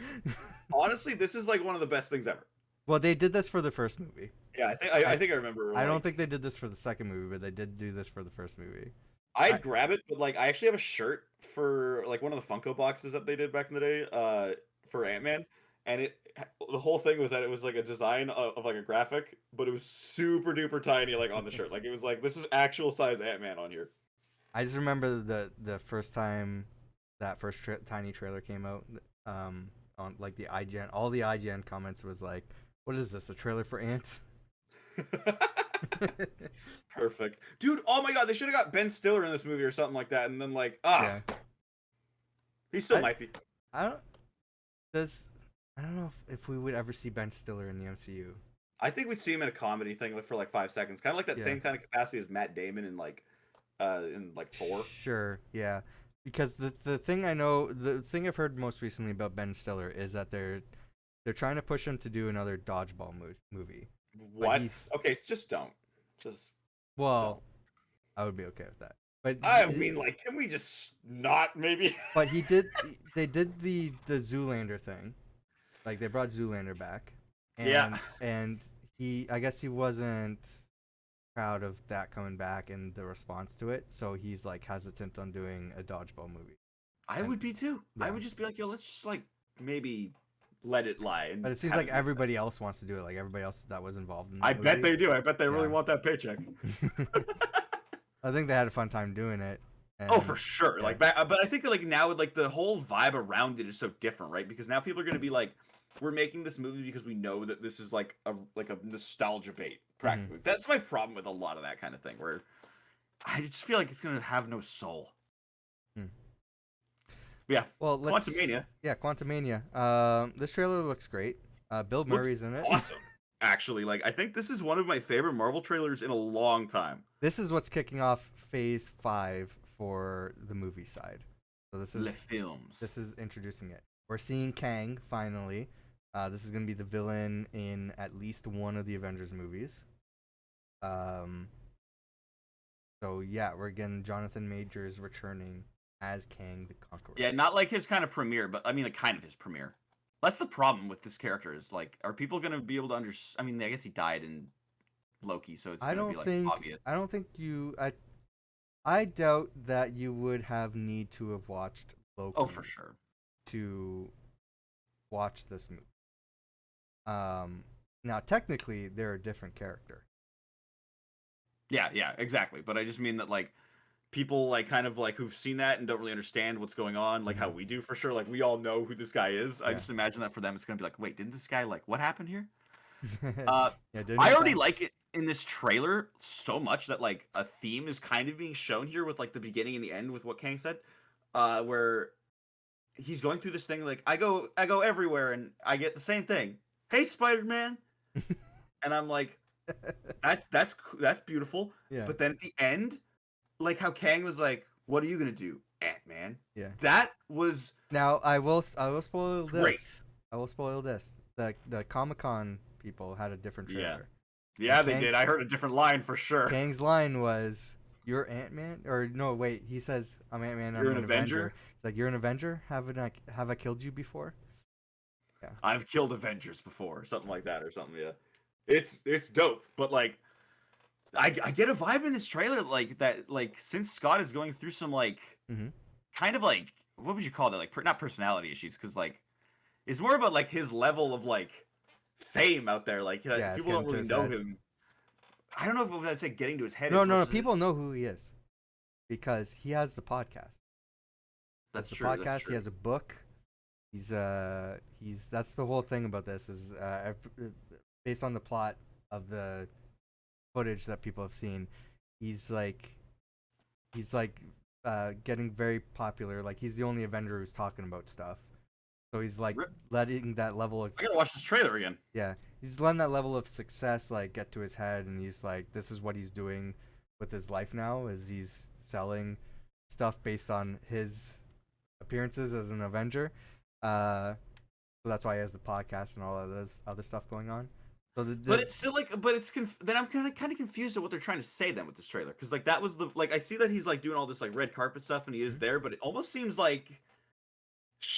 honestly, this is like one of the best things ever. Well, they did this for the first movie. Yeah, I think I remember. I don't think they did this for the second movie, but they did do this for the first movie. I'd grab it, but like I actually have a shirt for like one of the Funko boxes that they did back in the day, for Ant-Man, and the whole thing was that it was like a design of like a graphic, but it was super duper tiny, like on the shirt. Like it was like this is actual size Ant-Man on here. I just remember the first time that first tiny trailer came out, on like the IGN, all the IGN comments was like, "What is this? A trailer for ants?" Perfect, dude. Oh my god, they should have got Ben Stiller in this movie or something like that, and then like Yeah. he still might be. I don't know if we would ever see Ben Stiller in the MCU. I think we'd see him in a comedy thing like for like 5 seconds, kind of like that same kind of capacity as Matt Damon in like Thor. Sure, yeah. Because the thing I know, the thing I've heard most recently about Ben Stiller is that they're trying to push him to do another dodgeball movie. What? Okay, just don't. Well, don't. I would be okay with that. But I mean, like, can we just not maybe? But they did the Zoolander thing, like they brought Zoolander back. And, and I guess he wasn't proud of that coming back and the response to it, so he's like hesitant on doing a dodgeball movie. I would be too. Yeah. I would just be like, yo, let's just like maybe let it lie. But it seems like everybody else wants to do it. Like everybody else that was involved in the movie. Bet they do. I bet they really want that paycheck. I think they had a fun time doing it. Oh, for sure. Yeah. Like, but I think that like now with like the whole vibe around it is so different, right? Because now people are gonna be like, we're making this movie because we know that this is like a nostalgia bait, practically. Mm-hmm. That's my problem with a lot of that kind of thing, where I just feel like it's gonna have no soul. Yeah. Well, Quantumania. Yeah, Quantumania. This trailer looks great. Bill Murray's in it. Awesome. Actually, like I think this is one of my favorite Marvel trailers in a long time. This is what's kicking off Phase 5 for the movie side. So this is Les films. This is introducing it. We're seeing Kang finally. This is going to be the villain in at least one of the Avengers movies. So yeah, we're getting Jonathan Majors returning as Kang the Conqueror. Yeah, not like his kind of premiere, but I mean, like kind of his premiere. That's the problem with this character is like, are people going to be able to understand? I mean, I guess he died in Loki, so it's going to be like obvious. I don't think I doubt that you would have need to have watched Loki. Oh, for sure. To watch this movie. Now technically they're a different character. Yeah, exactly. But I just mean that like people like kind of like who've seen that and don't really understand what's going on, like how we do for sure. Like we all know who this guy is. Yeah. I just imagine that for them it's gonna be like, wait, didn't this guy like what happened here? I already like it in this trailer so much that like a theme is kind of being shown here with like the beginning and the end with what Kang said, where he's going through this thing like I go everywhere and I get the same thing. Hey, Spider-Man. And I'm like, that's beautiful. Yeah. But then at the end, like how Kang was like, "What are you gonna do, Ant-Man?" Yeah. That was. Now I will spoil this. Great. I will spoil this. The Comic-Con people had a different trailer. Yeah, they did. I heard a different line for sure. Kang's line was, "You're Ant-Man," or no, wait. He says, "I'm Ant-Man. I'm an Avenger." It's like, "You're an Avenger. Have I killed you before?" Yeah. I've killed Avengers before, something like that, or something. Yeah, it's dope. But like, I get a vibe in this trailer like that. Like since Scott is going through some like kind of like what would you call that? Like not personality issues, because like it's more about like his level of like fame out there. Like people don't really know him. I don't know if I'd say getting to his head. No. People know who he is because he has the podcast. That's true. Podcast. He has a book. He's that's the whole thing about this is based on the plot of the footage that people have seen. He's getting very popular. Like he's the only Avenger who's talking about stuff. So he's like letting that level of. I gotta watch this trailer again. Yeah, he's letting that level of success like get to his head, and he's like, this is what he's doing with his life now. Is he's selling stuff based on his appearances as an Avenger. So that's why he has the podcast and all of this other stuff going on. So But it's still like, but it's then I'm kind of confused at what they're trying to say then with this trailer, because like that was the like I see that he's like doing all this like red carpet stuff and he is Mhm. there, but it almost seems like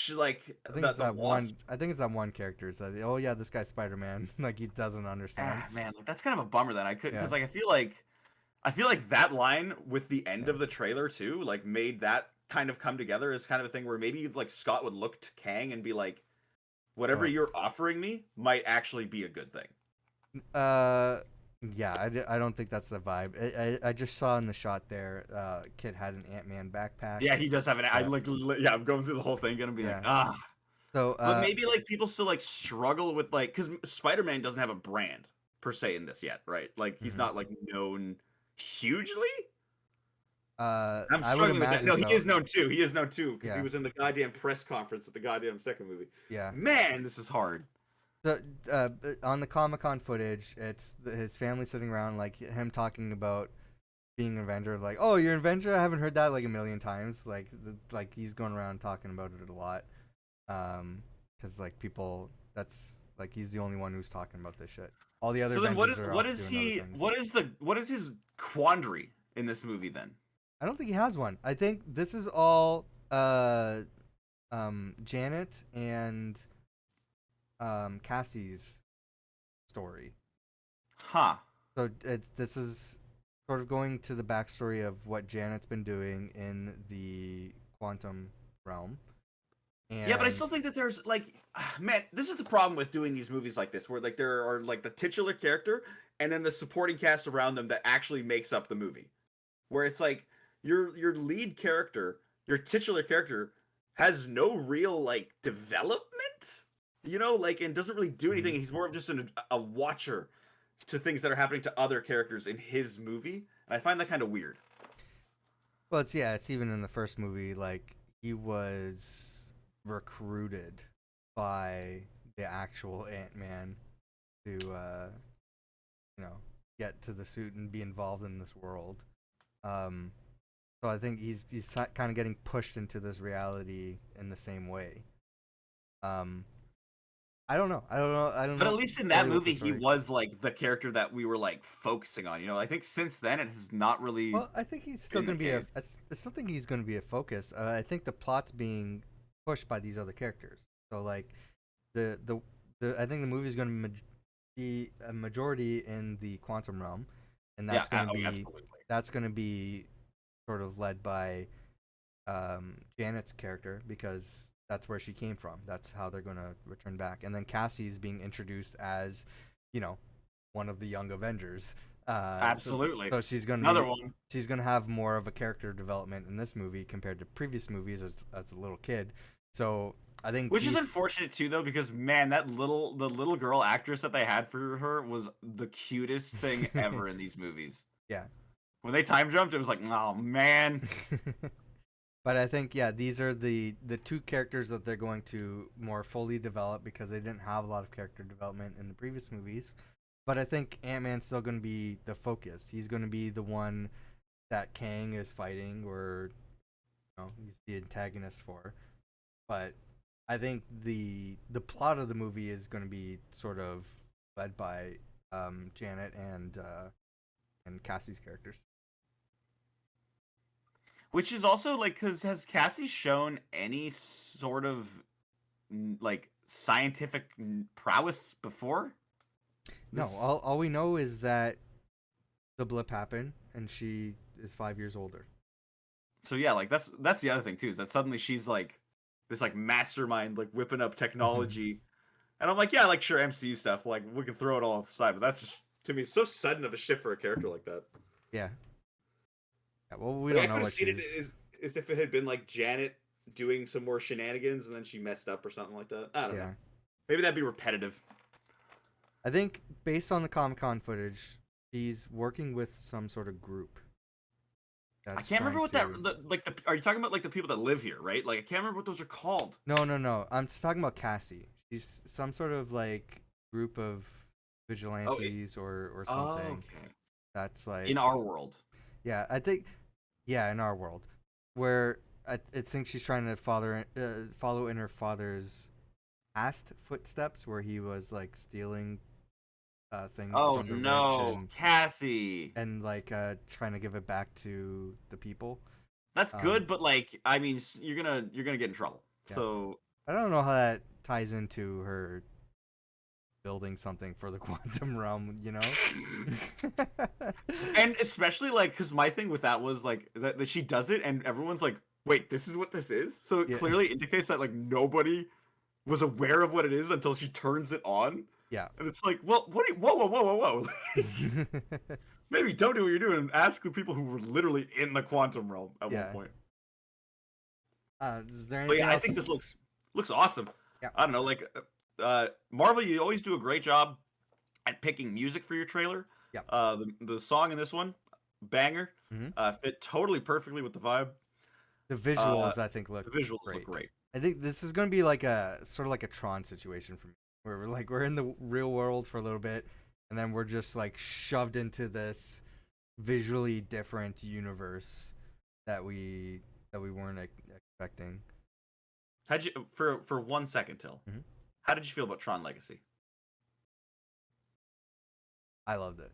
like I think it's the that Wasp. one. I think it's that one character said, "Oh yeah, this guy's Spider-Man." Like he doesn't understand. Ah, man, like that's kind of a bummer. Then I could Yeah, because like I feel like that line with the end yeah, of the trailer too, like made that kind of come together as kind of a thing where maybe like Scott would look to Kang and be like, whatever oh, you're offering me might actually be a good thing. uh, yeah. I don't think that's the vibe. I just saw in the shot there, kid had an Ant-Man backpack. Yeah, he does have an. I Yeah, like. Yeah, I'm going through the whole thing, gonna be like, yeah. ah. So, But maybe like people still like struggle with like because Spider-Man doesn't have a brand per se in this yet, right? Like he's mhm. not like known hugely. I'm I would struggling with that. imagine No, he so. is known too. He is known too because he Yeah, was in the goddamn press conference at the goddamn second movie. yeah. Man, this is hard. So, on the Comic-Con footage, it's his family sitting around, like him talking about being an Avenger. Like, oh, you're an Avenger? I haven't heard that like a million times. Like he's going around talking about it a lot. Because like people, that's like he's the only one who's talking about this shit. All the other So then, Avengers are what off is doing other he? things. What is his quandary in this movie then? I don't think he has one. I think this is all Janet and Cassie's story. Huh? So this is sort of going to the backstory of what Janet's been doing in the quantum realm. Yeah, but I And still think that there's like, man, this is the problem with doing these movies like this, where like there are like the titular character and then the supporting cast around them that actually makes up the movie. Where it's like your lead character, your titular character, has no real like development, you know, like and doesn't really do anything. Mhm. He's more of just a watcher to things that are happening to other characters in his movie, and I find that kind of weird. Well, it's even in the first movie, like he was recruited by the actual Ant-Man to you know, get to the suit and be involved in this world. Um so I think he's kind of getting pushed into this reality in the same way. Um I don't know. I don't But at know least in that fully what the movie, he story. was like the character that we were like focusing on. You know, I think since then it has not really Well, I think he's still been the going to be a. case. It's something he's going to be a focus. I think the plot's being pushed by these other characters. So like, the the, I think the movie is going to be a majority in the quantum realm, and Yeah, absolutely. that's going to be sort of led by Janet's character because that's where she came from. That's how they're going to return back. And then Cassie's being introduced as, you know, one of the young Avengers. Absolutely. So Another one. she's gonna have more of a character development in this movie compared to previous movies as a little kid. So I think Which is unfortunate too, though, because man, the little girl actress that they had for her was the cutest thing ever in these movies. yeah. When they time jumped, it was like, oh man. But I think these are the two characters that they're going to more fully develop because they didn't have a lot of character development in the previous movies. But I think Ant-Man's still going to be the focus. He's going to be the one that Kang is fighting, or he's the antagonist for. But I think the plot of the movie is going to be sort of led by Janet and Cassie's characters. Which is also like, because has Cassie shown any sort of like scientific prowess before? No, all we know is that the blip happened and she is 5 years older. So yeah, like that's the other thing too, is that suddenly she's like this like mastermind, like whipping up technology, and I'm like, yeah, like sure MCU stuff, like we can throw it all aside, but that's just to me so sudden of a shift for a character like that. Yeah. Well, we Like, don't I know could have what seen it she's. as if it had been like Janet doing some more shenanigans and then she messed up or something like that. I don't know. Yeah. Maybe that'd be repetitive. I think based on the Comic-Con footage, she's working with some sort of group. I can't remember what are you talking about like the people that live here, right? Like I can't remember what those are called. No. I'm just talking about Cassie. She's some sort of like group of vigilantes or something. Okay. That's like In our world. Yeah, I think. Yeah, in our world, where I think she's trying to follow in her father's past footsteps, where he was like stealing things Oh from the rich no, Cassie. and like trying to give it back to the people. That's Um, good, but like, I mean, you're gonna get in trouble. yeah, So I don't know how that ties into her building something for the quantum realm. You know. and especially like, because my thing with that was like that she does it, and everyone's like, "Wait, this is what this is." So it Yeah. clearly indicates that like nobody was aware of what it is until she turns it on. Yeah. And it's like, well, what? Whoa, whoa, whoa, whoa, whoa! Maybe don't do what you're doing and ask the people who were literally in the quantum realm at one Yeah. point. Is there But anything yeah, I else? think this looks awesome. Yeah. I don't know, like Marvel, you always do a great job at picking music for your trailer. Yeah. The song in this one, banger, Mhm. fit totally perfectly with the vibe. The visuals, I think, The look visuals great. look great. I think this is going to be like a sort of like a Tron situation for me, where we're in the real world for a little bit, and then we're just like shoved into this visually different universe that we weren't expecting. How'd you for 1 second, Till? Mhm. How did you feel about Tron Legacy? I loved it.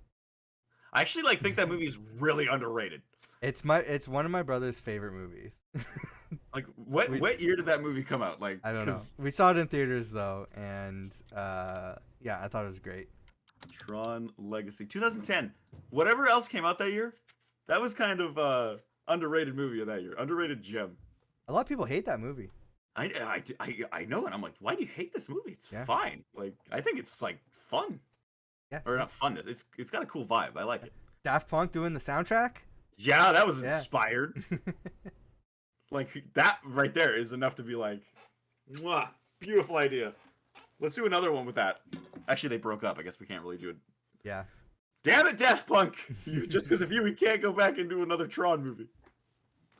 I actually like think that movie is really underrated. It's one of my brother's favorite movies. Like what year did that movie come out? Like I don't know. We saw it in theaters though, and yeah, I thought it was great. Tron Legacy 2010. Whatever else came out that year, that was kind of underrated movie of that year. Underrated gem. A lot of people hate that movie. I know, and I'm like, why do you hate this movie? It's Yeah. fine. Like I think it's like fun. Yeah. Or not fun. It's got a cool vibe. I like it. Daft Punk doing the soundtrack. Yeah, that was Yeah. inspired. Like that right there is enough to be like, mwah, beautiful idea. Let's do another one with that. Actually, they broke up. I guess we can't really do it. Yeah. Damn it, Daft Punk! Just because of you, we can't go back and do another Tron movie.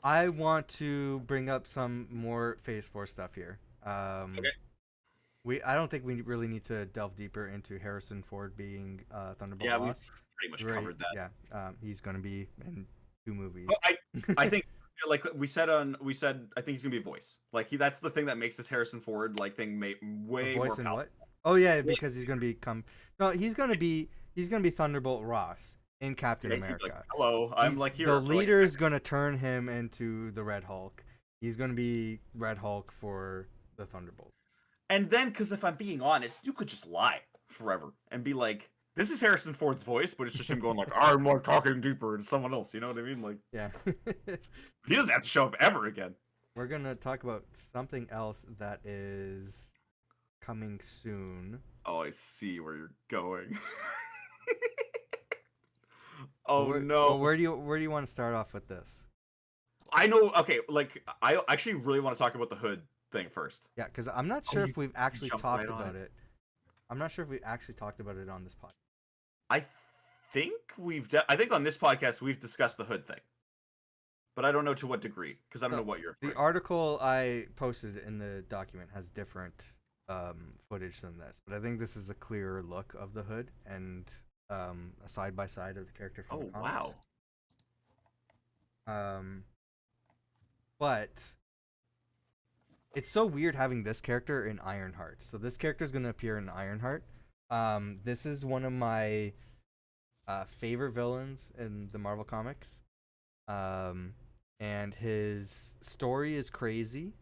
I want to bring up some more Phase 4 stuff here. Okay. I don't think we really need to delve deeper into Harrison Ford being Thunderbolt Yeah, we've Ross. pretty much covered that. Yeah, he's gonna be in 2 movies. Well, I think like we said I think he's gonna be a voice. Like that's the thing that makes this Harrison Ford like thing way more voice in powerful. what? Oh yeah, because he's gonna become. No, he's gonna be Thunderbolt Ross in Captain Yeah, he's gonna be America. like, hello, I'm He's- like here. The for, leader is gonna turn him into the Red Hulk. He's gonna be Red Hulk for the Thunderbolt. And then, because if I'm being honest, you could just lie forever and be like, this is Harrison Ford's voice, but it's just him going like, I'm like talking deeper and someone else. You know what I mean? Like, Yeah. he doesn't have to show up ever again. We're gonna talk about something else that is coming soon. Oh, I see where you're going. Oh Where, no! well, where do you want to start off with this? I know. Okay, like I actually really want to talk about the hood thing first. Yeah, because I'm not sure if we've actually jumped talked right on about it. I'm not sure if we actually talked about it on this podcast. I think I think on this podcast we've discussed the hood thing, but I don't know to what degree because I don't know what you're. The article I posted in the document has different footage than this, but I think this is a clearer look of the hood and a side by side of the character from the comics. Wow. But it's so weird having this character in Ironheart. So this character is going to appear in Ironheart. This is one of my favorite villains in the Marvel comics. And his story is crazy.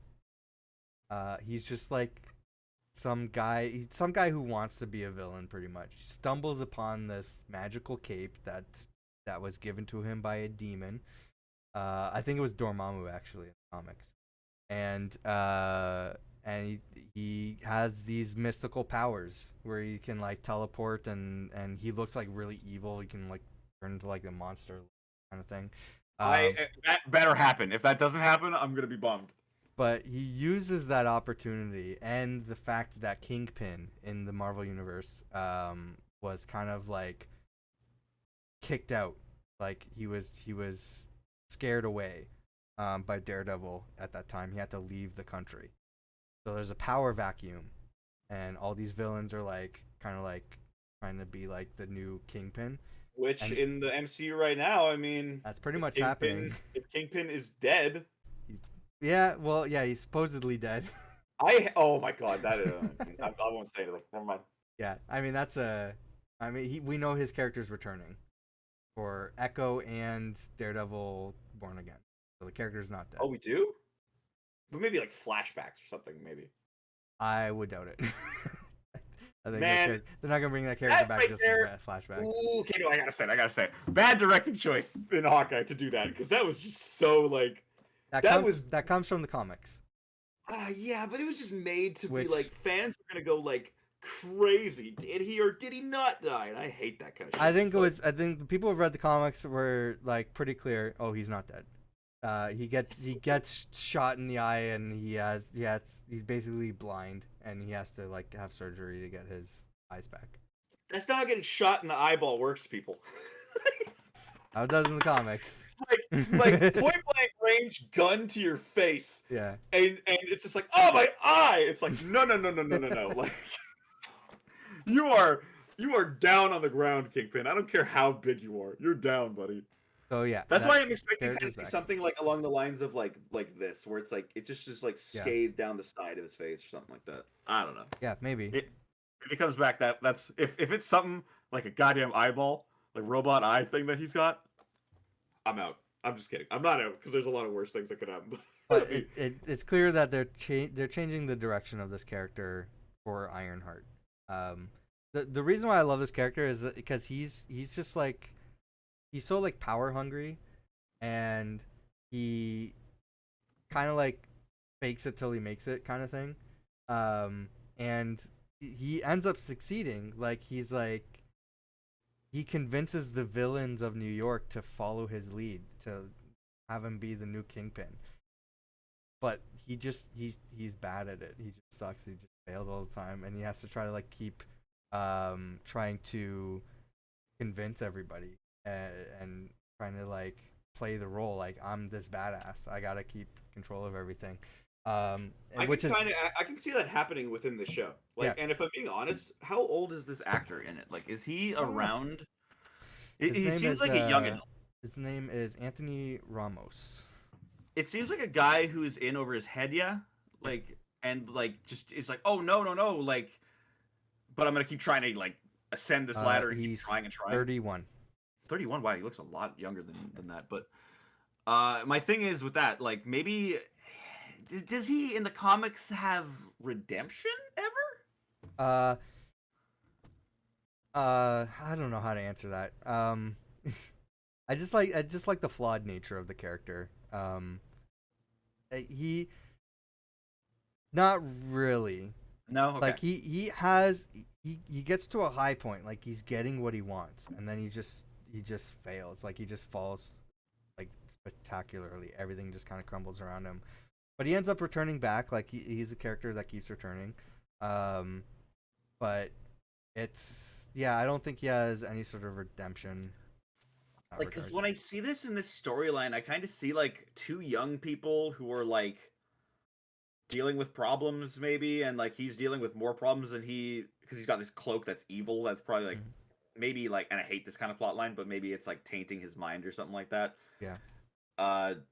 He's just like some guy who wants to be a villain pretty much. He stumbles upon this magical cape that was given to him by a demon. I think it was Dormammu actually in the comics. And he has these mystical powers where he can like teleport and he looks like really evil. He can like turn into like a monster kind of thing. That better happen. If that doesn't happen, I'm gonna be bummed. But he uses that opportunity and the fact that Kingpin in the Marvel universe was kind of like kicked out, like he was scared away by Daredevil at that time. He had to leave the country. So there's a power vacuum, and all these villains are like kind of like trying to be like the new Kingpin. Which in the MCU right now, I mean, that's pretty much happening. If Kingpin is dead, he's supposedly dead. oh my god, that I won't say anything. Never mind. Yeah, I mean that's a I mean, we know his character's returning for Echo and Daredevil Born Again. So the character's not dead. Oh, we do? But maybe like flashbacks or something, maybe. I would doubt it. I think Man, they're not gonna bring that character back right just there. for a flashback. Ooh, okay, no, I gotta say, bad directing choice in Hawkeye to do that, because that was just so like That comes from the comics. Yeah, but it was just made to Which, be like fans are gonna go like crazy. Did he or did he not die? And I hate that kind of shit. I think I think the people who read the comics were like pretty clear. Oh, he's not dead. He gets shot in the eye, and he's basically blind, and he has to like have surgery to get his eyes back. That's not how getting shot in the eyeball works, people. How it does in the comics. like point blank range gun to your face. Yeah. And it's just like, oh, my eye. It's like, no. Like you are down on the ground, Kingpin. I don't care how big you are. You're down, buddy. So yeah. That's why I'm expecting kind of see something like along the lines of like this, where it's like it's just like scathed down the side of his face or something like that. I don't know. Yeah, maybe. If it comes back, that's if it's something like a goddamn eyeball, like robot eye thing that he's got, I'm out. I'm just kidding. I'm not out because there's a lot of worse things that could happen. But it's clear that they're changing the direction of this character for Ironheart. The reason why I love this character is because he's just like he's so like power hungry, and he kind of like fakes it till he makes it kind of thing. And he ends up succeeding. Like he convinces the villains of New York to follow his lead, to have him be the new Kingpin. But he's bad at it. He just sucks. He just fails all the time, and he has to try to like keep trying to convince everybody and trying to like play the role like I'm this badass. I gotta keep control of everything. I can see that happening within the show. Like, and if I'm being honest, how old is this actor in it? Like, is he around? He seems like a young adult. His name is Anthony Ramos. It seems like a guy who is in over his head, yeah. Like, and like just is like, oh no, like, but I'm gonna keep trying to like ascend this ladder and keep trying and trying. 31. 31. Wow, he looks a lot younger than that. But my thing is with that, like, maybe does he in the comics have redemption ever? I don't know how to answer that. I just like the flawed nature of the character. He not really. No, okay. Like he gets to a high point, like he's getting what he wants, and then he just fails. Like he just falls like spectacularly. Everything just kind of crumbles around him. But he ends up returning back. Like he's a character that keeps returning. But I don't think he has any sort of redemption. Like, because when I see this in this storyline, I kind of see like two young people who are like dealing with problems, maybe, and like he's dealing with more problems than because he's got this cloak that's evil. That's probably like maybe like, and I hate this kind of plot line, but maybe it's like tainting his mind or something like that. Yeah. And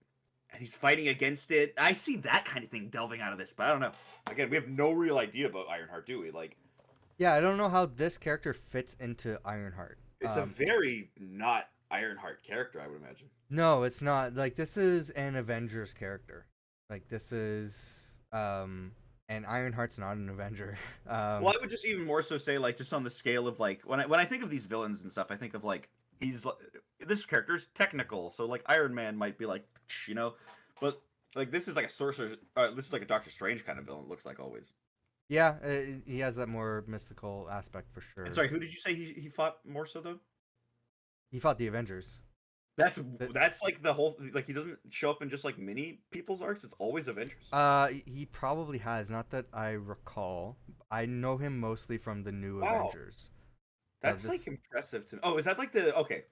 he's fighting against it. I see that kind of thing delving out of this, but I don't know. Again, we have no real idea about Ironheart, do we? Like, yeah, I don't know how this character fits into Ironheart. It's a very not Ironheart character, I would imagine. No, it's not. Like, this is an Avengers character. Like, this is and Ironheart's not an Avenger. Well, I would just even more so say, like, just on the scale of like when I think of these villains and stuff, I think of like this character's technical, so like Iron Man might be like, you know, but like this is like a sorcerer. This is like a Doctor Strange kind of villain. It looks like always. Yeah, he has that more mystical aspect for sure. And sorry, who did you say he fought more so though? He fought the Avengers. That's like the whole, like, he doesn't show up in just like mini people's arcs. It's always Avengers. He probably has, not that I recall. I know him mostly from the new Avengers. That's like impressive to me. Oh, is that like the okay?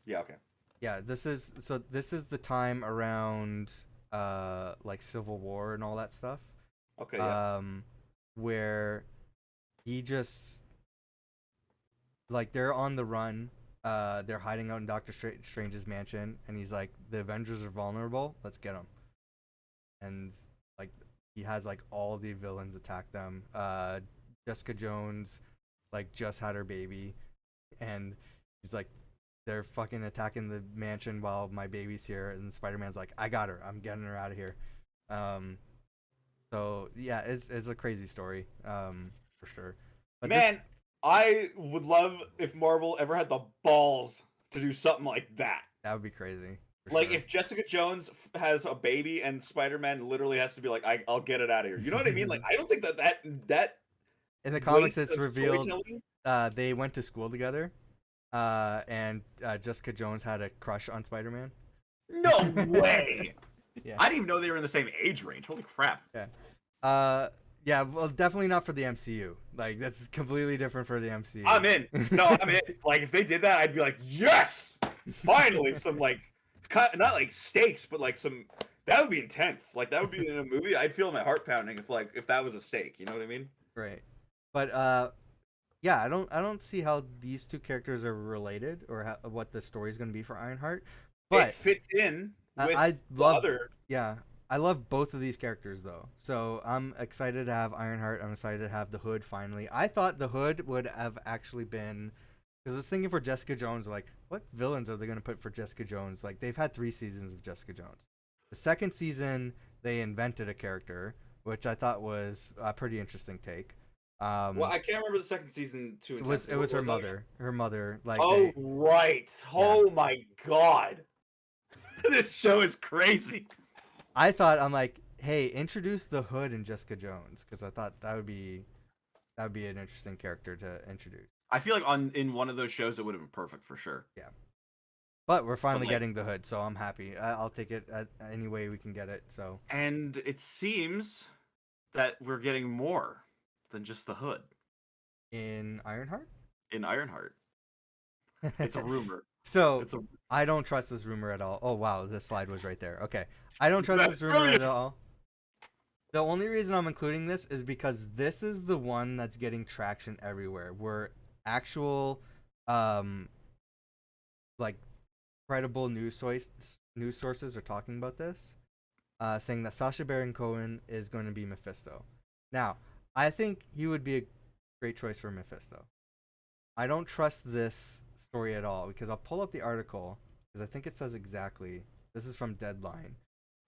Yeah, this is the time around like Civil War and all that stuff. Okay. Yeah. Where he just like they're on the run. They're hiding out in Doctor Strange's mansion, and he's like, the Avengers are vulnerable, let's get them. And like he has like all the villains attack them. Jessica Jones like just had her baby, and he's like, they're fucking attacking the mansion while my baby's here, and Spider-Man's like, I got her, I'm getting her out of here. So yeah, it's a crazy story, for sure. But Man, I would love if Marvel ever had the balls to do something like that. that would be crazy. Like Sure. if Jessica Jones has a baby and Spider-Man literally has to be like, I'll get it out of here. You know what I mean? Like I don't think that In the comics, weight it's of revealed storytelling- they went to school together, and Jessica Jones had a crush on Spider-Man. No way. Yeah. I didn't even know they were in the same age range. Holy crap. Yeah. Yeah. Well, definitely not for the MCU. Like that's completely different for the MCU. I'm in. No, I'm in. Like if they did that, I'd be like, yes, finally some like, not like stakes, but like some. That would be intense. Like that would be in a movie. I'd feel my heart pounding if that was a stake. You know what I mean? Right. But yeah, I don't see how these two characters are related or what the story's going to be for Ironheart. But it fits in with I the love other. Yeah, I love both of these characters though. So I'm excited to have Ironheart. I'm excited to have the Hood finally. I thought the Hood would have actually been, because I was thinking for Jessica Jones, like what villains are they going to put for Jessica Jones? Like they've had 3 seasons of Jessica Jones. The second season they invented a character, which I thought was a pretty interesting take. Well, I can't remember the second season too. It was her mother. Her mother. Like oh right. Oh my god. This show is crazy. I thought, I'm like, hey, introduce the Hood and Jessica Jones, because I thought that would be an interesting character to introduce. I feel like in one of those shows it would have been perfect for sure. Yeah. But we're finally like- getting the Hood, so I'm happy. I'll take it any way we can get it. So. And it seems that we're getting more than just the Hood In Ironheart? in Ironheart. It's a rumor. So It's a I don't trust this rumor at all. Oh wow, this slide was right there. Okay, I don't trust That's this rumor brilliant. at all. The only reason I'm including this is because this is the one that's getting traction everywhere. Where actual, like, credible news sources are talking about this, saying that Sacha Baron Cohen is going to be Mephisto. Now, I think he would be a great choice for Mephisto. I don't trust this story at all because I'll pull up the article because I think it says exactly. This is from Deadline.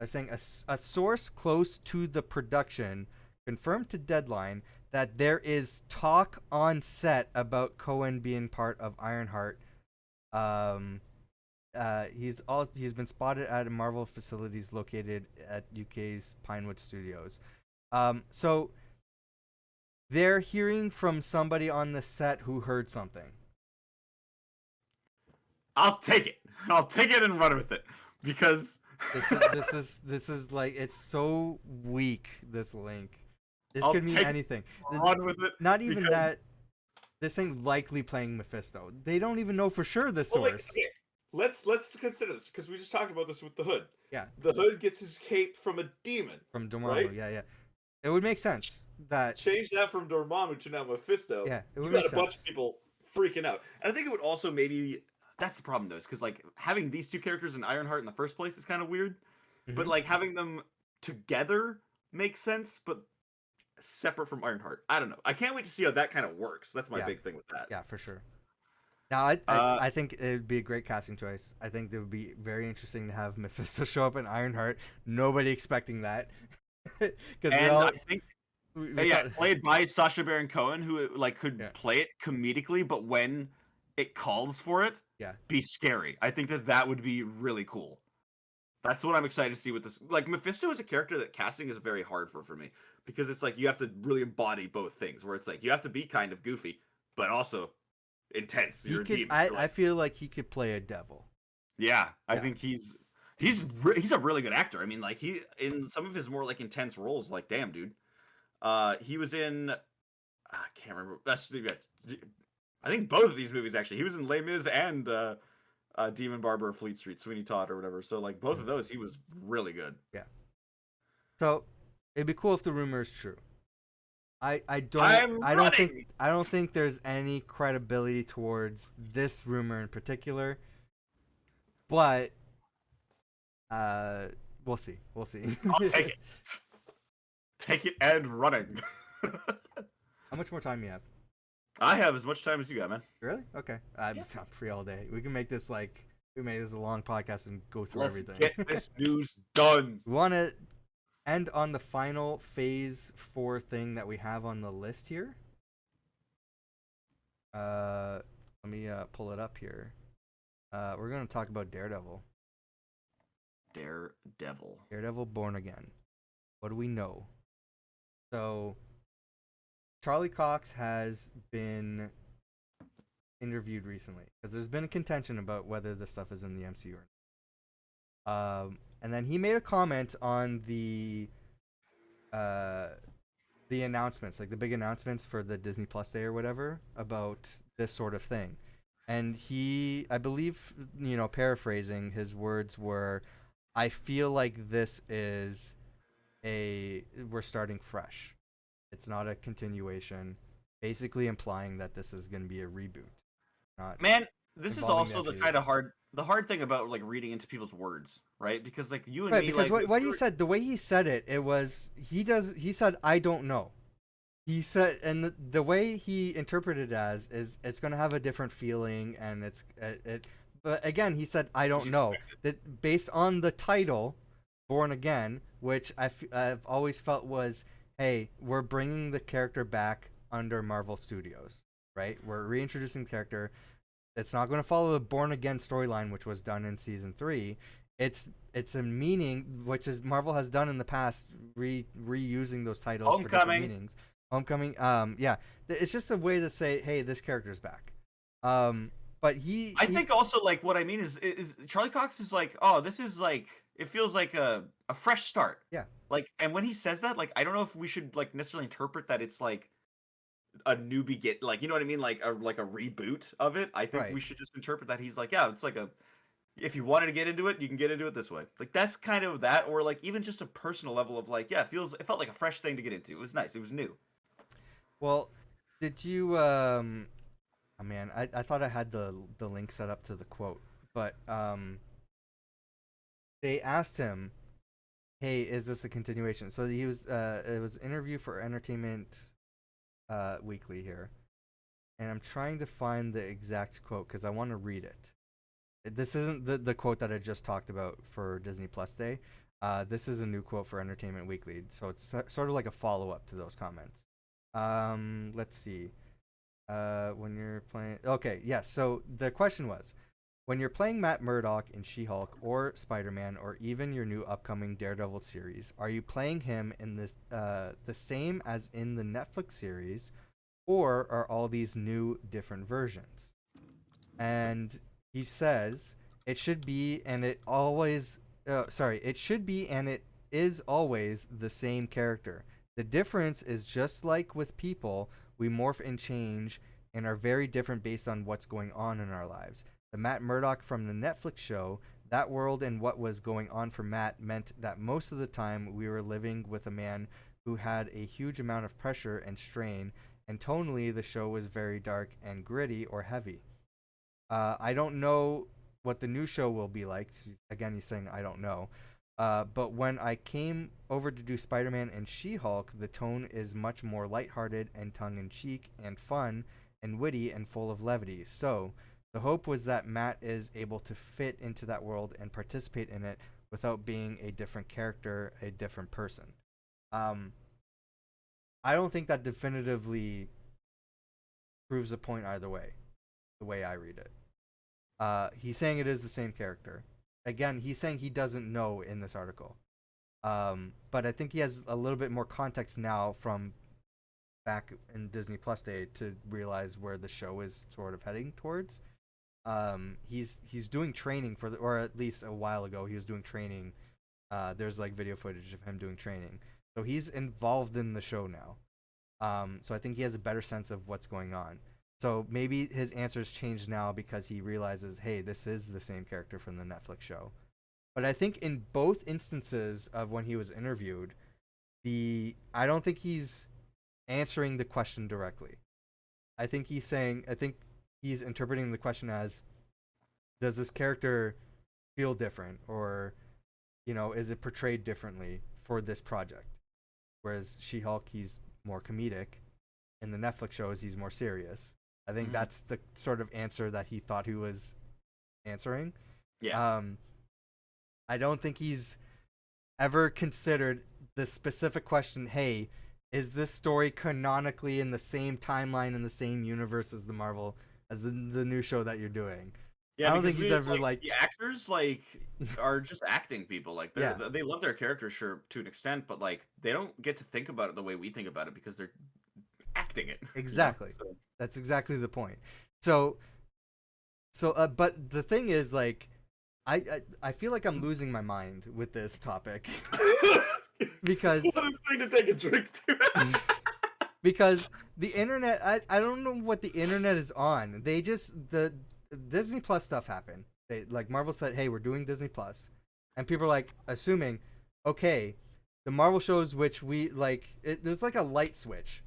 They're saying a source close to the production confirmed to Deadline that there is talk on set about Cohen being part of Ironheart. He's been spotted at Marvel facilities located at UK's Pinewood Studios. So they're hearing from somebody on the set who heard something. I'll take it. I'll take it and run with it because This is like, it's so weak, this link. This I'll could mean take anything. run with it. Not even because- that. This thing likely playing Mephisto. They don't even know for sure the Well, like, source. okay, let's consider this because we just talked about this with the Hood. Yeah. The Hood gets his cape from a demon. From Dormammu, right? yeah. It would make sense that. Change that from Dormammu to now Mephisto. Yeah, it would you make got a bunch sense. of people freaking out. And I think it would also maybe that's the problem though, is because like having these two characters in Ironheart in the first place is kind of weird. But Mhm. like having them together makes sense, but separate from Ironheart. I don't know. I can't wait to see how that kind of works. That's my Yeah. big thing with that. Yeah, for sure. Now, I think it would be a great casting choice. I think it would be very interesting to have Mephisto show up in Ironheart. Nobody expecting that. Because And I think thought- played by Sacha Baron Cohen, who like could Yeah. play it comedically, but when it calls for it, Yeah. be scary. I think that would be really cool. That's what I'm excited to see with this. Like Mephisto is a character that casting is very hard for me because it's like you have to really embody both things. Where it's like you have to be kind of goofy, but also intense. You're a demon. You're I like- feel like he could play a devil. yeah, I Yeah. think he's a really good actor. I mean, like he in some of his more like intense roles, like damn dude. He was in I can't remember. I think both of these movies actually. He was in Les Mis and Demon Barber of Fleet Street, Sweeney Todd or whatever. So like both of those, he was really good. So it'd be cool if the rumor is true. I I'm don't think there's any credibility towards this rumor in particular. But we'll see. I'll take it. Take it and running. How much more time you have? I have as much time as you got, man. Really? Okay. I'm, Yeah. I'm free all day. We can make this we make this a long podcast and go through Let's everything. get this news done. We want to end on the final phase 4 thing that we have on the list here. Let me pull it up here. We're going to talk about Daredevil. Daredevil. Born Again. What do we know? So, Charlie Cox has been interviewed recently because there's been a contention about whether this stuff is in the MCU or not. And then he made a comment on the announcements, like the big announcements for the Disney Plus Day or whatever, about this sort of thing. And he, I believe, paraphrasing, his words were, "I feel like this is we're starting fresh. It's not a continuation," basically implying that this is going to be a reboot. Not Man, this is involving also the kind of hard thing about like reading into people's words, right? Because like you and right, me, because like what he said, the way he said it, it was he said, "I don't know." He said, and the way he interpreted it as is it's going to have a different feeling, and but again, he said, "I don't know." That based on the title, Born Again, which I've always felt was, hey, we're bringing the character back under Marvel Studios, right? We're reintroducing the character. It's not going to follow the Born Again storyline, which was done in season 3. It's a meaning, which is Marvel has done in the past, reusing those titles for different meanings. Homecoming. Yeah, it's just a way to say, hey, this character's back. But I think also like what I mean is Charlie Cox is like, oh, this is like, it feels like a fresh start. Yeah. Like, and when he says that, like, I don't know if we should like necessarily interpret that it's like a new begin, like, you know what I mean, like a reboot of it. I think we should just interpret that he's like, yeah, it's like if you wanted to get into it, you can get into it this way. Like that's kind of that, or like even just a personal level of like, yeah, it felt like a fresh thing to get into. It was nice. It was new. Well, did you oh man, I thought I had the link set up to the quote, but they asked him, hey, is this a continuation? So he was it was an interview for Entertainment Weekly here, and I'm trying to find the exact quote because I want to read it. This isn't the quote that I just talked about for Disney Plus Day. This is a new quote for Entertainment Weekly, so it's sort of like a follow-up to those comments. Let's see. When you're playing, okay, yes. Yeah, so the question was, when you're playing Matt Murdock in She-Hulk or Spider-Man or even your new upcoming Daredevil series, are you playing him in this the same as in the Netflix series, or are all these new different versions? And he says it should be, and it always. It should be, and it is always the same character. The difference is just like with people, we morph and change and are very different based on what's going on in our lives. The Matt Murdock from the Netflix show, that world and what was going on for Matt meant that most of the time we were living with a man who had a huge amount of pressure and strain, and tonally the show was very dark and gritty or heavy. I don't know what the new show will be like. Again, he's saying I don't know. But when I came over to do Spider-Man and She-Hulk, the tone is much more lighthearted and tongue-in-cheek and fun and witty and full of levity. So the hope was that Matt is able to fit into that world and participate in it without being a different character, a different person. I don't think that definitively proves a point either way, the way I read it. He's saying it is the same character. Again, he's saying he doesn't know in this article. But I think he has a little bit more context now from back in Disney Plus Day to realize where the show is sort of heading towards. He's doing training or at least a while ago he was doing training. There's like video footage of him doing training. So he's involved in the show now. So I think he has a better sense of what's going on. So maybe his answers changed now because he realizes, hey, this is the same character from the Netflix show. But I think in both instances of when he was interviewed, I don't think he's answering the question directly. I think he's interpreting the question as, does this character feel different, or, is it portrayed differently for this project? Whereas She-Hulk, he's more comedic, in the Netflix shows he's more serious. I think that's the sort of answer that he thought he was answering. Yeah. I don't think he's ever considered the specific question, hey, is this story canonically in the same timeline in the same universe as the new show that you're doing? Yeah, I don't because think he's ever the actors are just acting people. Like they love their characters sure to an extent, but like they don't get to think about it the way we think about it because they're acting it. Exactly. You know? So. That's exactly the point. So but the thing is, like, I feel like I'm losing my mind with this topic because What a thing to take a drink to. because the internet, I don't know what the internet is on. They just the Disney Plus stuff happened. They, like, Marvel said, hey, we're doing Disney Plus, and people are like assuming, okay, the Marvel shows which we like, there's like a light switch,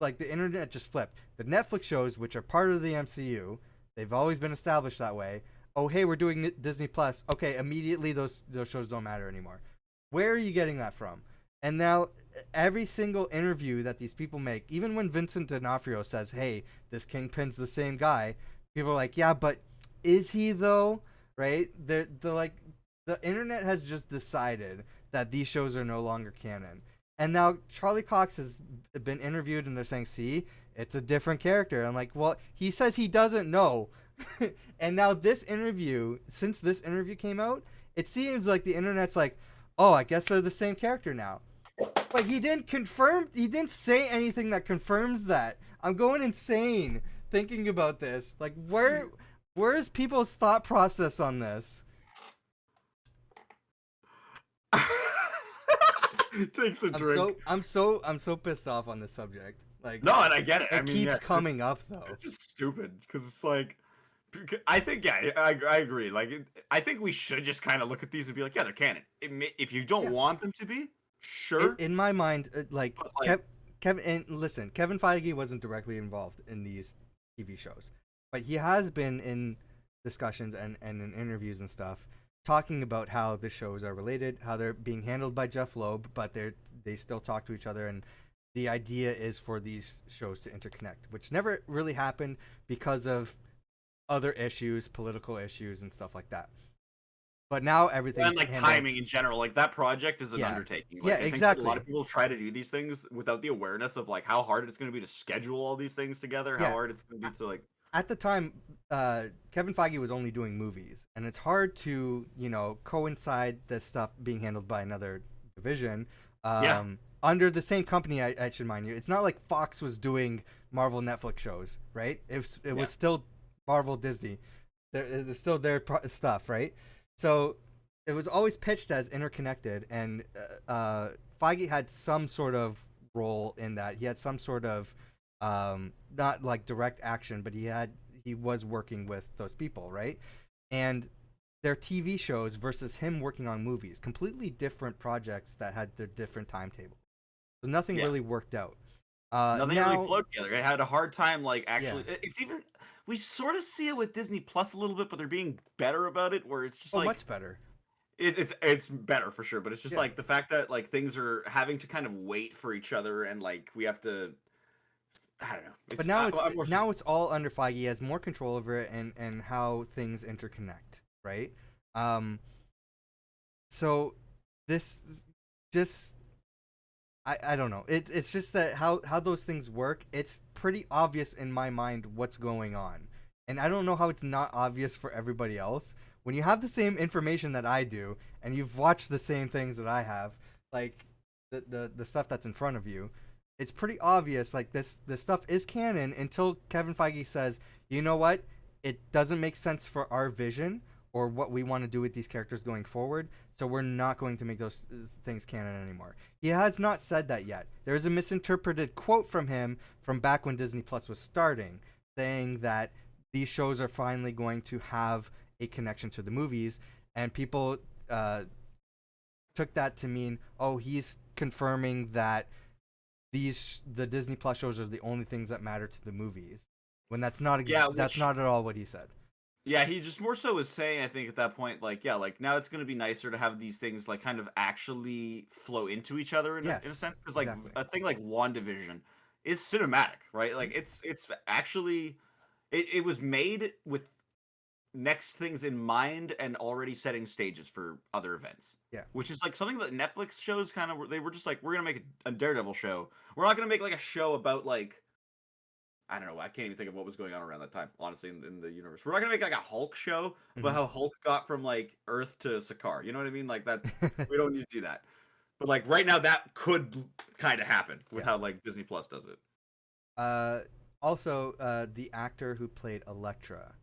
like the internet just flipped. The Netflix shows which are part of the MCU, they've always been established that way. Oh, hey, we're doing Disney Plus. Okay, immediately those shows don't matter anymore. Where are you getting that from? And now every single interview that these people make, even when Vincent D'Onofrio says, hey, this Kingpin's the same guy, people are like, yeah, but is he though? Right? The internet has just decided that these shows are no longer canon. And now Charlie Cox has been interviewed and they're saying, see, it's a different character. I'm like, well, he says he doesn't know. And now since this interview came out, it seems like the internet's like, oh, I guess they're the same character now. But he didn't say anything that confirms that. I'm going insane thinking about this. Like, where's people's thought process on this? Takes a drink. I'm so pissed off on this subject. Like, no, and I get it. It keeps coming up though. It's just stupid because it's like, I think I agree. Like, I think we should just kind of look at these and be like, yeah, they're canon. If you don't want them to be, sure. In my mind, Kevin Feige wasn't directly involved in these TV shows, but he has been in discussions and in interviews and stuff talking about how the shows are related, how they're being handled by Jeff Loeb, but they still talk to each other, and the idea is for these shows to interconnect, which never really happened because of other issues, political issues, and stuff like that. But now everything's and like timing in general, like that project is an undertaking. Like, yeah, exactly. A lot of people try to do these things without the awareness of like how hard it's going to be to schedule all these things together. How hard it's going to be to like. At the time, Kevin Feige was only doing movies, and it's hard to coincide this stuff being handled by another division. Under the same company, I should mind you. It's not like Fox was doing Marvel Netflix shows, right? It was still Marvel Disney. It's still their stuff, right? So it was always pitched as interconnected, and Feige had some sort of role in that. He had some sort of not like direct action, but he was working with those people, right? And their TV shows versus him working on movies, completely different projects that had their different timetables. So nothing really worked out. Nothing really flowed together. It had a hard time, like, actually. It's even, we sort of see it with Disney Plus a little bit, but they're being better about it, where it's just like much better. It's better for sure, but it's just like the fact that like things are having to kind of wait for each other, and like we have to. I don't know. But now it's all under Feige. He has more control over it and how things interconnect, right? So this just. I don't know. It's just that how those things work, it's pretty obvious in my mind what's going on. And I don't know how it's not obvious for everybody else. When you have the same information that I do, and you've watched the same things that I have, like the stuff that's in front of you, it's pretty obvious, like this stuff is canon until Kevin Feige says, you know what? It doesn't make sense for our vision or what we want to do with these characters going forward, so we're not going to make those things canon anymore. He has not said that yet. There's a misinterpreted quote from him from back when Disney Plus was starting, saying that these shows are finally going to have a connection to the movies, and people took that to mean, oh, he's confirming that the Disney Plus shows are the only things that matter to the movies, when that's not that's not at all what he said. Yeah, he just more so was saying, I think, at that point, like, now it's going to be nicer to have these things, like, kind of actually flow into each other in a sense. Because, like, a thing like WandaVision is cinematic, right? Like it's actually it was made with next things in mind and already setting stages for other events. Yeah. Which is like something that Netflix shows kind of they were just like, we're gonna make a Daredevil show. We're not gonna make like a show about like, I don't know, I can't even think of what was going on around that time, honestly, in the universe. We're not gonna make like a Hulk show about how Hulk got from like Earth to Sakaar. You know what I mean? Like that we don't need to do that. But like right now that could kind of happen with how like Disney Plus does it. Also, the actor who played Elektra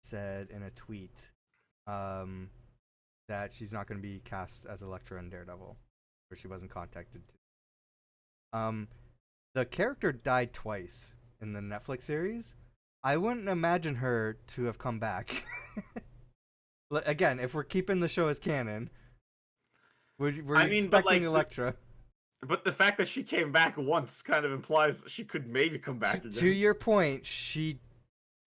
said in a tweet that she's not going to be cast as Elektra in Daredevil, or she wasn't contacted to. The character died twice in the Netflix series. I wouldn't imagine her to have come back. Again, if we're keeping the show as canon, we're expecting Elektra. But the fact that she came back once kind of implies that she could maybe come back again. To your point, she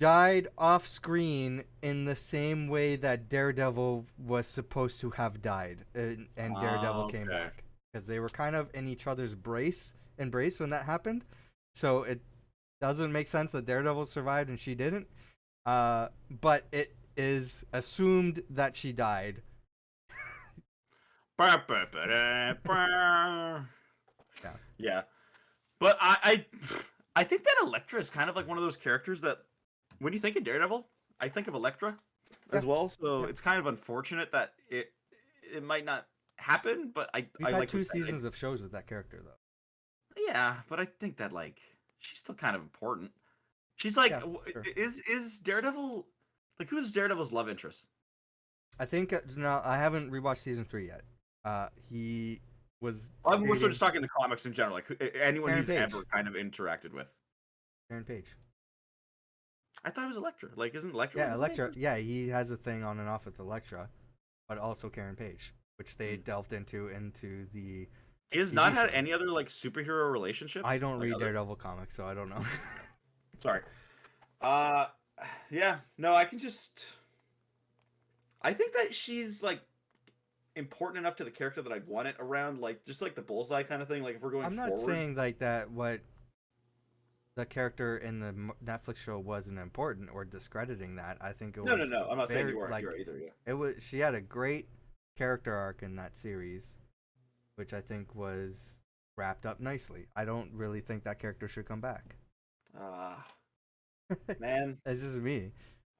died off screen in the same way that Daredevil was supposed to have died, and Daredevil came back, because they were kind of in each other's embrace when that happened. So it doesn't make sense that Daredevil survived and she didn't. But it is assumed that she died. Yeah. But I think that Elektra is kind of like one of those characters that, when you think of Daredevil, I think of Elektra as well. So it's kind of unfortunate that it might not happen. But We've had 2 seasons of shows with that character, though. Yeah, but I think that like she's still kind of important. She's like, sure. Is Daredevil like, who's Daredevil's love interest? I think no, I haven't rewatched season 3 yet. He was. We're just talking the comics in general, like anyone who's ever kind of interacted with. Karen Page. I thought it was Elektra. Like, isn't Elektra? Yeah, Elektra. Yeah, he has a thing on and off with Elektra, but also Karen Page, which they delved into the. He has not had any other like superhero relationships. I don't read Daredevil comics, so I don't know. Sorry. Yeah. No, I think that she's like important enough to the character that I'd want it around, like just like the Bullseye kind of thing. Like if we're going forward. I'm not saying like that what the character in the Netflix show wasn't important or discrediting that. I think it was. No. I'm not saying you weren't either. Yeah. It was. She had a great character arc in that series, which I think was wrapped up nicely. I don't really think that character should come back. Man, it's just me.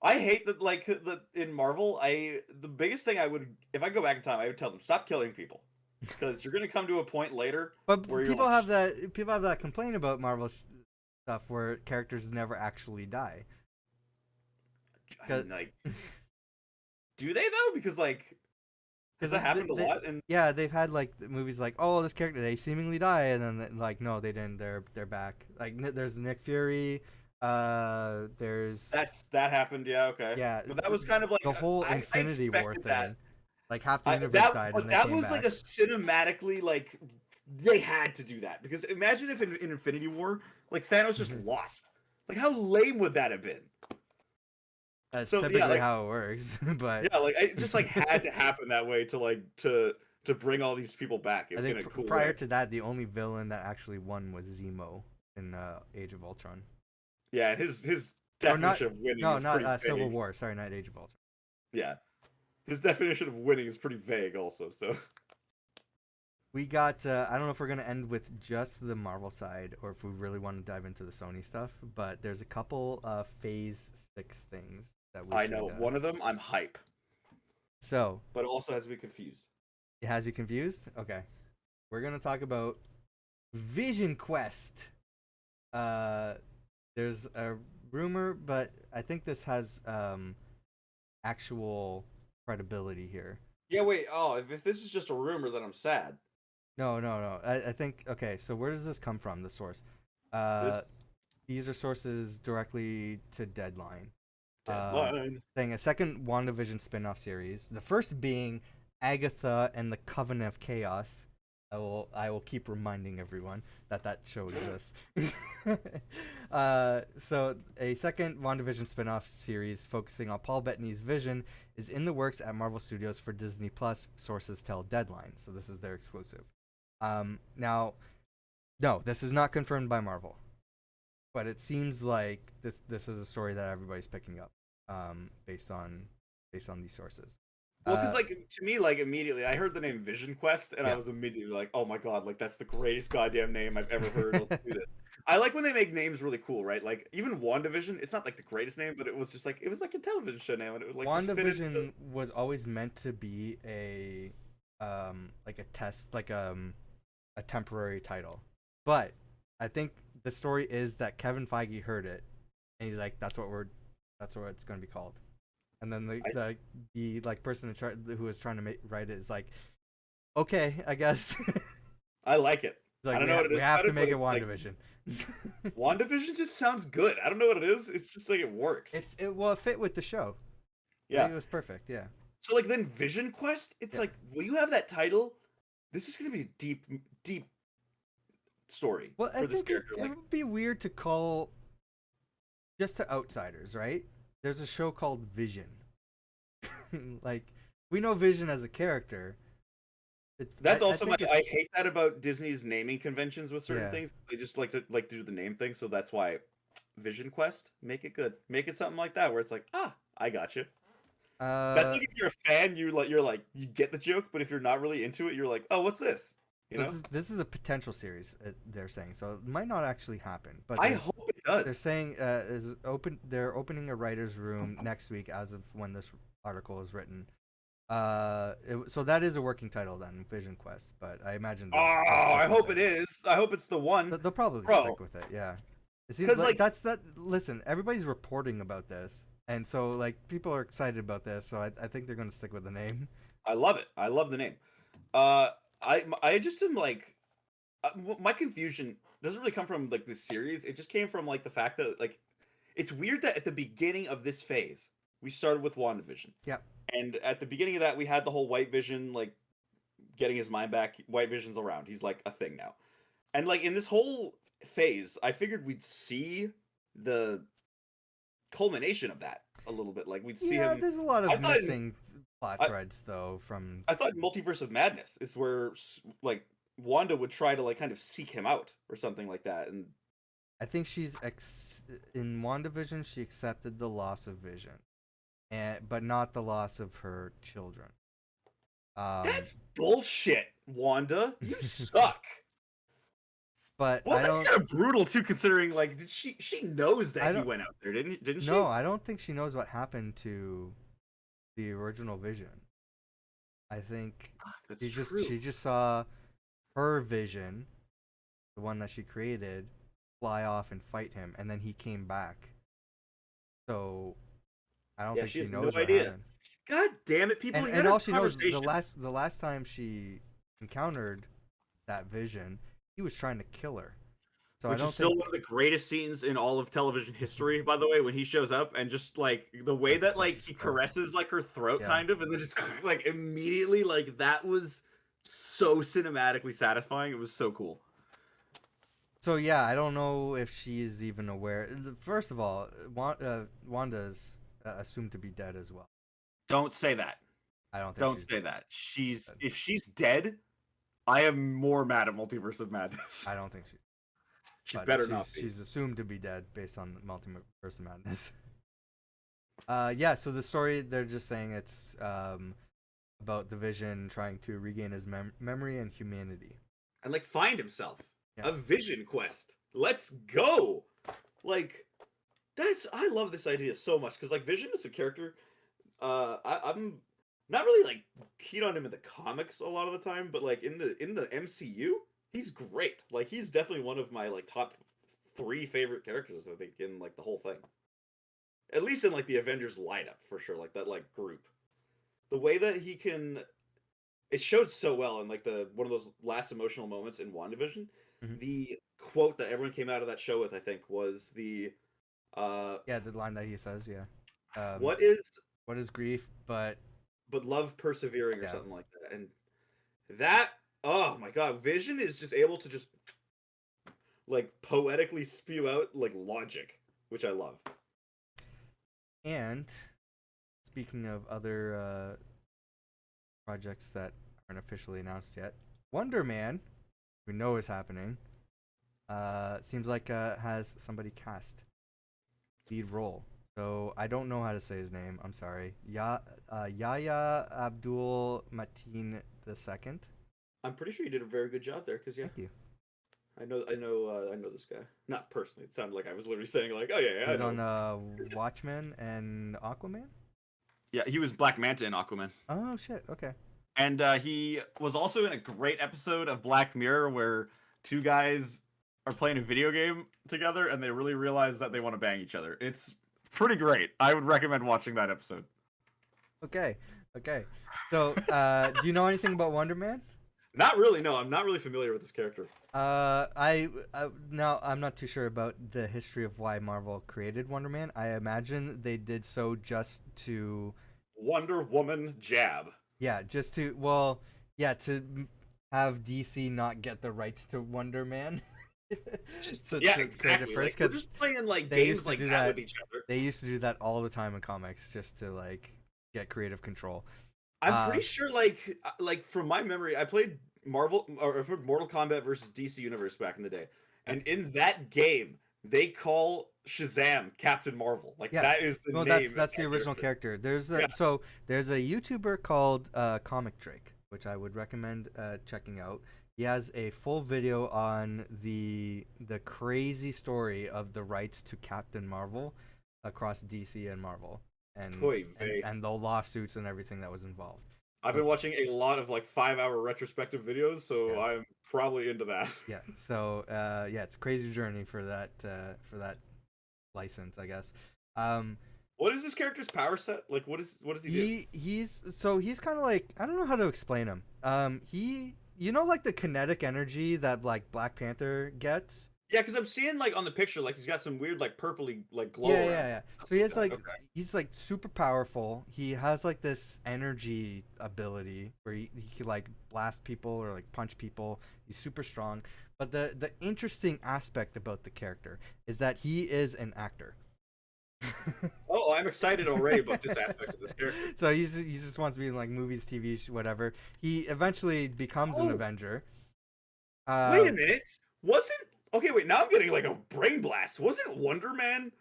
I hate that. Like in Marvel, the biggest thing I would, if I go back in time, I would tell them, stop killing people, because you're gonna come to a point later. But where people have that complaint about Marvel stuff where characters never actually die. I mean, like, do they though? Because like. Has that happened a lot? And yeah, they've had like movies like, oh, this character, they seemingly die, and then like, no, they didn't. They're back. Like there's Nick Fury. There's that happened. Yeah, okay. Yeah, but that was kind of like the whole Infinity War thing. That. Like half the universe died. But that was like a cinematically like they had to do that, because imagine if in Infinity War like Thanos just lost. Like how lame would that have been? That's typically how it works, but yeah, like it just like had to happen that way to bring all these people back. I think prior to that, the only villain that actually won was Zemo in Age of Ultron. Yeah, and his definition of winning. No, not Civil War. Sorry, not Age of Ultron. Yeah, his definition of winning is pretty vague, also. So we got. I don't know if we're gonna end with just the Marvel side or if we really want to dive into the Sony stuff. But there's a couple Phase 6 things. I know one of them. I'm hype. So, but it also has me confused. It has you confused? Okay, we're gonna talk about Vision Quest. There's a rumor, but I think this has actual credibility here. Yeah. Wait. Oh, if this is just a rumor, then I'm sad. No. I think. Okay. So where does this come from? The source. These are sources directly to Deadline. Saying a second WandaVision spin-off series, the first being Agatha and the Coven of Chaos. I will keep reminding everyone that show exists. So a second WandaVision spin-off series focusing on Paul Bettany's vision is in the works at Marvel Studios for Disney Plus, sources tell Deadline. So this is their exclusive. Now, no, this is not confirmed by Marvel. but it seems like this is a story that everybody's picking up, based on these sources. Well, because like to me, like immediately, I heard the name Vision Quest, and I Yeah. was immediately like, "Oh my god, like that's the greatest goddamn name I've ever heard." Let's do this. I like when they make names really cool, right? Like even WandaVision, it's not like the greatest name, but it was just like it was like a television show name, and it was like just fit into WandaVision was always meant to be like a test, like a temporary title, but I think the story is that Kevin Feige heard it, and he's like, that's what it's gonna be called. And then the like person who was trying to write it is like, okay, I guess. I like it. Like, I don't know what it is. We have about to it, make but it it's, WandaVision. like, WandaVision just sounds good. I don't know what it is. It's just like it works. It fit with the show. Yeah, it was perfect. Yeah. So like then Vision Quest, it's like, will you have that title? This is gonna be a deep story Well, for I this think character. it would be weird to call just to outsiders, right? There's a show called Vision. Like, we know Vision as a character. That's also I think hate that about Disney's naming conventions with certain Yeah. things. They just like to do the name thing, so that's why Vision Quest, make it good. Make it something like that where it's like, I got you. That's like if you're a fan, you're like you get the joke, but if you're not really into it, you're like, oh, what's this? You know? This is a potential series, they're saying, so it might not actually happen. But I hope it does. they're saying they're opening a writer's room next week, as of when this article is written. So that is a working title then, Vision Quest. But I imagine. I hope it is. I hope it's the one. They'll probably stick with it. Yeah. Because like that's that. Listen, everybody's reporting about this, and so like people are excited about this. So I think they're going to stick with the name. I love it. I love the name. I just am like, my confusion doesn't really come from like this series. It just came from like the fact that like, it's weird that at the beginning of this phase we started with WandaVision. Yeah. And at the beginning of that, we had the whole White Vision, like, getting his mind back. White Vision's around. He's, like, a thing now. And, like, in this whole phase, I figured we'd see the culmination of that a little bit. Like, we'd see him... Yeah, there's a lot of missing plot threads, though, from... I thought Multiverse of Madness is where, like, Wanda would try to, like, kind of seek him out or something like that. And I think she's... in WandaVision, she accepted the loss of Vision. But not the loss of her children. That's bullshit, Wanda. You suck. But well, that's kind of brutal too, considering like she knows that he went out there, didn't she? No, I don't think she knows what happened to the original Vision. I think she just saw her Vision, the one that she created, fly off and fight him, and then he came back. So I don't think she knows what happened. God damn it, people! And all she knows, the last time she encountered that Vision, he was trying to kill her. So Which is still one of the greatest scenes in all of television history, by the way, when he shows up and just like the way that like he caresses like her throat, kind of, and then just like immediately, like that was so cinematically satisfying. It was so cool. So yeah, I don't know if she's even aware. First of all, Wanda's assumed to be dead as well. Don't say that. I don't think. Don't say that. If she's dead, I am more mad at Multiverse of Madness. I don't think she better not be. She's assumed to be dead based on Multiverse of Madness. Yeah. So the story, they're just saying it's about the Vision trying to regain his memory and humanity, and like find himself. Yeah. A Vision quest. Let's go. Like I love this idea so much because like Vision is a character. I'm not really like keen on him in the comics a lot of the time, but like in the MCU, he's great. Like he's definitely one of my like top 3 favorite characters, I think, in like the whole thing. At least in like the Avengers lineup for sure, like that like group. The way that he can, it showed so well in like one of those last emotional moments in WandaVision. Mm-hmm. The quote that everyone came out of that show with, I think, was the the line that he says, what is grief but love persevering, or something like that. And that, oh my god, Vision is just able to just like poetically spew out like logic, which I love. And speaking of other projects that aren't officially announced yet, Wonder Man, we know is happening. Seems like has somebody cast lead role. So I don't know how to say his name. I'm sorry. Yahya Abdul Mateen II. I'm pretty sure you did a very good job there, because yeah, Thank you. I know this guy. Not personally. It sounded like I was literally saying like, oh yeah, I He's know. on Watchmen and Aquaman. Yeah, he was Black Manta in Aquaman. Oh shit. Okay. And he was also in a great episode of Black Mirror where two guys are playing a video game together and they really realize that they want to bang each other. It's pretty great. I would recommend watching that episode. Okay. Okay. So, do you know anything about Wonder Man? Not really, no. I'm not really familiar with this character. Now I'm not too sure about the history of why Marvel created Wonder Man. I imagine they did so just to Wonder Woman jab. Yeah, just to have DC not get the rights to Wonder Man. So yeah, to exactly. say it first, like, we're just playing like they games used to like do that that. with each other. They used to do that all the time in comics, just to like get creative control. I'm pretty sure, like from my memory, I played Mortal Kombat versus DC Universe back in the day, and in that game, they call Shazam Captain Marvel. Like that is the name. That's the original character. There's a YouTuber called Comic Drake, which I would recommend checking out. He has a full video on the crazy story of the rights to Captain Marvel across DC and Marvel, and the lawsuits and everything that was involved. I've been watching a lot of like 5-hour retrospective videos, so I'm probably into that. Yeah. So it's a crazy journey for that license, I guess. What is this character's power set? Like, what does he do? He's kind of like, I don't know how to explain him. Like the kinetic energy that like Black Panther gets. Yeah, because I'm seeing like on the picture, like he's got some weird like purpley like glow. Yeah. So he has he's like super powerful. He has like this energy ability where he can like blast people or like punch people. He's super strong. But the interesting aspect about the character is that he is an actor. Oh, I'm excited already about this aspect of this character. So he just wants to be in like movies, TV, whatever. He eventually becomes an Avenger. Wait a minute. Wait, now I'm getting like a brain blast. Wasn't Wonder Man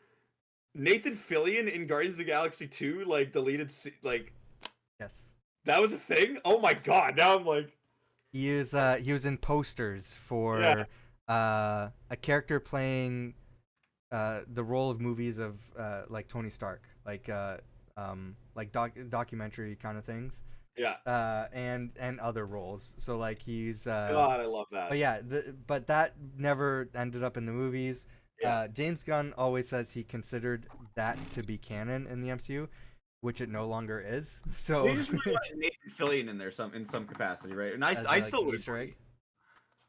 Nathan Fillion in Guardians of the Galaxy 2 like deleted like Yes. That was a thing? Oh my god, now I'm like he was in posters for a character playing the role of movies of like Tony Stark, like documentary kind of things. Yeah. And other roles. So like he's God, I love that. But yeah, but that never ended up in the movies. Yeah. James Gunn always says he considered that to be canon in the MCU, which it no longer is. So they just really wanted Nathan Fillion in there in some capacity, right? And I still would. Easter egg.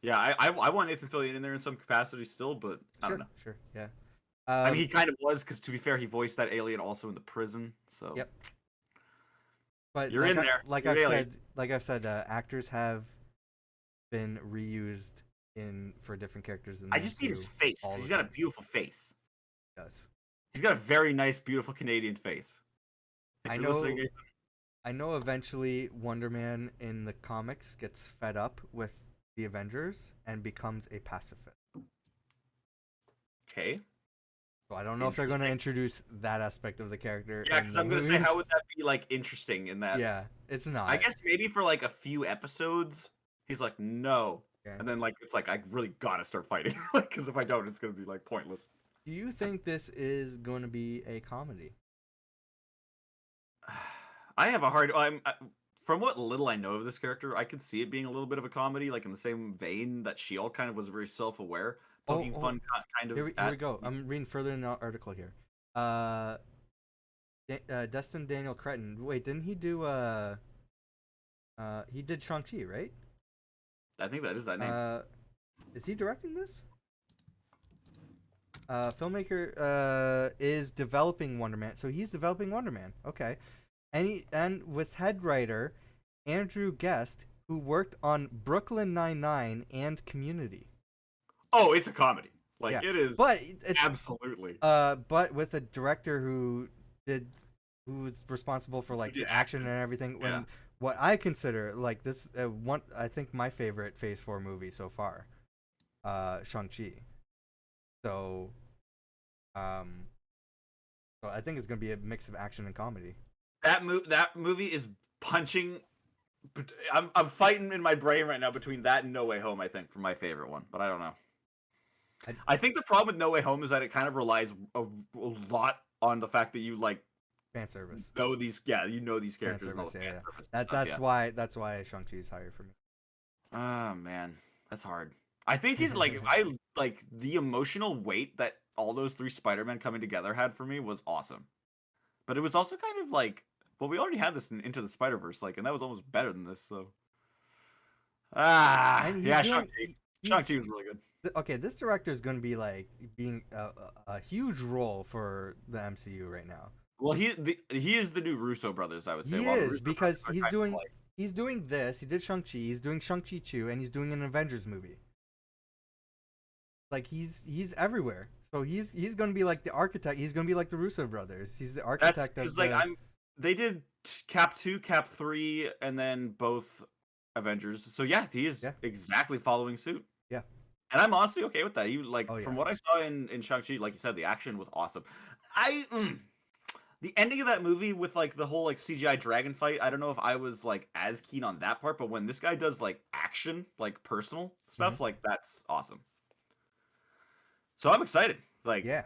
Yeah, I want Nathan Fillion in there in some capacity still, but I don't know. Sure, yeah. I mean, he kind of was, because to be fair, he voiced that alien also in the prison. So. Yep. But you're in there. Like I've said, actors have been reused for different characters. I just need his face. He's got a beautiful face. He does. He's got a very nice, beautiful Canadian face. I know eventually Wonder Man in the comics gets fed up with the Avengers and becomes a pacifist. Okay. So I don't know if they're going to introduce that aspect of the character. Yeah, because I'm going to say, how would that be like interesting in that? Yeah, it's not. I guess maybe for like a few episodes, he's like, no. Okay. And then like it's like, I really got to start fighting. Because if I don't, it's going to be like pointless. Do you think this is going to be a comedy? I have a hard. From what little I know of this character, I could see it being a little bit of a comedy, like in the same vein that She-Hulk kind of was very self-aware, poking fun kind of. Here we go. I'm reading further in the article here. Destin Daniel Cretton. Wait, didn't he do? He did Shang-Chi, right? I think that is that name. Is he directing this? Filmmaker is developing Wonder Man, so he's developing Wonder Man. Okay, and with head writer Andrew Guest, who worked on Brooklyn Nine-Nine and Community. Oh, it's a comedy. Like it is, but it's absolutely. But with a director who was responsible for like the action and everything. When what I consider like this I think my favorite Phase 4 movie so far, Shang-Chi. So, um, so I think it's gonna be a mix of action and comedy. That movie is punching. I'm fighting in my brain right now between that and No Way Home. I think for my favorite one, but I don't know. I think the problem with No Way Home is that it kind of relies a lot on the fact that you like Fan service. know these. Yeah, you know these characters. Fan service, And all the yeah, fan service That stuff, that's why Shang-Chi is higher for me. Oh man, that's hard. I think he's like I like the emotional weight that all those three Spider-Men coming together had for me was awesome. But it was also kind of like, well, we already had this in Into the Spider-Verse, like, and that was almost better than this. So, And yeah, Shang-Chi was really good. Okay, this director is going to be like being a huge role for the MCU right now. Well, he is the new Russo brothers, I would say. He is, because he's doing this. He did Shang-Chi. He's doing Shang-Chi 2, and he's doing an Avengers movie. Like he's everywhere. So he's going to be like the architect. He's going to be like the Russo brothers. He's the architect. That's like they did Cap 2, Cap 3, and then both Avengers. So yeah, he is exactly following suit. Yeah. And I'm honestly okay with that. From what I saw in Shang-Chi, like you said, the action was awesome. The ending of that movie with like the whole like CGI dragon fight, I don't know if I was like as keen on that part, but when this guy does like action, like personal stuff, like that's awesome. So I'm excited. Like, yeah.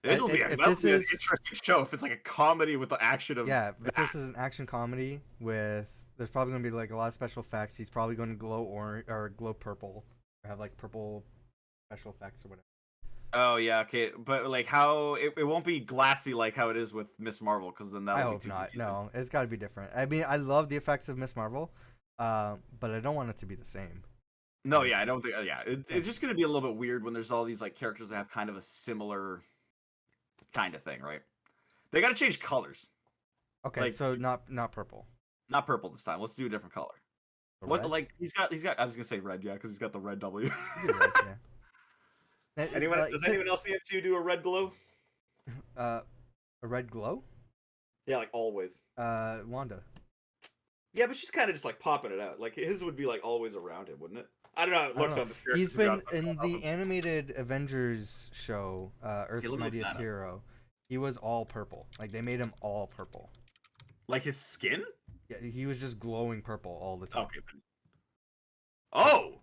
It'll be an interesting show if it's like a comedy with the action of if this is an action comedy with there's probably gonna be like a lot of special effects. He's probably going to glow orange or glow purple, or have like purple special effects or whatever. Oh yeah, okay, but like how it won't be glassy like how it is with Miss Marvel, because then I hope not. No, it's got to be different. I mean, I love the effects of Miss Marvel, but I don't want it to be the same. No, yeah, I don't think. Yeah, it's just gonna be a little bit weird when there's all these like characters that have kind of a similar kind of thing, right? They got to change colors. Okay, like, so not purple. Not purple this time. Let's do a different color. What red? Like he's got. I was gonna say red, yeah, because he's got the red W. Red, yeah. Does anyone else need to do a red glow? A red glow? Yeah, like always. Wanda. Yeah, but she's kind of just like popping it out. Like his would be like always around him, wouldn't it? I don't know. It looks on this character. He's been in the animated Avengers show, Earth's Mightiest Hero. He was all purple. Like they made him all purple. Like his skin? Yeah, he was just glowing purple all the time. Okay. Oh.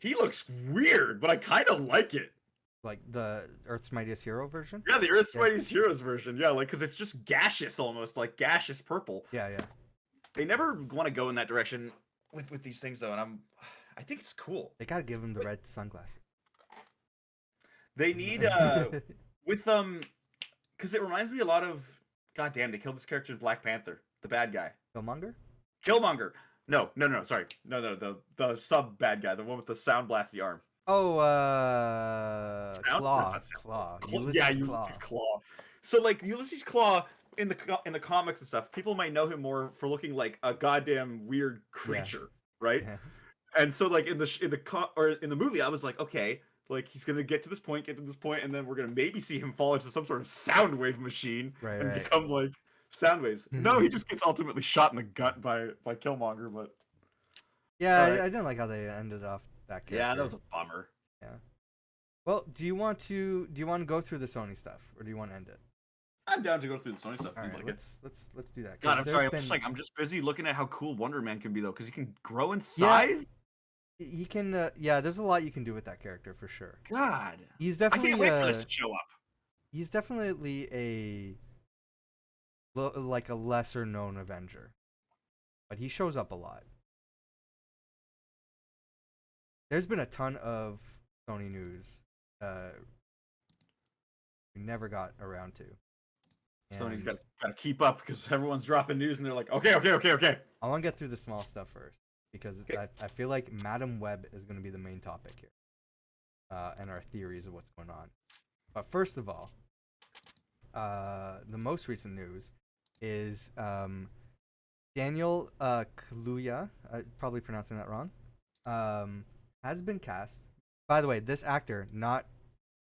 He looks weird, but I kind of like it. Like the Earth's Mightiest Hero version? Yeah, the Earth's Mightiest Heroes version. Yeah, like because it's just gaseous almost, like gaseous purple. Yeah. They never want to go in that direction with these things though, and I think it's cool. They gotta give him the red sunglasses. They need with because it reminds me a lot of goddamn. They killed this character in Black Panther, the bad guy. Killmonger. No, sorry. No, the sub bad guy, the one with the sound blasty arm. Oh, Claw. Ulysses Claw. So like Ulysses Claw in the comics and stuff, people might know him more for looking like a goddamn weird creature, right? Yeah. And so like in the movie, I was like, okay, like he's gonna get to this point, and then we're gonna maybe see him fall into some sort of sound wave machine and become like sound waves. No, he just gets ultimately shot in the gut by Killmonger. But yeah, I didn't like how they ended off that character. Yeah, that was a bummer. Yeah. Well, do you want to go through the Sony stuff, or do you want to end it? I'm down to go through the Sony stuff. All right, let's do that. God, I'm sorry. I'm just busy looking at how cool Wonder Man can be though, because he can grow in size. Yeah, he can. There's a lot you can do with that character for sure. God, he's definitely. I can't wait for this to show up. He's definitely like a lesser known Avenger, but he shows up a lot. There's been a ton of Sony news we never got around to. Sony's got to keep up because everyone's dropping news and they're like, okay. I want to get through the small stuff first because I feel like Madam Web is going to be the main topic here, and our theories of what's going on. But first of all, the most recent news is Daniel Kaluuya, probably pronouncing that wrong, has been cast. By the way, this actor not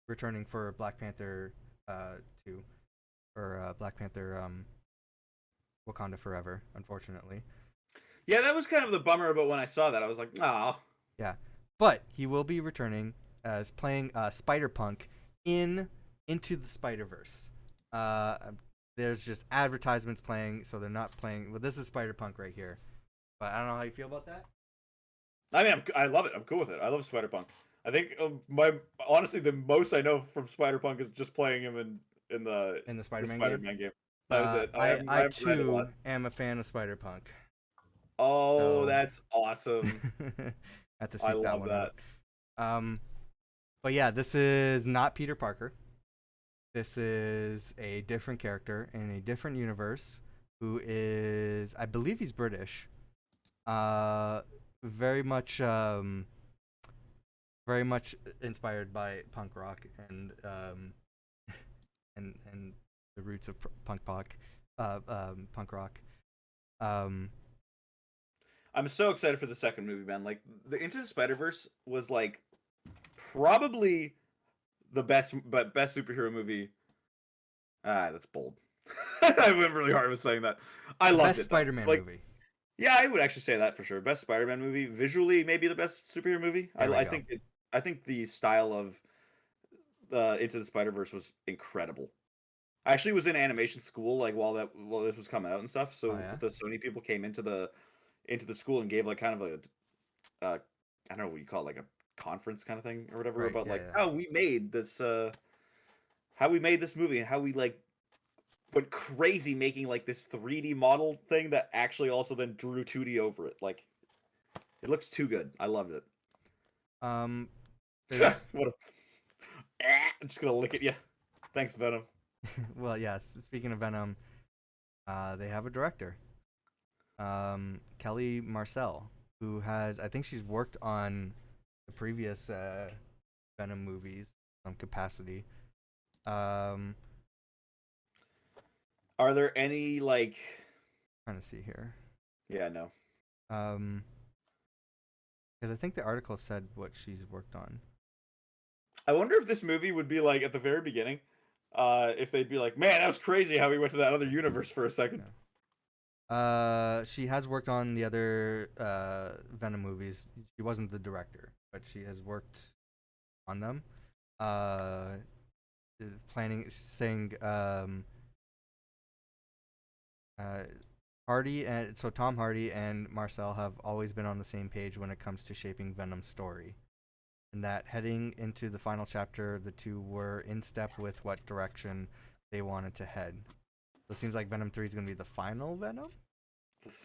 returning for Black Panther 2 or Black Panther Wakanda Forever, unfortunately. Yeah, that was kind of the bummer about when I saw that. I was like, "Ah." Yeah, but he will be returning as playing Spider-Punk in Into the Spider-Verse. There's just advertisements playing, so they're not playing. Well, this is Spider-Punk right here, but I don't know how you feel about that. I mean, I love it. I'm cool with it. I love Spider-Punk. I think honestly the most I know from Spider-Punk is just playing him in the Spider-Man game. That was it. I too am a fan of Spider-Punk. Oh, So... that's awesome. I have to seek I that love one that. out. But yeah, this is not Peter Parker. This is a different character in a different universe who is, I believe he's British. Very much inspired by punk rock and and the roots of punk rock. I'm so excited for the second movie, man. Like, the Into the Spider-Verse was like probably the best superhero movie. That's bold. I went really hard with saying that. I loved it. Best Spider-Man like, movie. Yeah, I would actually say that for sure. Best Spider-Man movie. Visually, maybe the best superhero movie. I think the style of Into the Spider-Verse was incredible. I actually was in animation school like while this was coming out and stuff. So the Sony people came into the school and gave like kind of a I don't know what you call it, like a conference kind of thing or whatever about how we made this movie and how we like went crazy making like this 3D model thing that actually also then drew 2D over it. Like, it looks too good. I loved it. I'm just gonna lick at you. Thanks, Venom. Well, yes. Speaking of Venom, they have a director, Kelly Marcel, who has, I think she's worked on the previous Venom movies in some capacity. Are there any like? Trying to see here. Yeah, no. Because I think the article said what she's worked on. I wonder if this movie would be like at the very beginning, if they'd be like, "Man, that was crazy how we went to that other universe for a second." Yeah. She has worked on the other Venom movies. She wasn't the director, but she has worked on them. Tom Hardy and Marcel have always been on the same page when it comes to shaping Venom's story, and that heading into the final chapter, the two were in step with what direction they wanted to head. So it seems like Venom 3 is going to be the final Venom.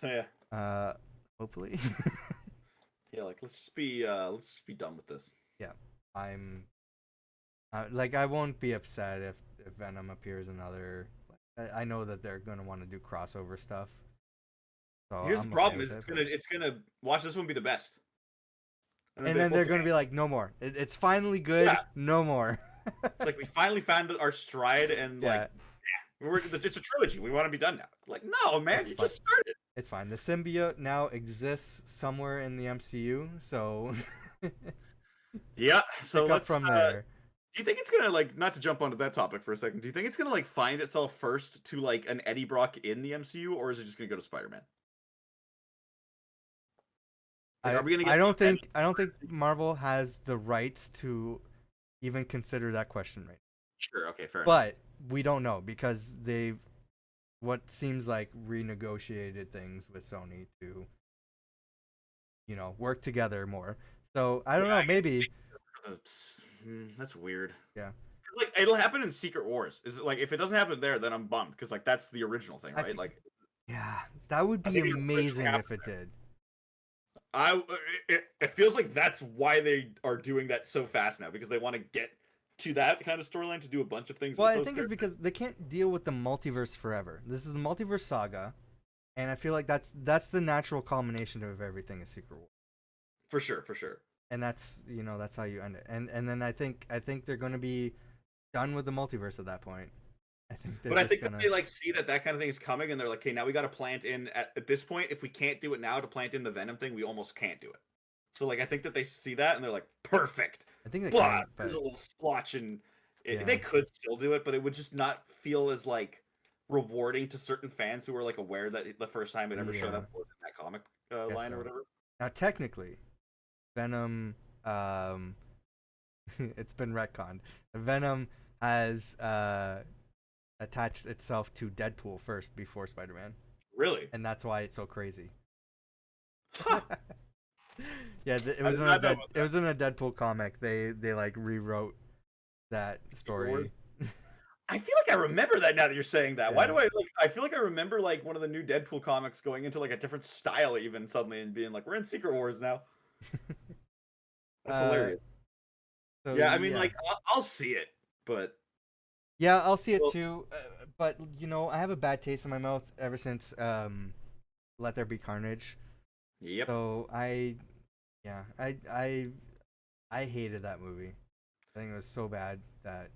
Yeah. Hopefully. Yeah, like let's just be done with this. Yeah, I'm. I won't be upset if Venom appears in other. I know that they're gonna want to do crossover stuff. So here's the problem: is it's gonna watch this one be the best, and then they're gonna be like, no more. It's finally good. Yeah. No more. It's like we finally found our stride, and it's a trilogy. We want to be done now. Like, no, man, you just started. It's fine. The symbiote now exists somewhere in the MCU, so yeah. So let's from there. Do you think it's gonna like, not to jump onto that topic for a second? Do you think it's gonna like find itself first to like an Eddie Brock in the MCU, or is it just gonna go to Spider-Man? Like, are we gonna get I don't think Marvel has the rights to even consider that question right now. Sure. Okay. Fair. But we don't know because they've what seems like renegotiated things with Sony to, work together more. So I don't know. Maybe. That's weird. Yeah. Like, it'll happen in Secret Wars. Is it like, if it doesn't happen there, then I'm bummed because like that's the original thing, right? Yeah, that would be amazing if it did. It feels like that's why they are doing that so fast now, because they want to get to that kind of storyline to do a bunch of things. Well, I think it's because they can't deal with the multiverse forever. This is the multiverse saga, and I feel like that's the natural culmination of everything in Secret Wars. For sure. And that's that's how you end it. And then I think they're going to be done with the multiverse at that point. I think that they like see that kind of thing is coming, and they're like, okay, now we got to plant in at this point. If we can't do it now to plant in the Venom thing, we almost can't do it. So like I think that they see that and they're like, perfect. I think they can, but there's a little splotch, and they could still do it, but it would just not feel as like rewarding to certain fans who were like aware that the first time it ever showed up was in that comic line or whatever. Now technically, Venom it's been retconned. Venom has attached itself to Deadpool first before Spider-Man, Really? and that's why it's so crazy. Huh. Yeah, it I was did in not know about it was in a Deadpool comic. They like rewrote that story. Wars? I feel like I remember that now that you're saying that. Why Yeah. do I like? I feel like I remember like one of the new Deadpool comics going into like a different style even suddenly and being like, we're in Secret Wars now. That's uh, hilarious. so Yeah, I mean, yeah, like I'll see it, but yeah, I'll see it well, too. But you know, I have a bad taste in my mouth ever since Let There Be Carnage. yep. So yeah, I hated that movie. I think it was so bad that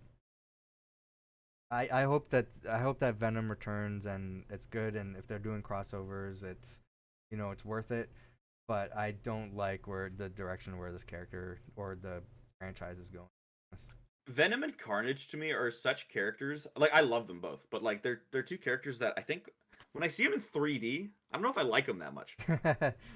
I hope that Venom returns and it's good, and if they're doing crossovers, it's it's worth it. But I don't like where the direction where this character or the franchise is going. Venom and Carnage to me are such characters. Like I love them both, but like they're two characters that I think when I see them in 3D, I don't know if I like them that much.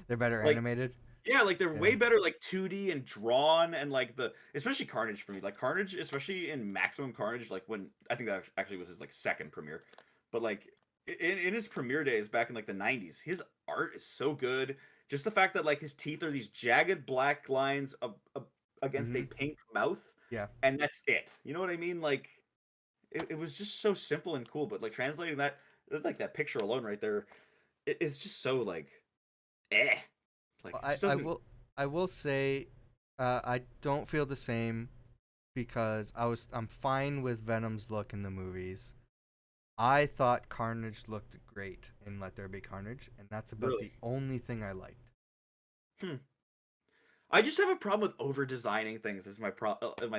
They're better Like animated. yeah, like they're Yeah. way better like 2D and drawn and like the especially Carnage for me. Like Carnage, especially in Maximum Carnage, like when I think that actually was his like second premiere. But like in his premiere days back in like the 90s, his art is so good. Just the fact that like his teeth are these jagged black lines against a Hmm. pink mouth Yeah. and that's it. You know what I mean? Like it was just so simple and cool, but like translating that like that picture alone right there, it's just so like eh. Like Well, it just I doesn't. will say I don't feel the same because I'm fine with Venom's look in the movies. I thought Carnage looked great in Let There Be Carnage, and that's about Really. the only thing I liked. Hmm. I just have a problem with over designing things. Is my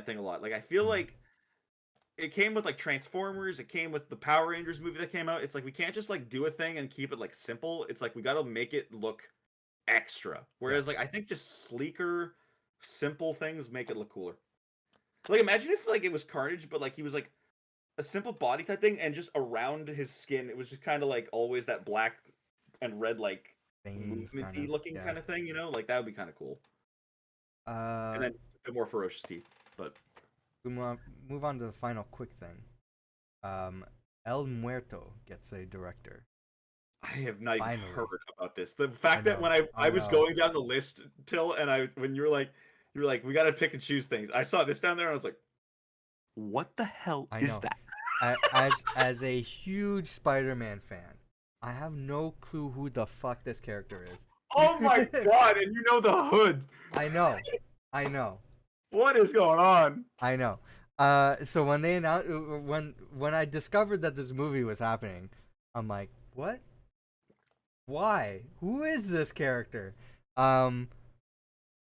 thing a lot. Like I feel Mm. like it came with like Transformers. It came with the Power Rangers movie that came out. It's like we can't just like do a thing and keep it like simple. It's like we got to make it look extra. Yeah. Whereas like I think just sleeker, simple things make it look cooler. Like imagine if like it was Carnage, but like he was like a simple body type thing, and just around his skin, it was just kind of like always that black and red like Veins, kind movementy of. looking Yeah. kind of thing. You know, like that would be kind of cool. And Uh, then the more ferocious teeth. But we move on to the final quick thing. Um, El Muerto gets a director. I have not even Finally. heard about this. The I fact that know. when I I was know. going down the list, Till, and when you were like, we gotta pick and choose things. I saw this down there, and I was like, what the hell I is know. that? As a huge Spider-Man fan, I have no clue who the fuck this character Oh my is. god! And you know the hood. I know. I know. What is going on? I know. So when they announced when I discovered that this movie was happening, I'm like, what? Why? Who is this character? Um,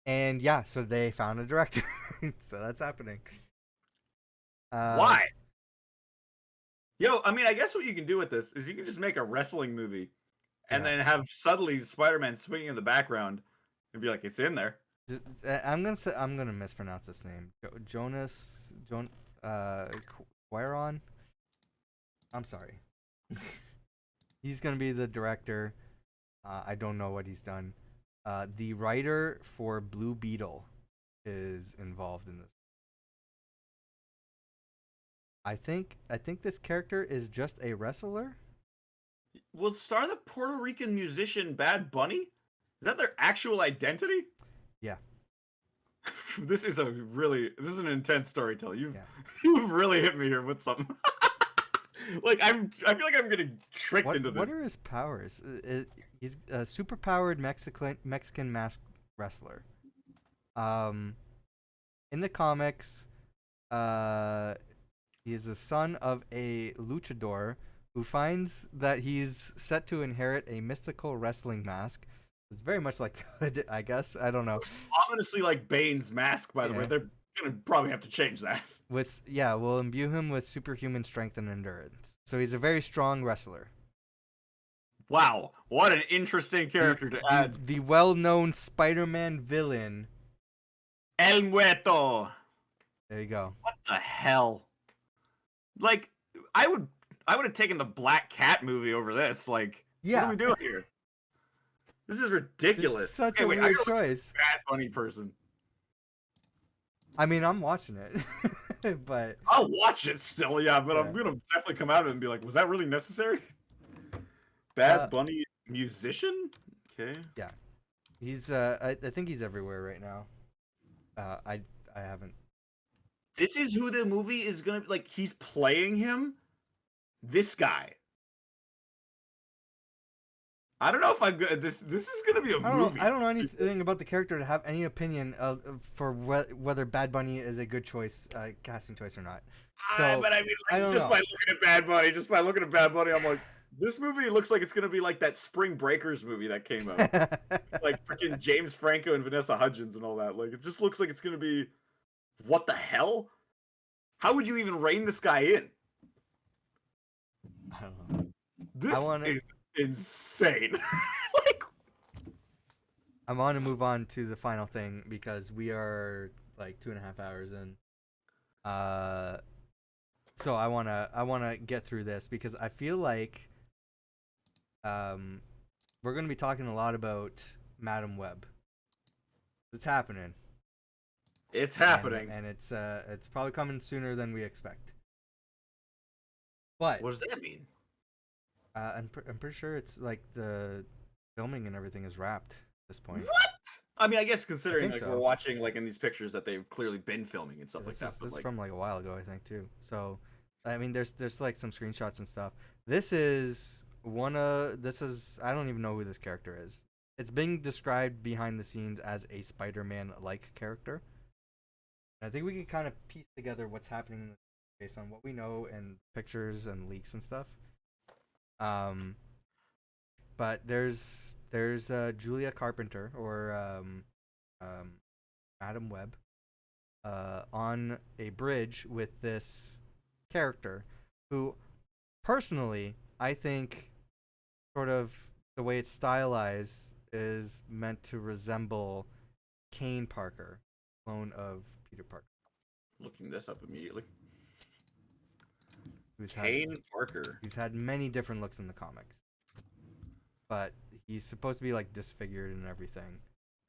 and yeah, so they found a director, so that's happening. Uh, Why? Yo, I mean, I guess what you can do with this is you can just make a wrestling movie, and yeah. then have subtly Spider-Man swinging in the background, and be like, it's in there. I'm gonna mispronounce this name. Uh, Quairon. I'm sorry. He's gonna be the director. I don't know what he's done. The writer for Blue Beetle is involved in this. I think this character is just a wrestler. Will star the Puerto Rican musician Bad Bunny? Is that their actual identity? Yeah. This is an intense storytelling. Yeah. You've really hit me here with something. Like I feel like I'm getting tricked into this. What are his powers? He's a super powered Mexican masked wrestler. In the comics, he is the son of a luchador who finds that he's set to inherit a mystical wrestling mask. It's very much like Hood, I guess. I don't know. Looks ominously like Bane's mask, by the way. Yeah. They're gonna probably have to change that. We'll imbue him with superhuman strength and endurance. So he's a very strong wrestler. Wow, what an interesting character to add. The well-known Spider-Man villain. El Muerto. There you go. What the hell? Like, I would have taken the Black Cat movie over this. Like, Yeah. what are we doing here? This is ridiculous. This is such Okay, a wait, I weird gotta look at choice. Bad Bunny person. I mean, I'm watching it, but I'll watch it still, yeah, but yeah. I'm gonna definitely come out of it and be like, was that really necessary? Uh, Bad Bunny musician? Okay. yeah, he's I think he's everywhere right now. I haven't. This is who the movie is gonna be. Like, he's playing him? This guy. I don't know if I'm good. This is gonna be a movie. I don't know anything about the character to have any opinion for whether Bad Bunny is a good choice, casting choice or not. So But I mean, I like, don't just know. by looking at Bad Bunny, I'm like, this movie looks like it's gonna be like that Spring Breakers movie that came out, like freaking James Franco and Vanessa Hudgens and all that. Like, it just looks like it's gonna be, what the hell? How would you even rein this guy in? I don't know. This is insane. Like, I want to move on to the final thing because we are like 2.5 hours in. So I wanna get through this because I feel like we're gonna be talking a lot about Madam Web. It's happening. it's happening. and it's probably coming sooner than we expect. But What does that mean? I'm pretty sure it's like the filming and everything is wrapped at this point. What? I mean, I guess considering think like so. we're watching like in these pictures that they've clearly been filming and stuff like that. But This is like, from like a while ago, I think too. So, I mean, there's like some screenshots and stuff. This is I don't even know who this character is. It's being described behind the scenes as a Spider-Man like character. I think we can kind of piece together what's happening based on what we know and pictures and leaks and stuff. But there's Julia Carpenter or Madam Web on a bridge with this character who personally I think sort of the way it's stylized is meant to resemble Kane Parker, clone of Peter Parker. looking this up immediately. Who's Kane Parker. He's had many different looks in the comics, but he's supposed to be like disfigured and everything.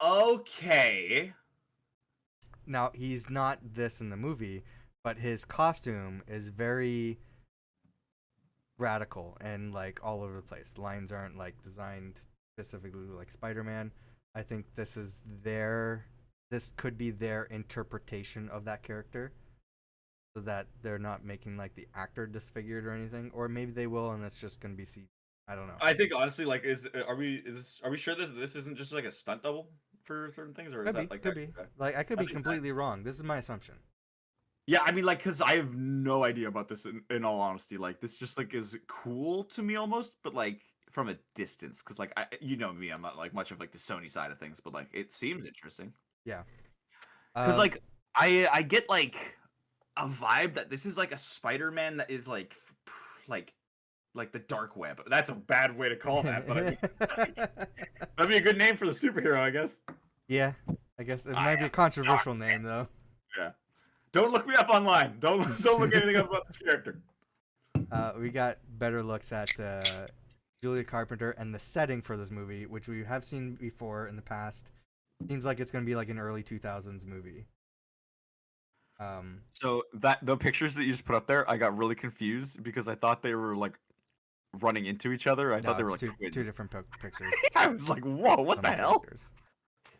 Okay. Now he's not this in the movie, but his costume is very radical and like all over the place. The lines aren't like designed specifically like Spider-Man. I think this could be their interpretation of that character, so that they're not making like the actor disfigured or anything, or maybe they will and it's just gonna be I don't know. I think honestly, like, are we sure that this isn't just like a stunt double for certain things, or is Could be, that like could be. okay. Like I could I be think completely wrong. This is my assumption. Yeah, I mean, like, because I have no idea about this in all honesty. Like, this just like is cool to me almost, but like from a distance, because like you know me, I'm not like much of like the Sony side of things, but like it seems interesting. Yeah. Because like I get like a vibe that this is like a Spider-Man that is like like the dark web. That's a bad way to call that, but I mean, that'd be a good name for the superhero, I guess. Yeah, I guess it might be a controversial name though. Yeah. Don't look me up online. Don't look anything up about this character. We got better looks at Julia Carpenter and the setting for this movie, which we have seen before in the past. Seems like it's gonna be like an early 2000s movie. So the pictures that you just put up there, I got really confused because I thought they were like running into each other. I thought they were like twins. Two different pictures. I was like, whoa, what the hell?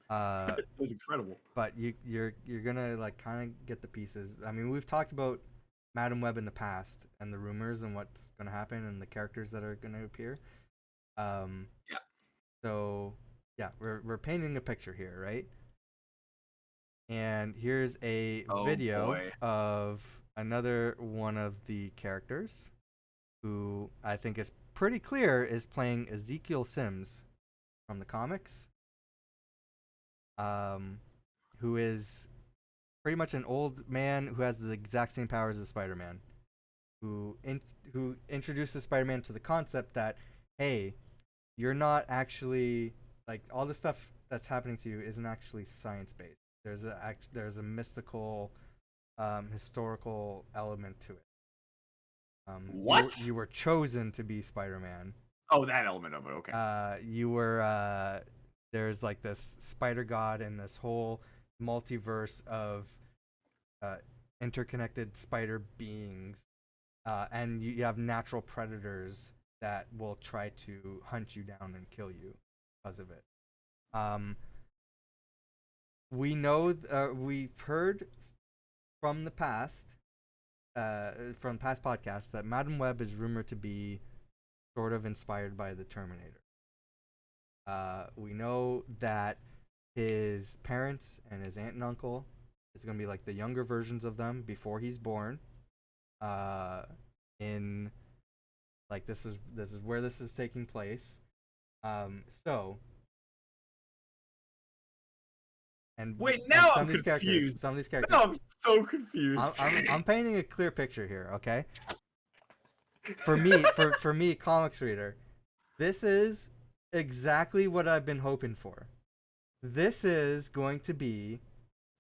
It was incredible. But you're gonna like kind of get the pieces. I mean, we've talked about Madam Web in the past and the rumors and what's gonna happen and the characters that are gonna appear. Yeah. So yeah, we're painting a picture here, right? And here's a video of another one of the characters who I think is pretty clear is playing Ezekiel Sims from the comics. Who is pretty much an old man who has the exact same powers as Spider-Man, who introduces Spider-Man to the concept that, hey, you're not actually like all the stuff that's happening to you isn't actually science-based. There's a mystical, historical element to it. What? You were chosen to be Spider-Man. Oh, that element of it. Okay. You were there's like this spider god and this whole multiverse of interconnected spider beings, and you have natural predators that will try to hunt you down and kill you because of it. We know we've heard from the past, from past podcasts, that Madam Web is rumored to be sort of inspired by the Terminator. We know that his parents and his aunt and uncle is going to be like the younger versions of them before he's born. In like this is where this is taking place. So. And wait, now some I'm of these confused. Some of these characters. Now I'm so confused. I'm painting a clear picture here, okay? For me, comics reader, this is exactly what I've been hoping for. This is going to be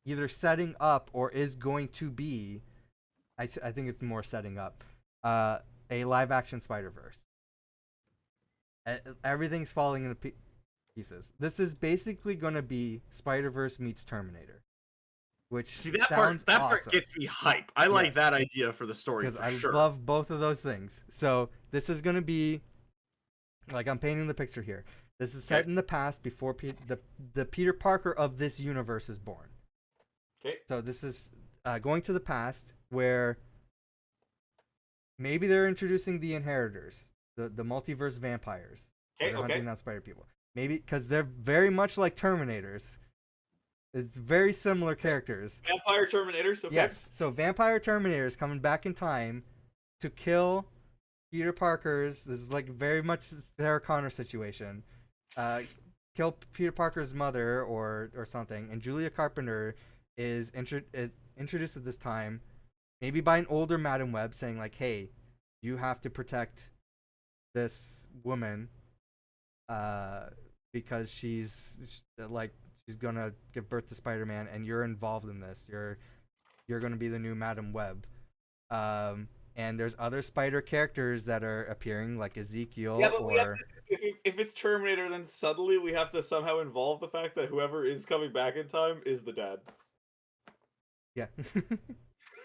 either setting up or is going to be, I think it's more setting up, a live action Spider-Verse. Everything's falling into pieces. This is basically going to be Spider-Verse meets Terminator, which sounds that awesome. part gets me hype. I like that idea for the story because for I sure. love both of those things. So this is going to be like, I'm painting the picture here. This is set in the past before the Peter Parker of this universe is born. Okay. So this is going to the past where maybe they're introducing the Inheritors, the multiverse vampires. Okay. They're hunting down spider people. Maybe because they're very much like Terminators. It's very similar characters. Vampire Terminators. Okay. Yes. So vampire Terminators coming back in time to kill Peter Parker's. This is like very much Sarah Connor situation. Kill Peter Parker's mother or something, and Julia Carpenter is introduced at this time, maybe by an older Madam Web, saying like, "Hey, you have to protect this woman, because she's gonna give birth to Spider-Man, and you're involved in this. You're gonna be the new Madam Web." And there's other spider characters that are appearing, like Ezekiel. Yeah, but we have to, if it's Terminator, then suddenly we have to somehow involve the fact that whoever is coming back in time is the dad. Yeah.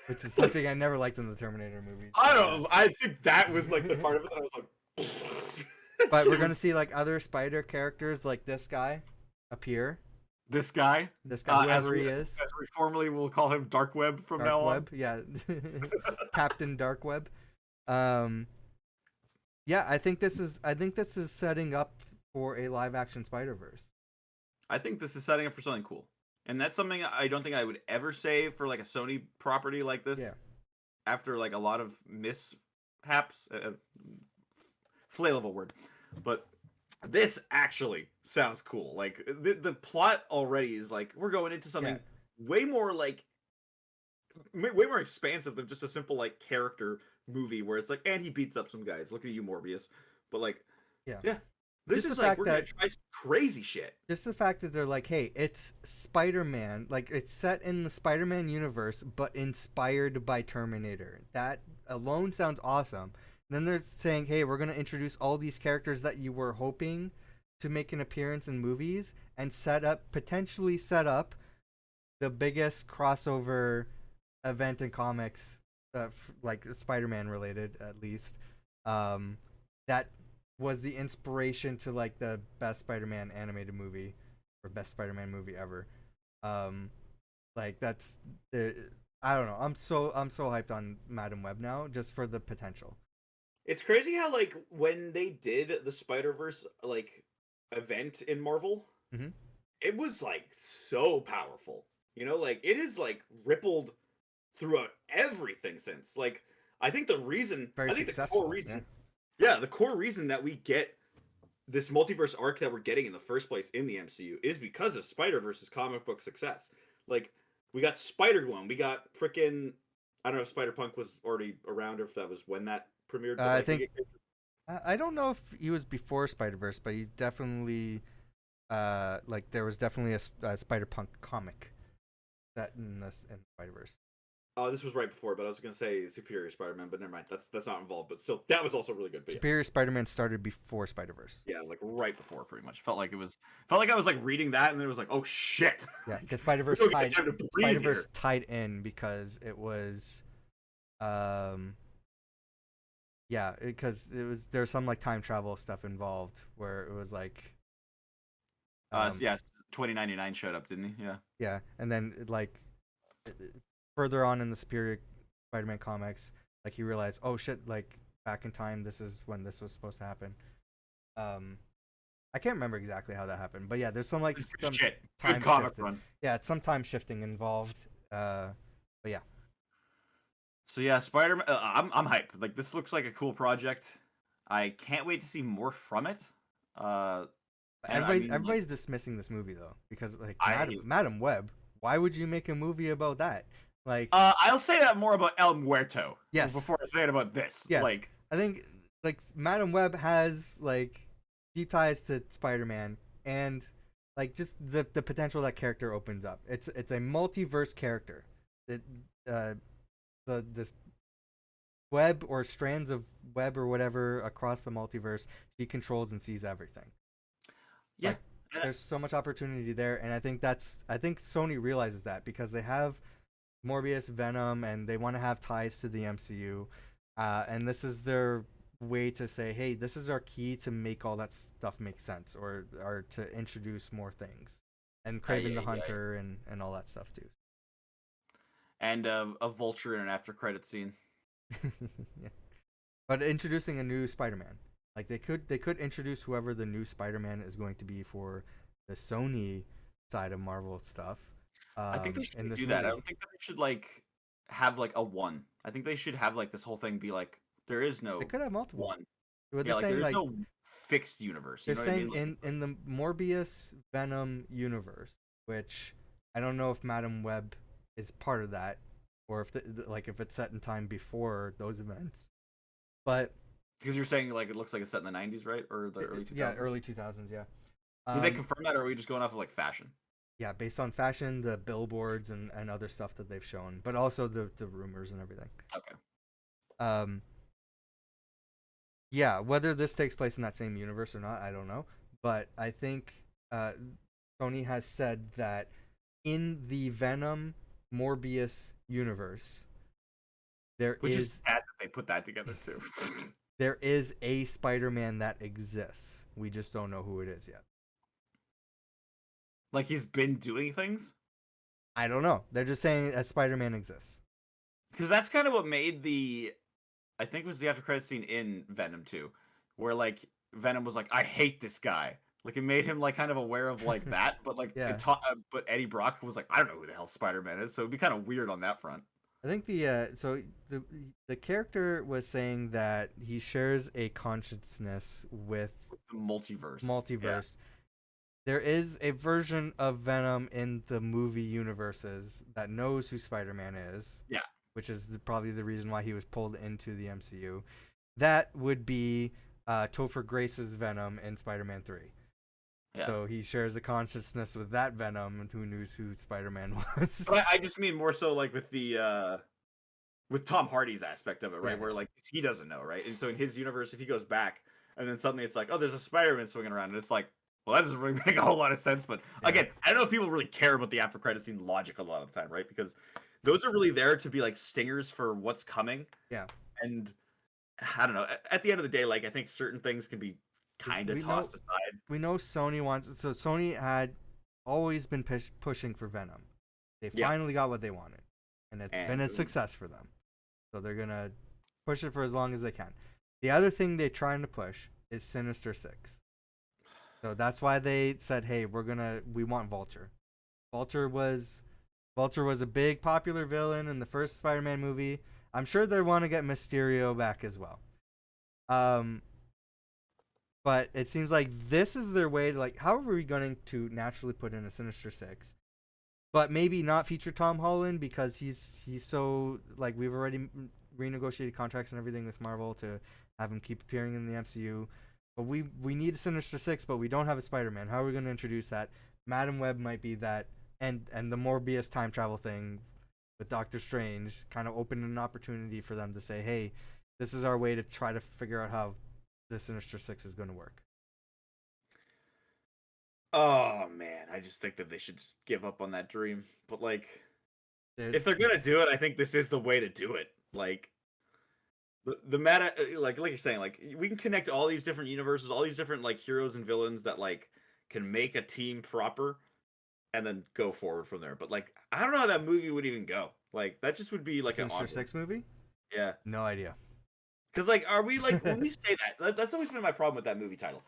Which is something I never liked in the Terminator movies. I don't know. I think that was like the part of it that I was like. But we're gonna see like other spider characters, like this guy, appear. This guy, whoever he is. As we formally will call him Dark Web from now on. Yeah. Captain Dark Web. Yeah, I think this is setting up for a live action Spider-Verse. I think this is setting up for something cool. And that's something I don't think I would ever say for like a Sony property like this. Yeah. After like a lot of mishaps, flail of a word. But this actually sounds cool. Like the plot already is like, we're going into something way more like way more expansive than just a simple like character movie where it's like, and he beats up some guys. Look at you, Morbius. But like, yeah. This is like, we're gonna try some crazy shit. Just the fact that they're like, hey, it's Spider-Man. Like, it's set in the Spider-Man universe, but inspired by Terminator. That alone sounds awesome. Then they're saying, hey, we're going to introduce all these characters that you were hoping to make an appearance in movies and potentially set up the biggest crossover event in comics, like Spider-Man related, at least. That was the inspiration to like the best Spider-Man animated movie or best Spider-Man movie ever. Like that's I don't know. I'm so hyped on Madam Web now just for the potential. It's crazy how like when they did the Spider-Verse like event in Marvel, it was like so powerful. You know, like it has like rippled throughout everything since. Like I think the reason, the core reason, the core reason that we get this multiverse arc that we're getting in the first place in the MCU is because of Spider-Verse's comic book success. Like we got Spider-Gwen, we got frickin' I don't know if Spider-Punk was already around or if that was when that premiered. I think I don't know if he was before Spider-Verse, but he's definitely like there was definitely a Spider-Punk comic that in Spider-Verse. This was right before, but I was gonna say Superior Spider-Man, but never mind. That's not involved, but still, that was also really good. But yeah, Superior Spider-Man started before Spider-Verse. yeah, like right before, pretty much. Felt like I was like reading that, and then it was like, oh shit. Yeah, Like, because we don't get time to breathe here. Spider-Verse tied in because it was, um, yeah, because there's some like time travel stuff involved where it was like, Yeah, 2099 showed up, didn't he? Yeah. yeah, and then further on in the Superior Spider-Man comics, like he realized, oh shit, like back in time, this is when this was supposed to happen. I can't remember exactly how that happened, but yeah, there's some like some Shit. time Good comic shifting. run. Yeah, it's some time shifting involved. But yeah, So yeah, Spider-Man. I'm hyped. Like this looks like a cool project. I can't wait to see more from it. And I mean, everybody's dismissing this movie though because like I Madam Web. Why would you make a movie about that? Like, I'll say that more about El Muerto. Yes. Before I say it about this. yes, Like, I think like Madam Web has like deep ties to Spider-Man and like just the potential that character opens up. It's a multiverse character. It this web or strands of web or whatever across the multiverse, she controls and sees everything. yeah. Like, there's so much opportunity there, and I think Sony realizes that because they have Morbius, Venom, and they want to have ties to the MCU, and this is their way to say, hey, this is our key to make all that stuff make sense, or to introduce more things, and Kraven the Hunter and all that stuff too. And a vulture in an after credit scene. Yeah. But introducing a new Spider-Man, like they could introduce whoever the new Spider-Man is going to be for the Sony side of Marvel stuff. I think they should in this do that. I movie. don't think that they should like have like a one. I think they should have like this whole thing be like there is no They could have multiple. one. What Yeah, they're like saying, there's like no fixed universe. You they're know what I saying mean? Like, in the Morbius Venom universe, which I don't know if Madam Web is part of that, or if like if it's set in time before those events. But because you're saying like it looks like it's set in the 90s, right? Or the early 2000s? yeah, early 2000s, yeah. Did they confirm that, or are we just going off of like fashion? Yeah, based on fashion, the billboards and other stuff that they've shown, but also the rumors and everything. Okay. Yeah, whether this takes place in that same universe or not, I don't know. But I think Sony has said that in the Venom Morbius universe, Which is sad that they put that together too. there is a Spider-Man that exists. We just don't know who it is yet. Like he's been doing things? I don't know. They're just saying that Spider-Man exists. Because that's kind of what made I think it was the after credit scene in Venom 2, where like Venom was like, I hate this guy. Like it made him like kind of aware of like that, but like Yeah. but Eddie Brock was like, I don't know who the hell Spider-Man is, so it'd be kind of weird on that front. I think the character was saying that he shares a consciousness with The multiverse. multiverse. There is a version of Venom in the movie universes that knows who Spider-Man is. Yeah. Which is probably the reason why he was pulled into the MCU. That would be Topher Grace's Venom in Spider-Man 3. Yeah. So he shares a consciousness with that Venom, and who knows who Spider-Man was. But I just mean more so like with the with Tom Hardy's aspect of it, right? Yeah. Where like he doesn't know, right? And so in his universe, if he goes back and then suddenly it's like, oh, there's a Spider-Man swinging around, and it's like, well, that doesn't really make a whole lot of sense. But again, I don't know if people really care about the after credit scene logic a lot of the time, right? Because those are really there to be like stingers for what's coming. Yeah. And I don't know. At the end of the day, like I think certain things can be kind of tossed aside. We know Sony wants it. So Sony had always been pushing for Venom. They finally got what they wanted, and it's been a success for them. So they're gonna push it for as long as they can. The other thing they're trying to push is Sinister Six. So that's why they said, "Hey, we want Vulture." Vulture was a big popular villain in the first Spider-Man movie. I'm sure they want to get Mysterio back as well. But it seems like this is their way to like, how are we going to naturally put in a Sinister Six, but maybe not feature Tom Holland because he's so like we've already renegotiated contracts and everything with Marvel to have him keep appearing in the MCU. But we need a Sinister Six, but we don't have a Spider-Man. How are we going to introduce that? Madam Web might be that, and the Morbius time travel thing with Doctor Strange kind of opened an opportunity for them to say, hey, this is our way to try to figure out how the Sinister Six is going to work. Oh man, I just think that they should just give up on that dream. But like, if they're gonna do it, I think this is the way to do it. Like, the meta, like you're saying, like we can connect all these different universes, all these different like heroes and villains that like can make a team proper, and then go forward from there. But like, I don't know how that movie would even go. Like, that just would be like an Sinister odd Six movie? Yeah. No idea. Because like, are we like when we say that's always been my problem with that movie title.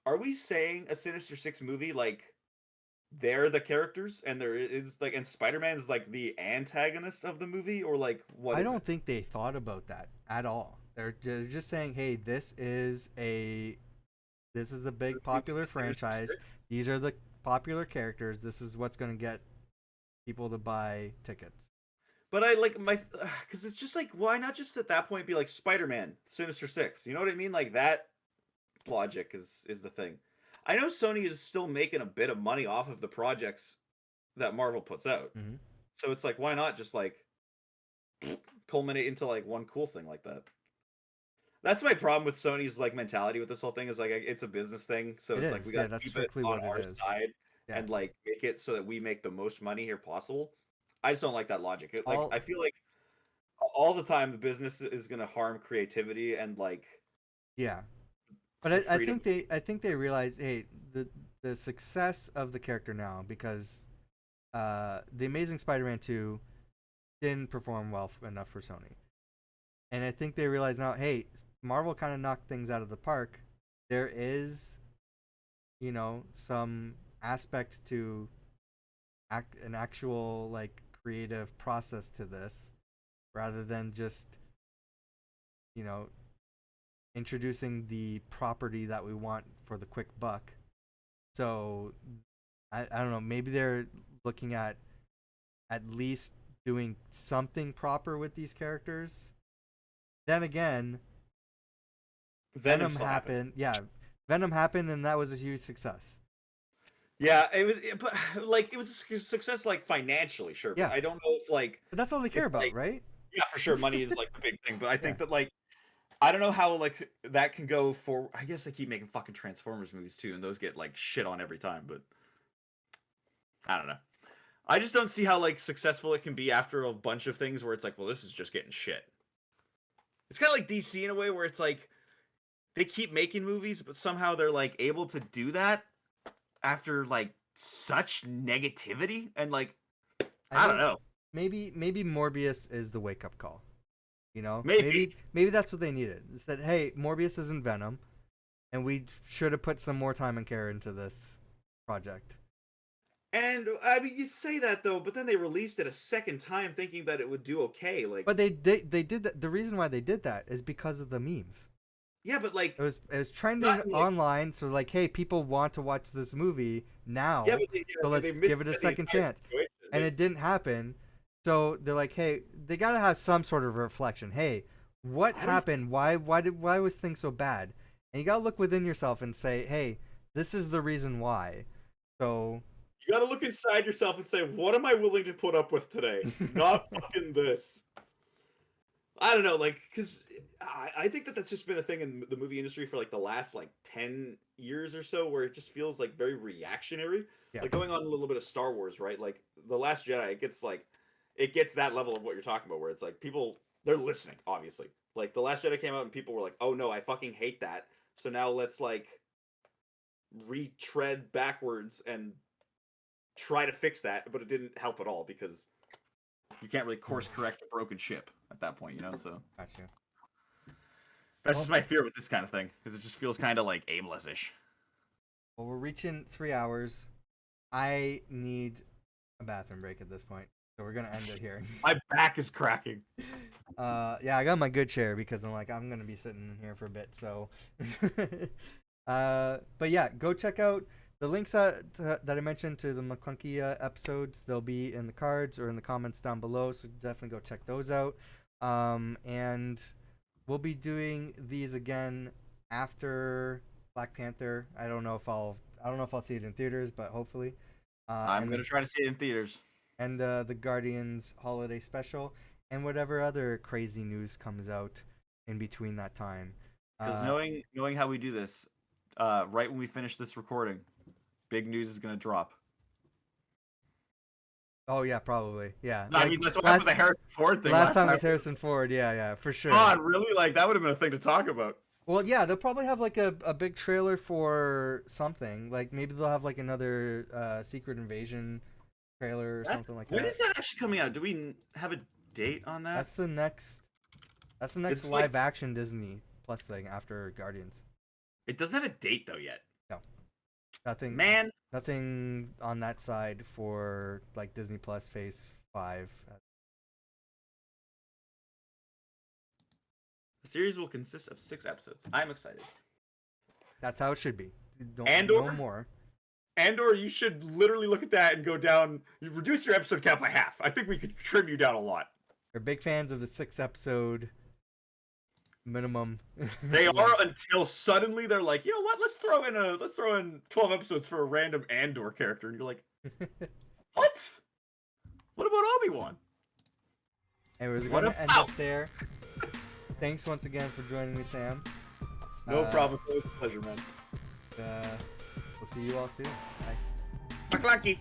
Are we saying a Sinister Six movie like they're the characters and there is like and Spider-Man is like the antagonist of the movie, or like what? I don't think they thought about that at all. They're just saying, hey, this is the big popular franchise. These are the popular characters. This is what's going to get people to buy tickets. But I like because it's just like, why not just at that point be like Spider-Man, Sinister Six? You know what I mean? Like that logic is the thing. I know Sony is still making a bit of money off of the projects that Marvel puts out. Mm-hmm. So it's like, why not just like culminate into like one cool thing like that? That's my problem with Sony's like mentality with this whole thing is like it's a business thing. So it's like we got to keep it on our side and like make it so that we make the most money here possible. I just don't like that logic. I feel like all the time the business is going to harm creativity and like but I think they realize, hey, the success of the character now, because the Amazing Spider-Man 2 didn't perform well enough for Sony, and I think they realize now, hey, Marvel kind of knocked things out of the park. There is, some aspect to an actual like creative process to this, rather than just introducing the property that we want for the quick buck. So I don't know, maybe they're looking at least doing something proper with these characters. Then again, Venom happened. Yeah, Venom happened, and that was a huge success. Yeah, but like it was a success like financially, sure. But I don't know if like. But that's all they care about, like, right? Yeah, for sure. Money is like the big thing, but I think that like I don't know how like that can go for. I guess they keep making fucking Transformers movies too, and those get like shit on every time. But I don't know. I just don't see how like successful it can be after a bunch of things where it's like, well, this is just getting shit. It's kind of like DC in a way where it's like they keep making movies, but somehow they're like able to do that after like such negativity and like I don't know. Maybe Morbius is the wake up call. Maybe that's what they needed. They said, hey, Morbius isn't Venom, and we should have put some more time and care into this project. And I mean, you say that though, but then they released it a second time, thinking that it would do okay. Like, but they did that. The reason why they did that is because of the memes. Yeah, but like it was trending online, so like, hey, people want to watch this movie now, so let's give it a second chance. And it didn't happen, so they're like, hey, they gotta have some sort of reflection. Hey, what happened? Why was things so bad? And you gotta look within yourself and say, hey, this is the reason why. So you gotta look inside yourself and say, what am I willing to put up with today? Not fucking this. I don't know, like, because I think that that's just been a thing in the movie industry for like the last like 10 years or so, where it just feels like very reactionary. Like going on a little bit of Star Wars, right? Like The Last Jedi, it gets that level of what you're talking about, where it's like people, they're listening, obviously. Like The Last Jedi came out and people were like, oh no, I fucking hate that. So now let's like retread backwards and try to fix that, but it didn't help at all because you can't really course correct a broken ship at that point, so. Gotcha. That's just my fear with this kind of thing, because it just feels kind of like aimless-ish. Well, we're reaching 3 hours. I need a bathroom break at this point, so we're gonna end it here. My back is cracking. Yeah, I got my good chair because I'm gonna be sitting in here for a bit. So, but yeah, go check out the links that I mentioned to the Maclunkey episodes. They'll be in the cards or in the comments down below, so definitely go check those out. And we'll be doing these again after Black Panther. I don't know if I'll see it in theaters, but hopefully. I'm gonna try to see it in theaters. and the Guardians holiday special, and whatever other crazy news comes out in between that time. Because knowing how we do this, right when we finish this recording, big news is gonna drop. Oh yeah, probably. Yeah. I mean, that's what happened with the Harrison Ford thing. Last time was Harrison Ford. Yeah, for sure. God, really? Like that would have been a thing to talk about. Well, yeah, they'll probably have like a big trailer for something. Like maybe they'll have like another Secret Invasion trailer or something like that. When is that actually coming out? Do we have a date on that? That's the next It's live action Disney Plus thing after Guardians. It doesn't have a date though yet. No. Nothing. Man. Nothing on that side for like Disney Plus Phase 5. The series will consist of 6 episodes. I'm excited. That's how it should be. Don't Andor? no more. Andor, you should literally look at that and go down. You reduce your episode count by half. I think we could trim you down a lot. We're big fans of the 6-episode minimum. They are until suddenly they're like, you know what? Let's throw in 12 episodes for a random Andor character, and you're like, what? What about Obi-Wan? Anyways, we're gonna end up there. Thanks once again for joining me, Sam. No problem. It was a pleasure, man. We'll see you all soon. Bye. Maclunkey.